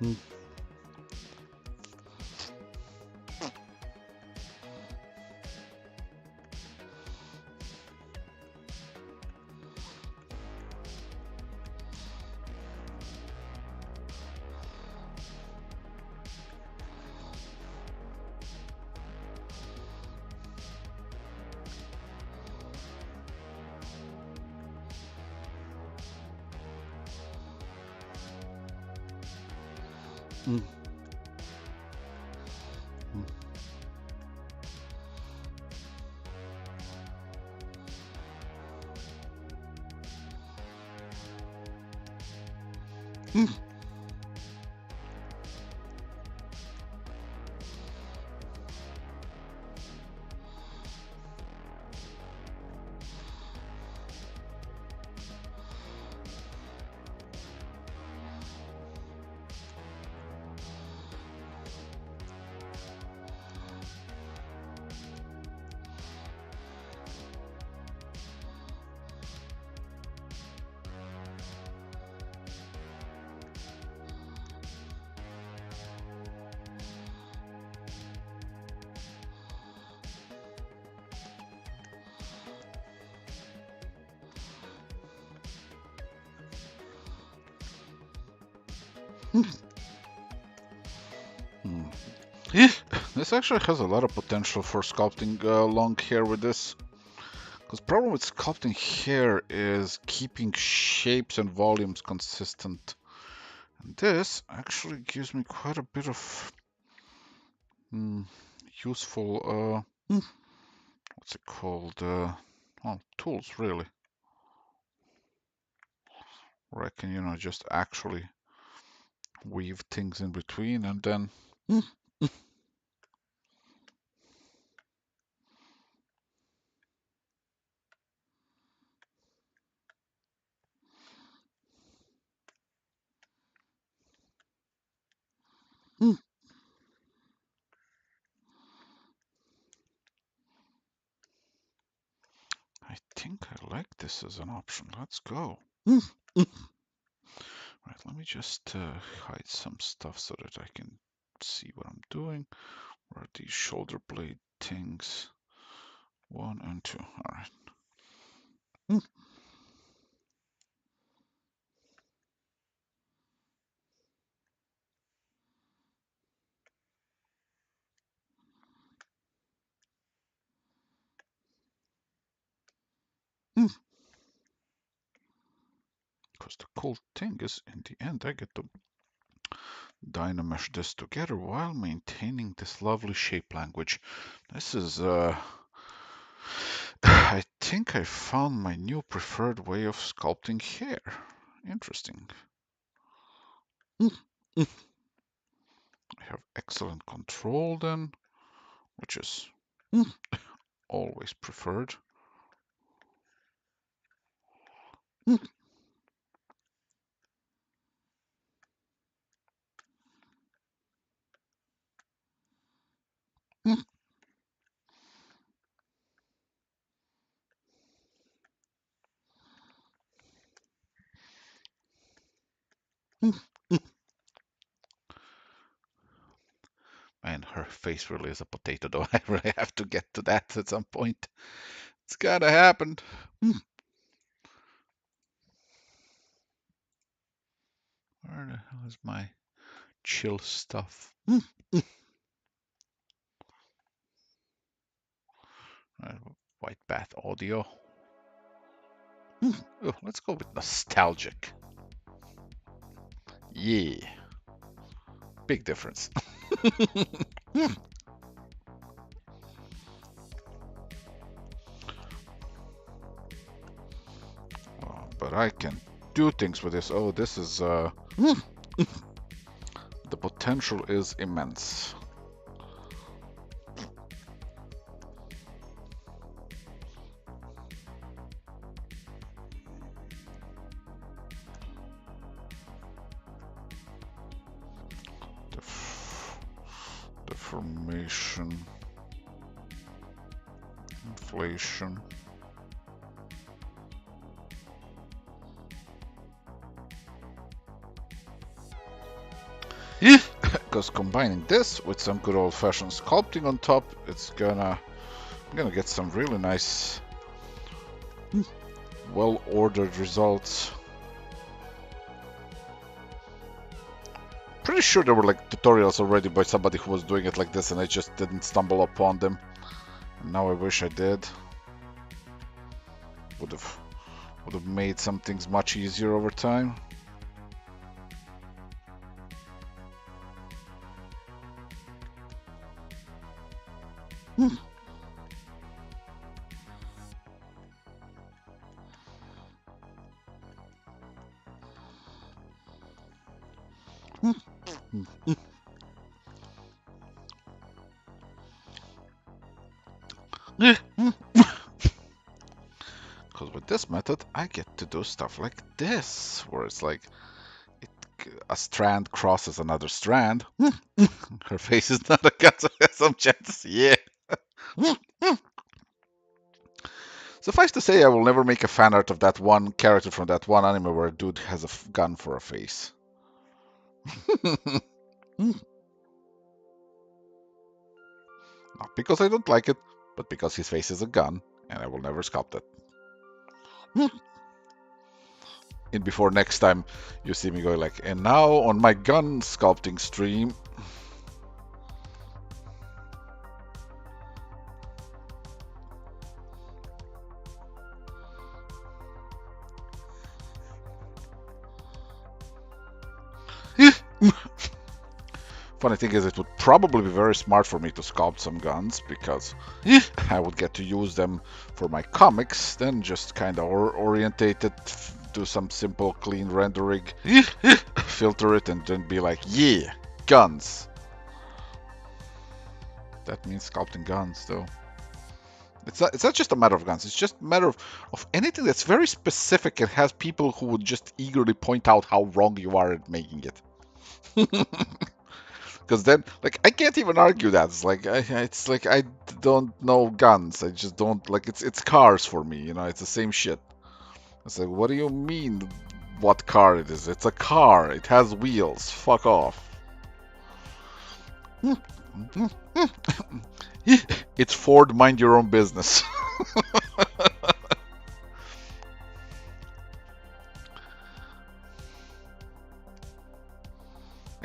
Mm. Mm. Mm. Mm. Yeah, this actually has a lot of potential for sculpting long hair with this. Because problem with sculpting hair is keeping shapes and volumes consistent. And this actually gives me quite a bit of mm, useful, what's it called? Well, tools really, where I can, just actually weave things in between and then. Mm, mm. I think I like this as an option. Let's go. Mm, mm. Right, let me just hide some stuff so that I can see what I'm doing. Where are these shoulder blade things? 1 and 2. All right. Mm, mm. Because the cool thing is, in the end, I get to dynamesh this together while maintaining this lovely shape language. This is, I think I found my new preferred way of sculpting hair. Interesting. Mm, mm. I have excellent control then, which is always preferred. Mm, mm, mm, mm. And her face really is a potato, though. I really have to get to that at some point. It's gotta happen. Mm. Where the hell is my chill stuff? Mm, mm. Uh, White Bath Audio. Oh, let's go with nostalgic. Yeah, big difference. But I can do things with this. Oh, this is the potential is immense. Deformation, inflation. because combining this with some good old-fashioned sculpting on top, I'm gonna get some really nice, well-ordered results. Pretty sure there were like tutorials already by somebody who was doing it like this, and I just didn't stumble upon them. And now I wish I did. Would have made some things much easier over time. Because with this method, I get to do stuff like this, where it's like a strand crosses another strand. Her face is not a gun, so has some chances. Yeah. Suffice to say, I will never make a fan art of that one character from that one anime where a dude has a gun for a face. Not because I don't like it, but because his face is a gun, and I will never sculpt it. And before next time you see me go like, and now on my gun sculpting stream. Funny thing is, it would probably be very smart for me to sculpt some guns, because I would get to use them for my comics, then just kind of orientate it, do some simple clean rendering, filter it, and then be like, yeah, guns. That means sculpting guns, though. It's not just a matter of guns, it's just a matter of anything that's very specific and has people who would just eagerly point out how wrong you are at making it. Because then, like, I can't even argue that. It's like I don't know guns. I just don't like it's cars for me. You know, it's the same shit. It's like, what do you mean? What car it is? It's a car. It has wheels. Fuck off. It's Ford. Mind your own business.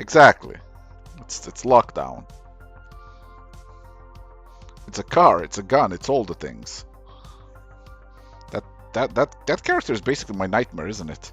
Exactly. It's lockdown. It's a car, it's a gun, it's all the things. That character is basically my nightmare, isn't it?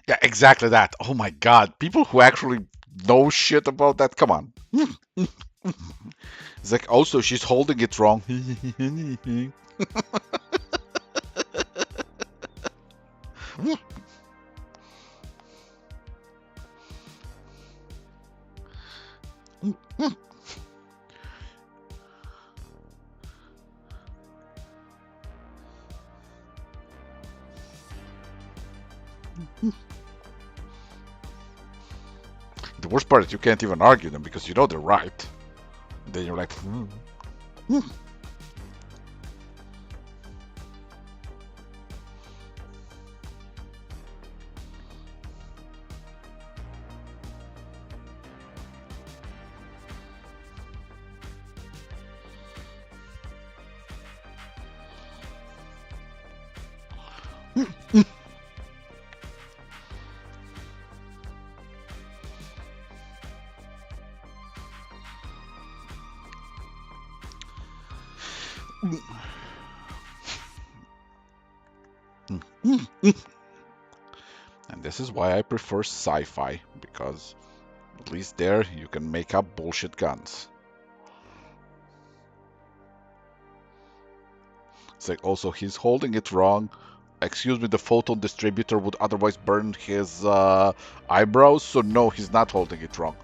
Yeah, exactly that. Oh my god, people who actually know shit about that, come on. It's like, also, she's holding it wrong. The worst part is you can't even argue them because you know they're right. Then you're like, And this is why I prefer sci-fi, because at least there you can make up bullshit guns. It's like also he's holding it wrong. Excuse me, the photon distributor would otherwise burn his eyebrows, so no, he's not holding it wrong.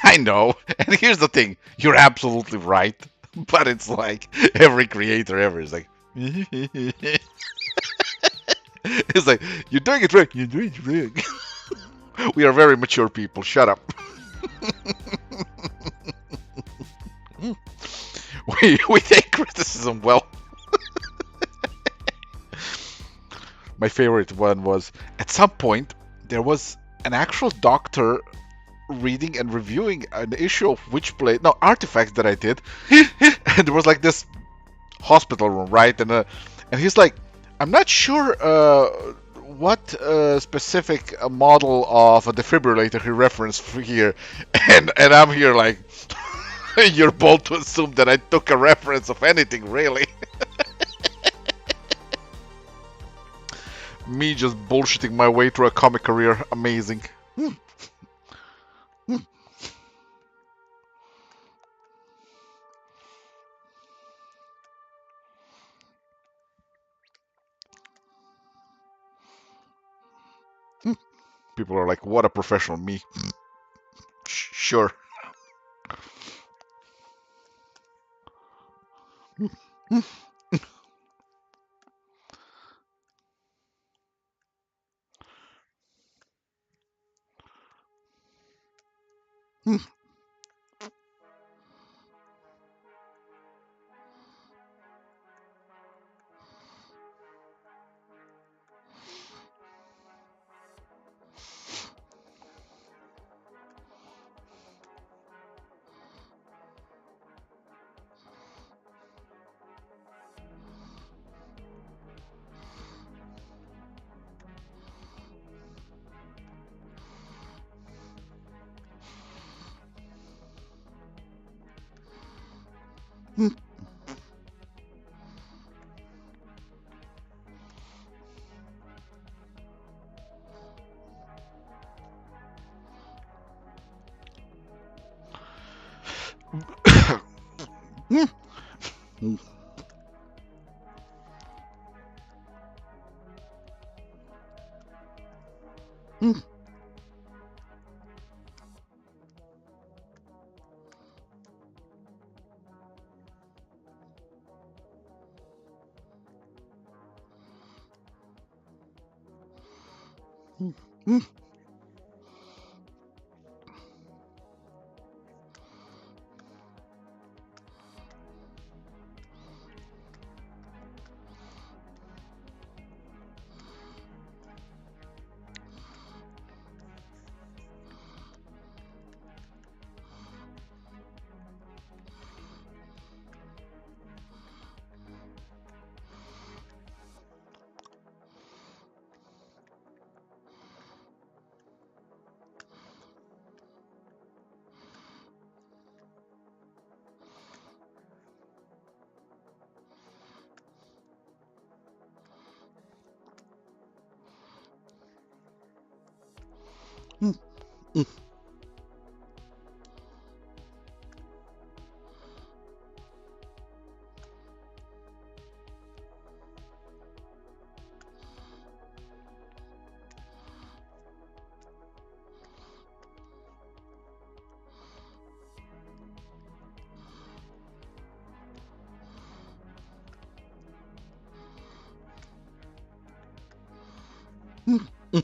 I know. And here's the thing, you're absolutely right. But it's like every creator ever is like it's like you're doing it wrong. You're doing it wrong. We are very mature people. Shut up. We take criticism well. My favorite one was at some point there was an actual doctor reading and reviewing an issue of Witchblade, no, Artifacts that I did, and there was like this hospital room, right? And he's like, I'm not sure what specific model of a defibrillator he referenced here, and I'm here like, you're bold to assume that I took a reference of anything, really. Me just bullshitting my way through a comic career, amazing. People are like, what a professional. Me. Sure. Mm, mm, mm, mm,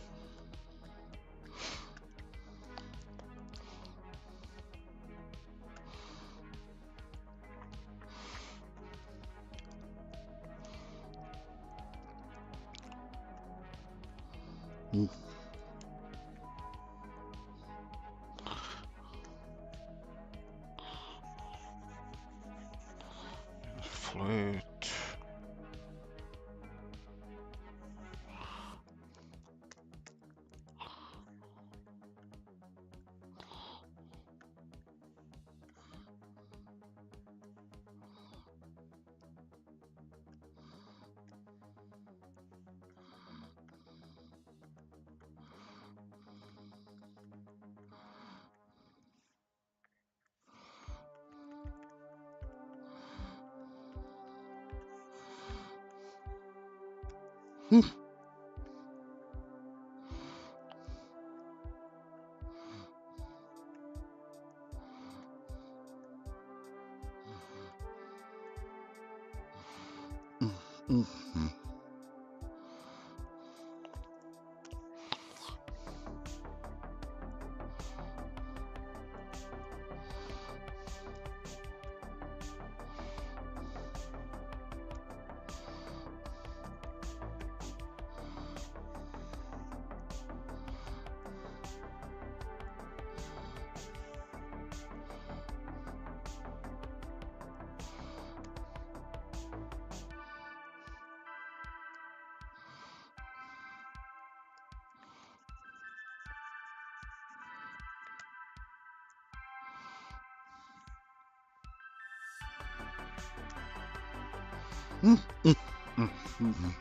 mm. Flute. Mm, mm, mm, mm. Mm, mm, mm, mm, mm.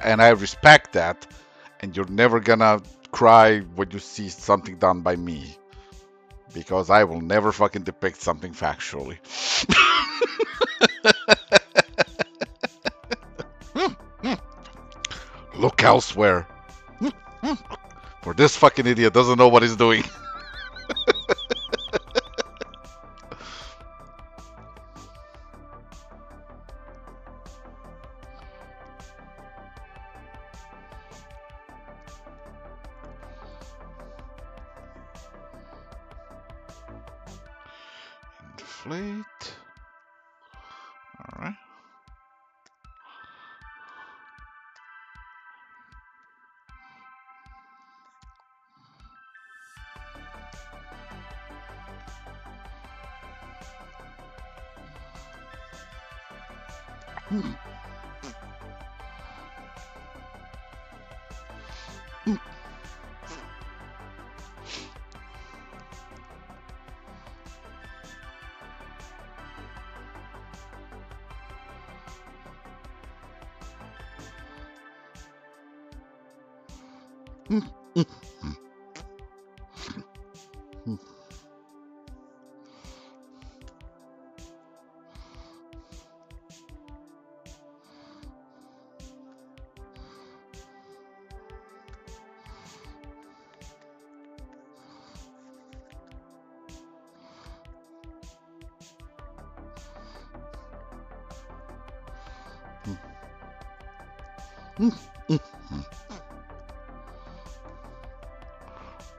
And I respect that, and you're never gonna cry when you see something done by me because I will never fucking depict something factually. Look elsewhere. For this fucking idiot doesn't know what he's doing. Inflate. Alright.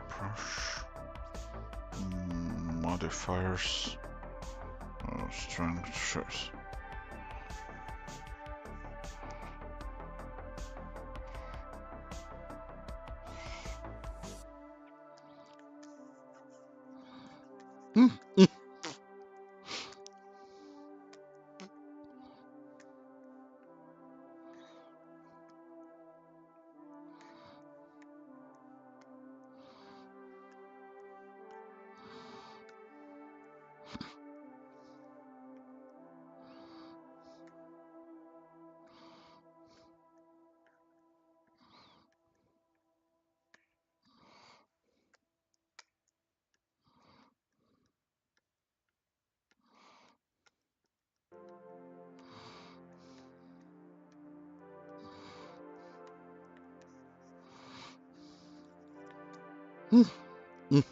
Brush. Modifiers. Strength. Mm, mm,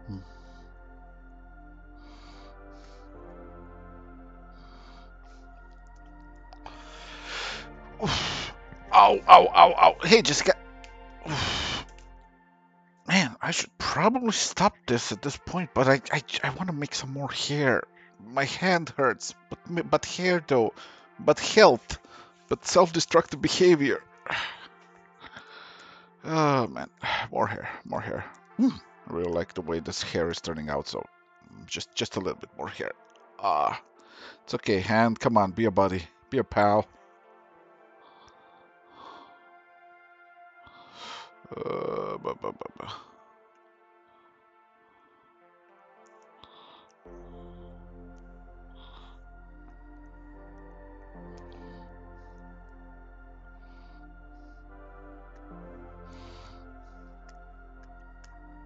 mm. Oof. Ow, ow, ow, ow. Hey, Jessica. Oof. Man, I should probably stop this at this point, but I want to make some more hair. My hand hurts, but hair though, but health, but self-destructive behavior. Oh man, more hair, more hair. I really like the way this hair is turning out, so just a little bit more hair. Ah, it's okay, hand. Come on, be a buddy, be a pal. Buh, buh, buh, buh.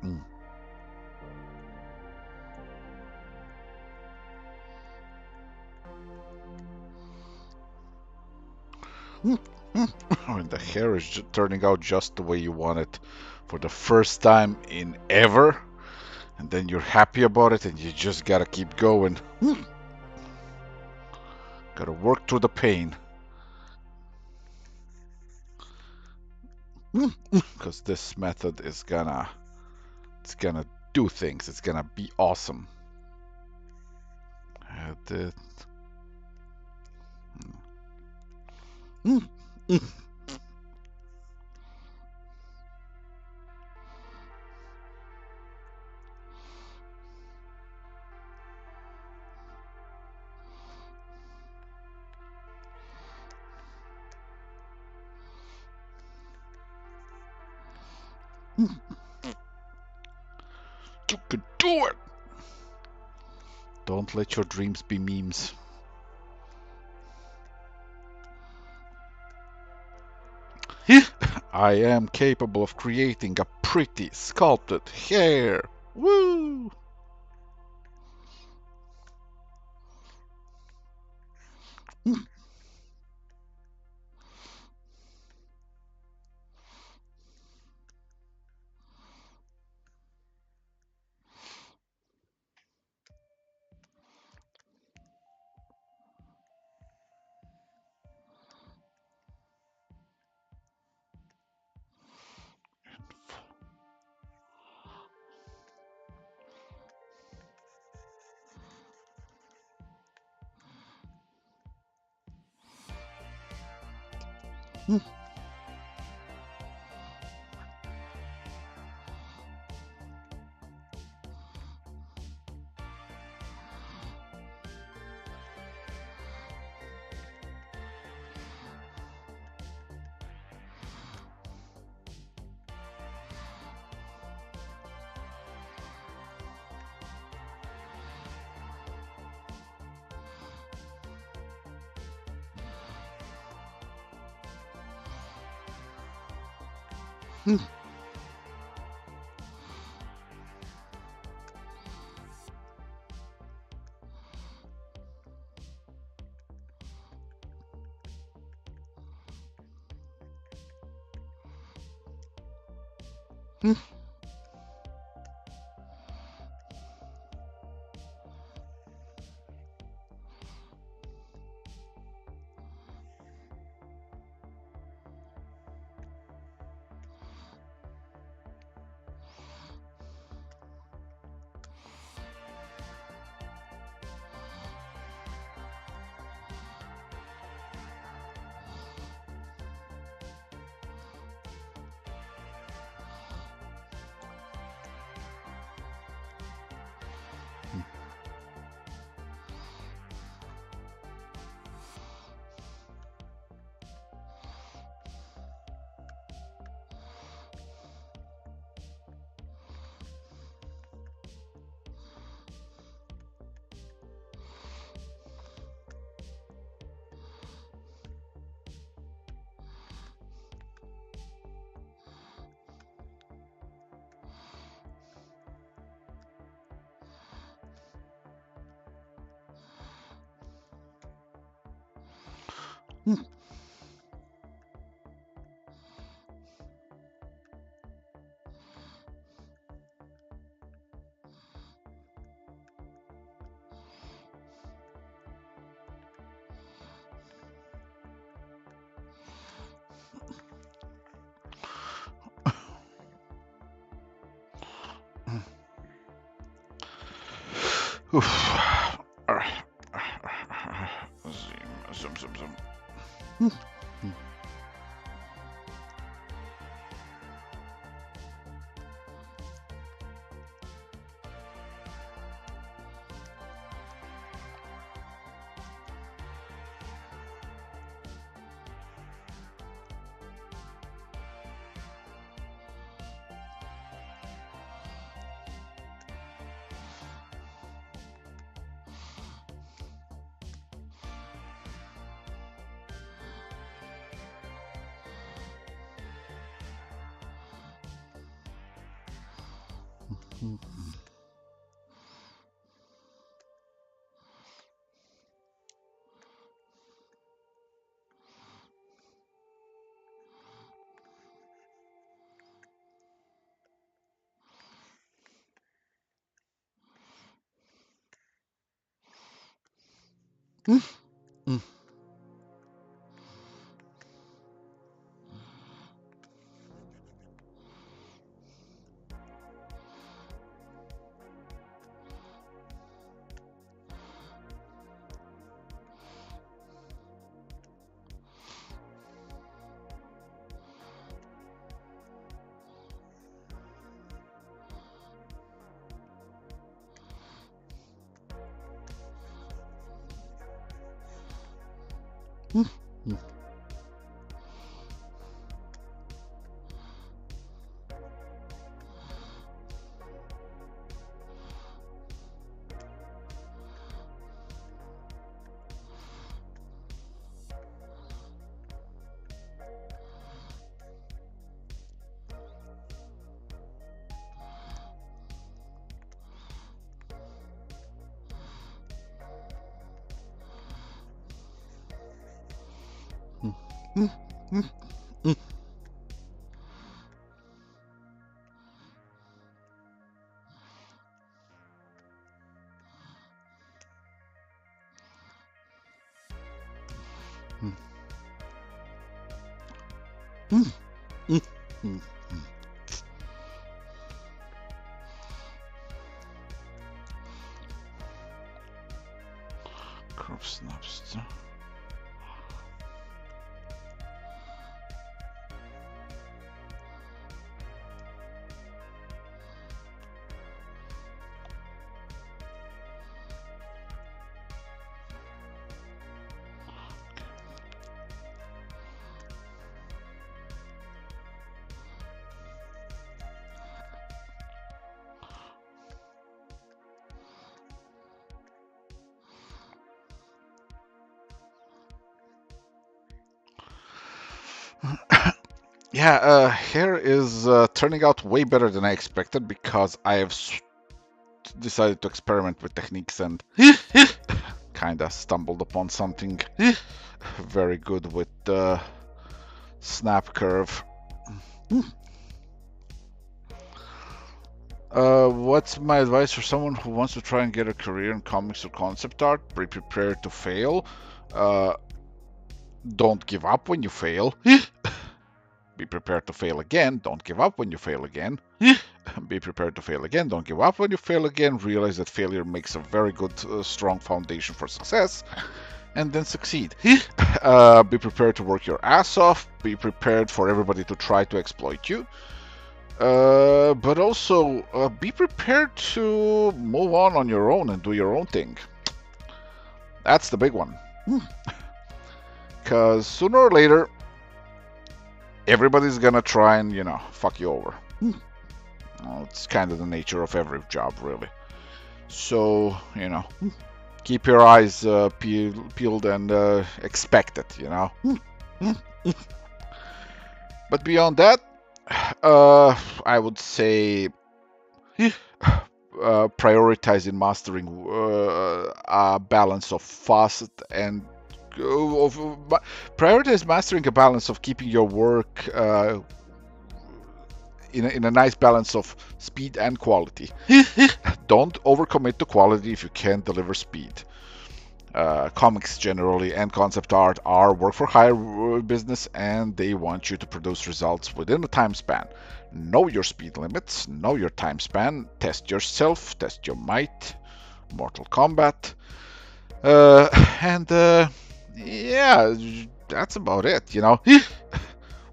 Mm. Mm, mm. When the hair is turning out just the way you want it for the first time in ever, and then you're happy about it, and you just gotta keep going. Gotta work through the pain. Because this method is it's gonna do things. It's gonna be awesome. The, mm, mm, mm. You could do it. Don't let your dreams be memes. I am capable of creating a pretty sculpted hair. Woo! Mm, mm, mm, mm, Oof. Zoom, zoom, zoom. Crop snaps. Yeah, hair is turning out way better than I expected because I have decided to experiment with techniques and kinda stumbled upon something very good with the snap curve. What's my advice for someone who wants to try and get a career in comics or concept art? Be prepared to fail. Uh, don't give up when you fail. Be prepared to fail again. Don't give up when you fail again. Be prepared to fail again. Don't give up when you fail again. Realize that failure makes a very good, strong foundation for success. And then succeed. Be prepared to work your ass off. Be prepared for everybody to try to exploit you. But also be prepared to move on your own and do your own thing. That's the big one. Because sooner or later, everybody's gonna try and, fuck you over. Well, it's kind of the nature of every job, really. So, keep your eyes peeled and expect it. But beyond that, I would say prioritizing mastering a balance of fast and Prioritize mastering a balance of keeping your work in a nice balance of speed and quality. Don't overcommit to quality if you can't deliver speed. Comics generally and concept art are work for hire business, and they want you to produce results within a time span. Know your speed limits, know your time span, test yourself, test your might. Mortal Kombat. Uh, and yeah, that's about it, you know.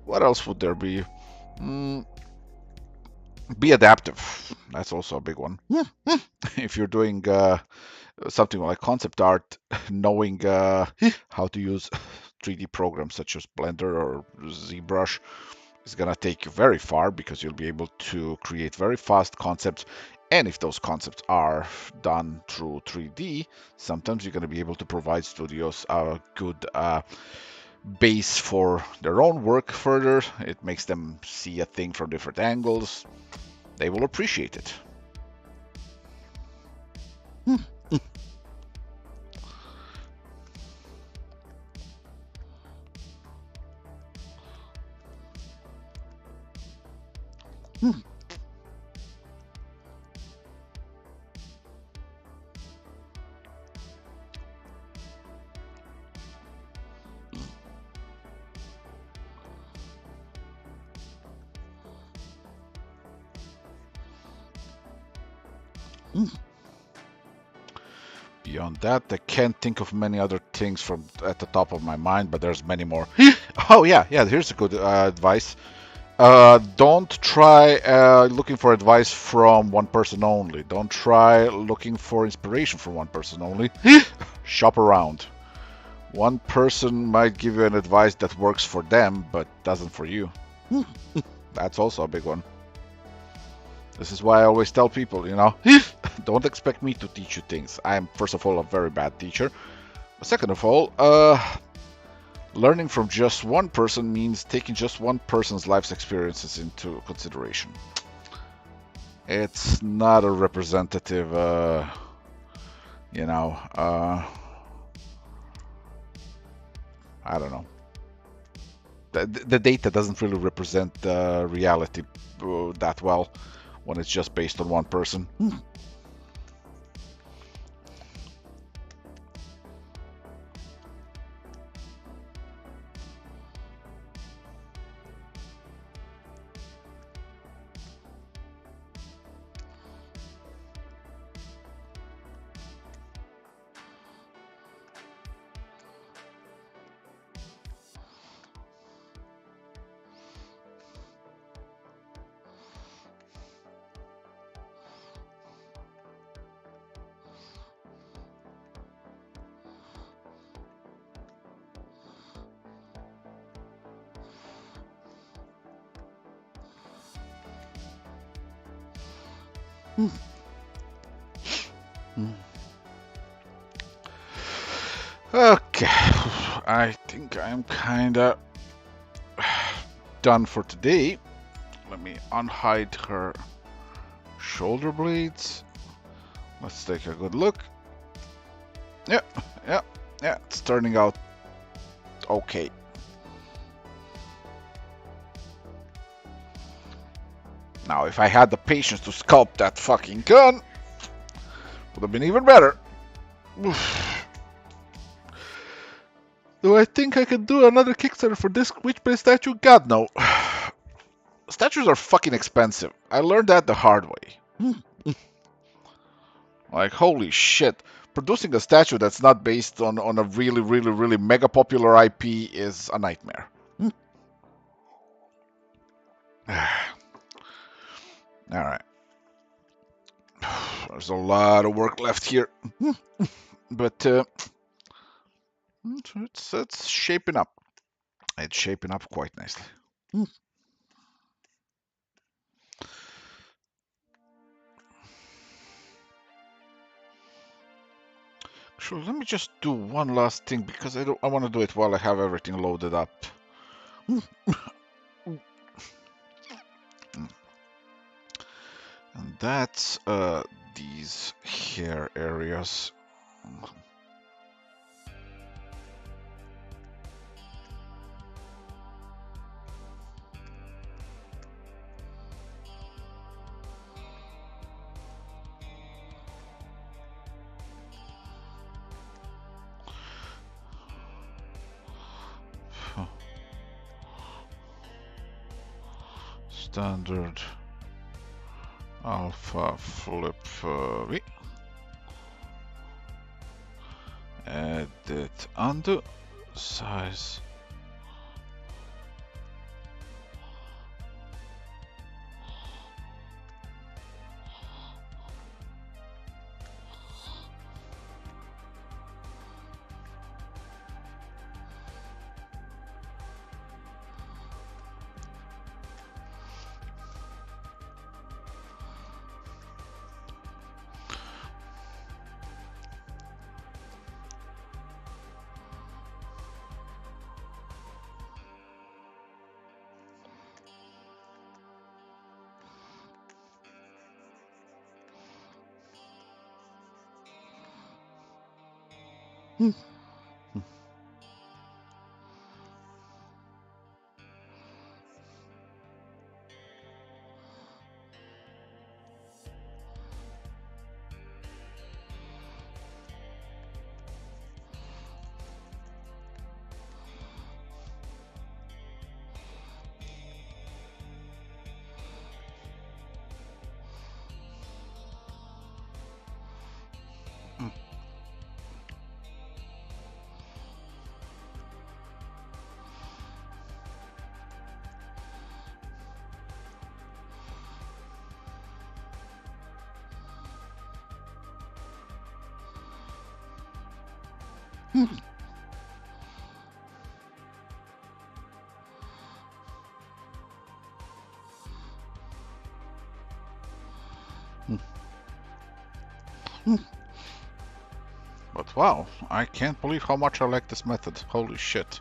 What else would there be? Mm, be adaptive. That's also a big one. If you're doing something like concept art, knowing how to use 3D programs such as Blender or ZBrush is going to take you very far, because you'll be able to create very fast concepts. And if those concepts are done through 3D, sometimes you're going to be able to provide studios a good base for their own work further. It makes them see a thing from different angles. They will appreciate it. Beyond that, I can't think of many other things from at the top of my mind, but there's many more. Oh yeah, here's a good advice. Don't try looking for advice from one person only. Don't try looking for inspiration from one person only. Shop around. One person might give you an advice that works for them, but doesn't for you. That's also a big one. This is why I always tell people, you know, don't expect me to teach you things. I am, first of all, a very bad teacher. But second of all, learning from just one person means taking just one person's life's experiences into consideration. It's not a representative, you know, I don't know. The data doesn't really represent reality that well when it's just based on one person. Okay, I think I'm kinda done for today. Let me unhide her shoulder blades. Let's take a good look. Yeah, it's turning out okay. Now, if I had the patience to sculpt that fucking gun, would have been even better. Do I think I can do another Kickstarter for this Witchblade statue? God, no. Statues are fucking expensive. I learned that the hard way. Like, holy shit. Producing a statue that's not based on a really, really, really mega popular IP is a nightmare. Alright. There's a lot of work left here. But it's shaping up. It's shaping up quite nicely. Sure, let me just do one last thing, because I want to do it while I have everything loaded up. And that's these hair areas. Standard alpha flip V. Edit undo size. But wow, I can't believe how much I like this method. Holy shit.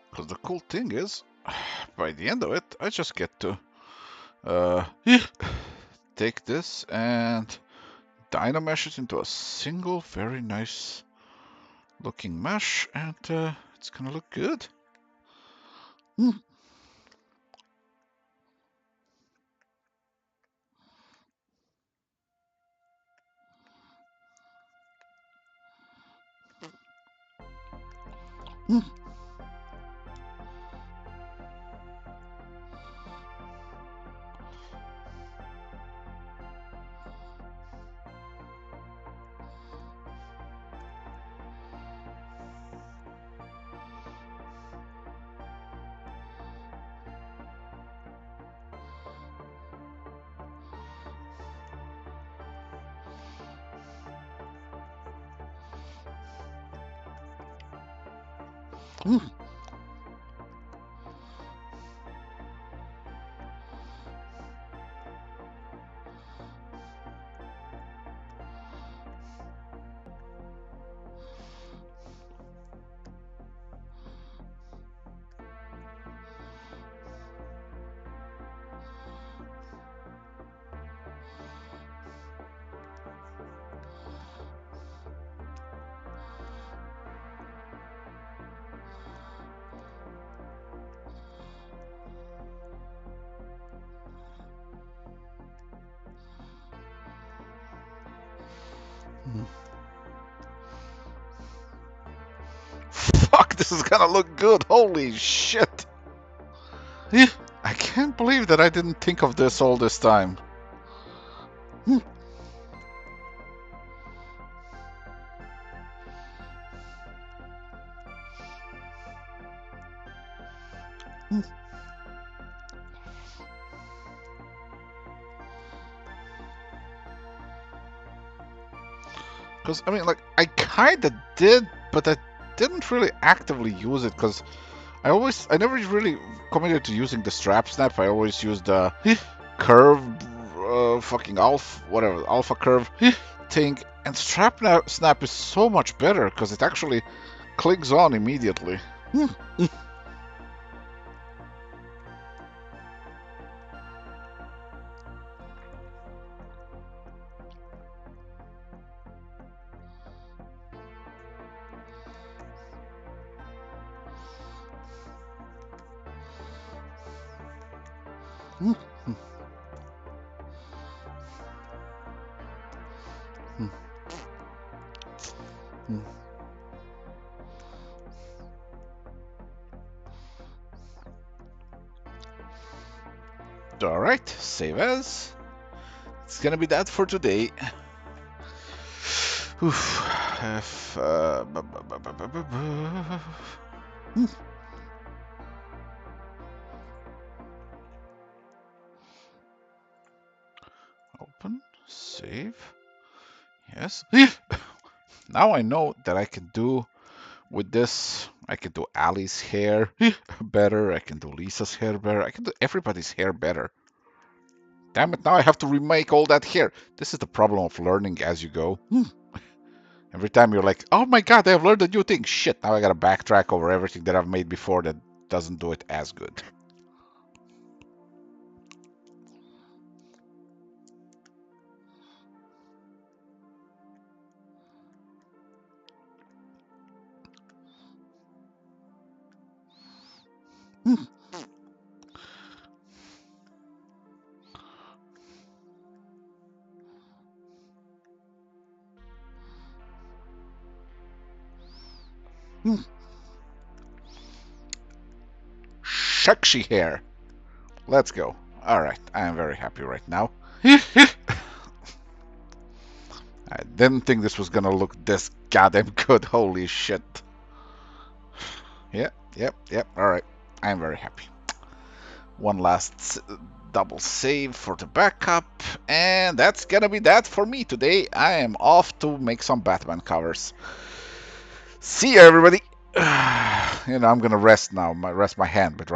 Because the cool thing is, by the end of it, I just get to take this and dynamesh it into a single very nice looking mesh, and it's gonna look good. Fuck, this is gonna look good. Holy shit. I can't believe that I didn't think of this all this time. Because, I mean, like, I kinda did, but I didn't really actively use it, because I never really committed to using the strap snap. I always used the curve, fucking alpha curve thing. And snap is so much better, because it actually clicks on immediately. Mm, mm, mm, mm. All right, save as. It's gonna be that for today. Oof. Hmm. Open, save. Yes. Now I know that I can do with this. I can do Ali's hair better. I can do Lisa's hair better. I can do everybody's hair better. Damn it, now I have to remake all that hair. This is the problem of learning as you go. Every time you're like, oh my god, I've learned a new thing. Shit, now I gotta backtrack over everything that I've made before that doesn't do it as good. Shucksy hair. Let's go. Alright, I am very happy right now. I didn't think this was gonna look this goddamn good. Holy shit. Yep. Alright, I am very happy. One last double save for the backup, and that's gonna be that for me today. I am off to make some Batman covers. See ya, everybody. I'm gonna rest now. Rest my hand, but